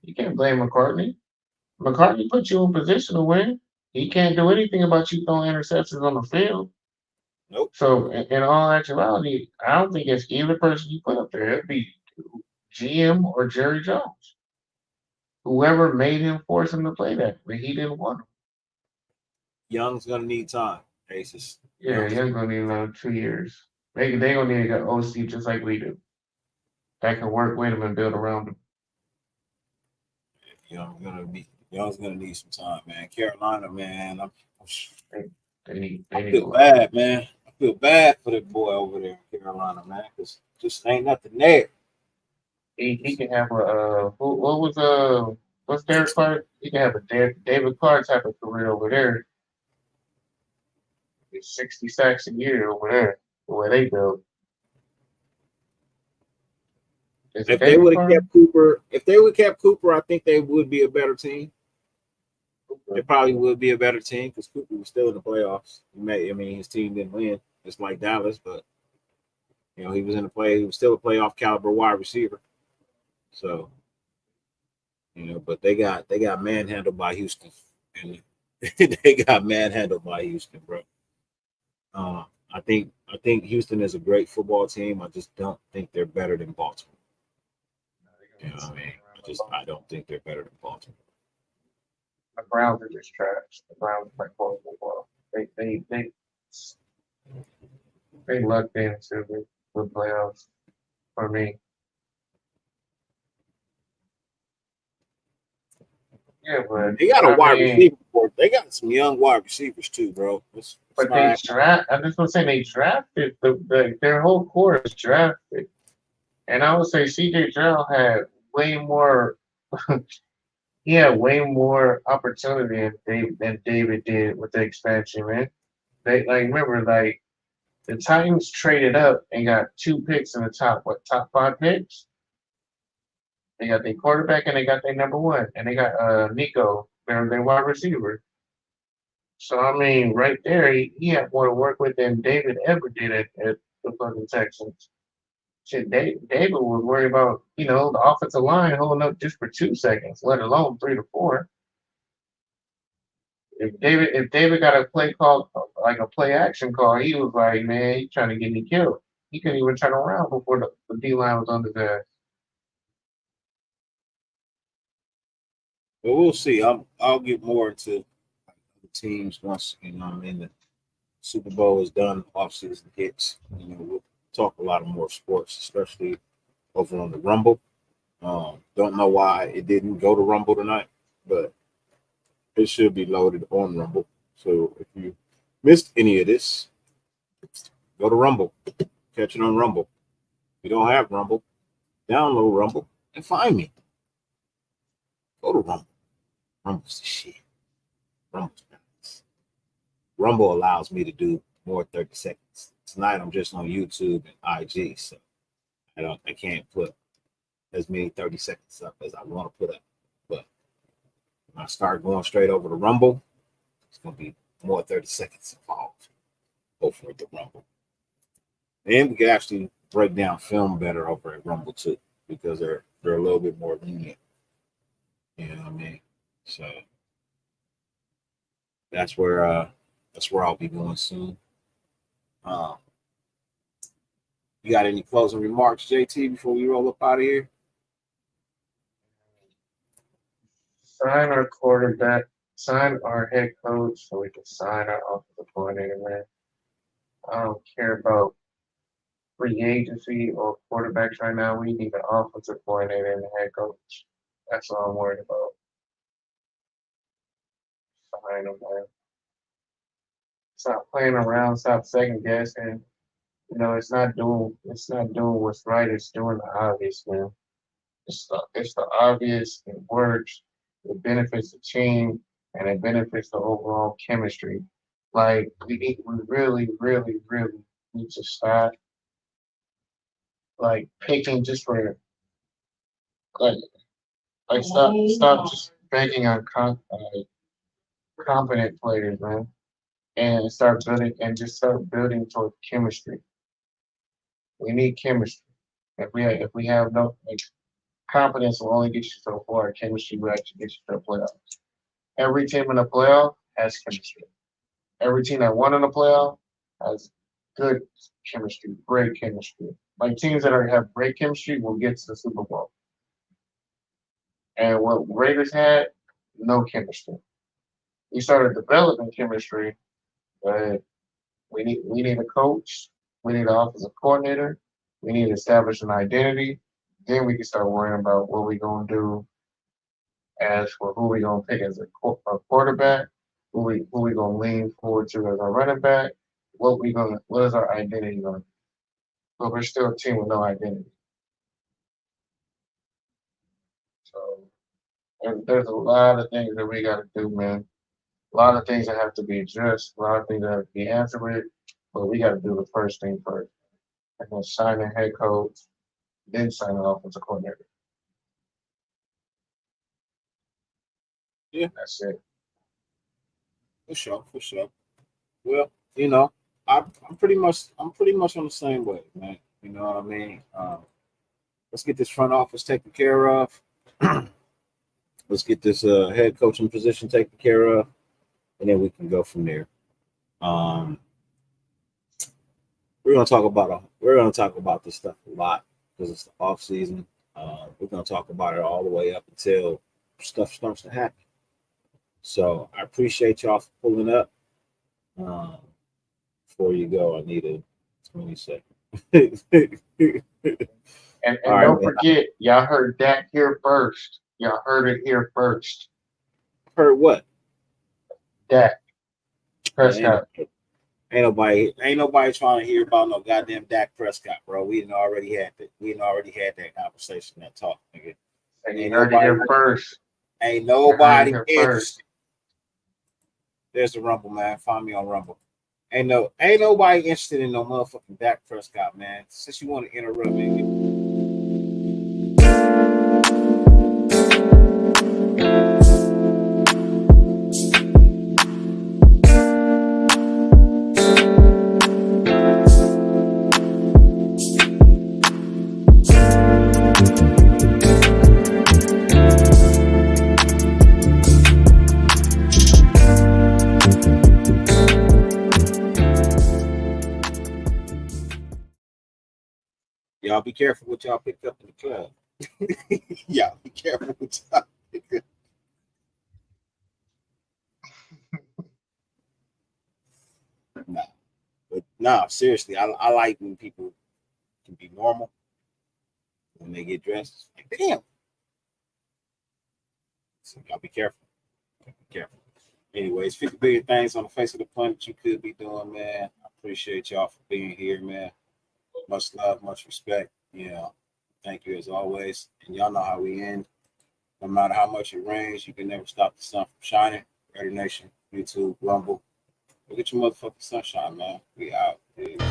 You can't blame McCartney. McCartney put you in position to win. He can't do anything about you throwing interceptions on the field. Nope. So in all actuality, I don't think it's either person you put up there. It'd be GM or Jerry Jones. Whoever made him force him to play that, but he didn't want him. Young's gonna need time. Aces. Yeah, Young's gonna need another 2 years. They gonna need an OC just like we do. That can work with him and build around him. Young's gonna need some time, man. Carolina, man. They I feel bad, man. I feel bad for that boy over there in Carolina, man, because just ain't nothing there. He can have a what's Derek Clark? He can have a David Clark type of career over there. It's 60 sacks a year over there, the way they build. If they would have kept Cooper, I think they would be a better team. They probably would be a better team because Cooper was still in the playoffs. His team didn't win. It's like Dallas, but he was in the play. He was still a playoff caliber wide receiver. So, but they got manhandled by Houston, and they got manhandled by Houston, bro. I think Houston is a great football team. I just don't think they're better than Baltimore. You know what I mean? I don't think they're better than Baltimore. The Browns are just trash. The Browns play horrible football. They lucked into the playoffs for me. Yeah, but they got a wide receiver. They got some young wide receivers too, bro. But they draft. I'm just gonna say they drafted their whole core is drafted, and I would say CJ Stroud had way more. He had way more opportunity than David did with the expansion, man. Remember the Titans traded up and got 2 picks in the top 5 picks. They got their quarterback and they got their number 1, and they got Nico, their wide receiver. So I mean, right there, he had more to work with than David ever did at the fucking Texans. Shit, David was worried about the offensive line holding up just for 2 seconds, let alone 3 to 4. If David got a play call, like a play action call, he was like, man, he's trying to get me killed. He couldn't even turn around before the D line was on his ass. But we'll see. I'll get more into the teams once the Super Bowl is done, offseason hits. We'll talk a lot more sports, especially over on the Rumble. Don't know why it didn't go to Rumble tonight, but it should be loaded on Rumble. So if you missed any of this, go to Rumble. Catch it on Rumble. If you don't have Rumble, download Rumble and find me. Go to Rumble. Rumble's the shit. Rumble's nice. Rumble allows me to do more 30 seconds. Tonight I'm just on YouTube and IG, so I can't put as many 30 seconds up as I want to put up. But when I start going straight over to Rumble, it's gonna be more 30 seconds involved over at the Rumble. And we can actually break down film better over at Rumble too, because they're a little bit more lenient You know what I mean? So that's where I'll be going soon. You got any closing remarks, JT, before we roll up out of here? Sign our quarterback, sign our head coach so we can sign our offensive coordinator, man. I don't care about free agency or quarterbacks right now. We need an offensive coordinator and a head coach. That's all I'm worried about. Sign them, man. Stop playing around, stop second guessing. You know, it's not doing what's right, it's doing the obvious, man. It's the obvious, it works, it benefits the team, and it benefits the overall chemistry. Like we really, really, really need to stop like picking just for like stop just banking on competent players, man, and start building toward chemistry. We need chemistry. If we have no like competence will only get you so far. Chemistry will actually get you to the playoffs. Every team in the playoff has chemistry. Every team that won in the playoff has good chemistry, great chemistry. Like teams that have great chemistry will get to the Super Bowl. And what Raiders had, no chemistry. We started developing chemistry, but we need a coach, we need an offensive coordinator, we need to establish an identity. Then we can start worrying about what we're gonna do as for who we're gonna pick as a quarterback, who we gonna lean forward to as our running back, what is our identity gonna be? But we're still a team with no identity. So and there's a lot of things that we gotta do, man. A lot of things that have to be addressed, a lot of things that have to be answered with, but we gotta do the first thing first. And then sign a head coach, then sign an offensive coordinator. Yeah, that's it. For sure. Well, you know, I'm pretty much on the same way, man. You know what I mean? Let's get this front office taken care of. Let's get this head coaching position taken care of, and then we can go from there. We're gonna talk about this stuff a lot because it's the off season. We're gonna talk about it all the way up until stuff starts to happen. So I appreciate y'all for pulling up. Before you go, I need a 20 seconds. And don't forget, y'all heard that here first. Y'all heard it here first. Heard what? Dak Prescott. Ain't nobody trying to hear about no goddamn Dak Prescott, bro. We didn't already had that conversation, that talk, nigga. Ain't heard it here first. Ain't nobody interested. There's the Rumble, man. Find me on Rumble. Ain't nobody interested in no motherfucking Dak Prescott, man. Since you want to interrupt me. Y'all be careful what y'all pick up in the club. Y'all be careful what y'all pick up. Seriously, I like when people can be normal when they get dressed. Like, damn. So y'all be careful. Be careful. Anyways, 50 billion things on the face of the planet you could be doing, man. I appreciate y'all for being here, man. Much love, much respect. Thank you as always. And y'all know how we end. No matter how much it rains, you can never stop the sun from shining. Raider Nation, YouTube, Rumble. Look at your motherfucking sunshine, man. We out. Dude.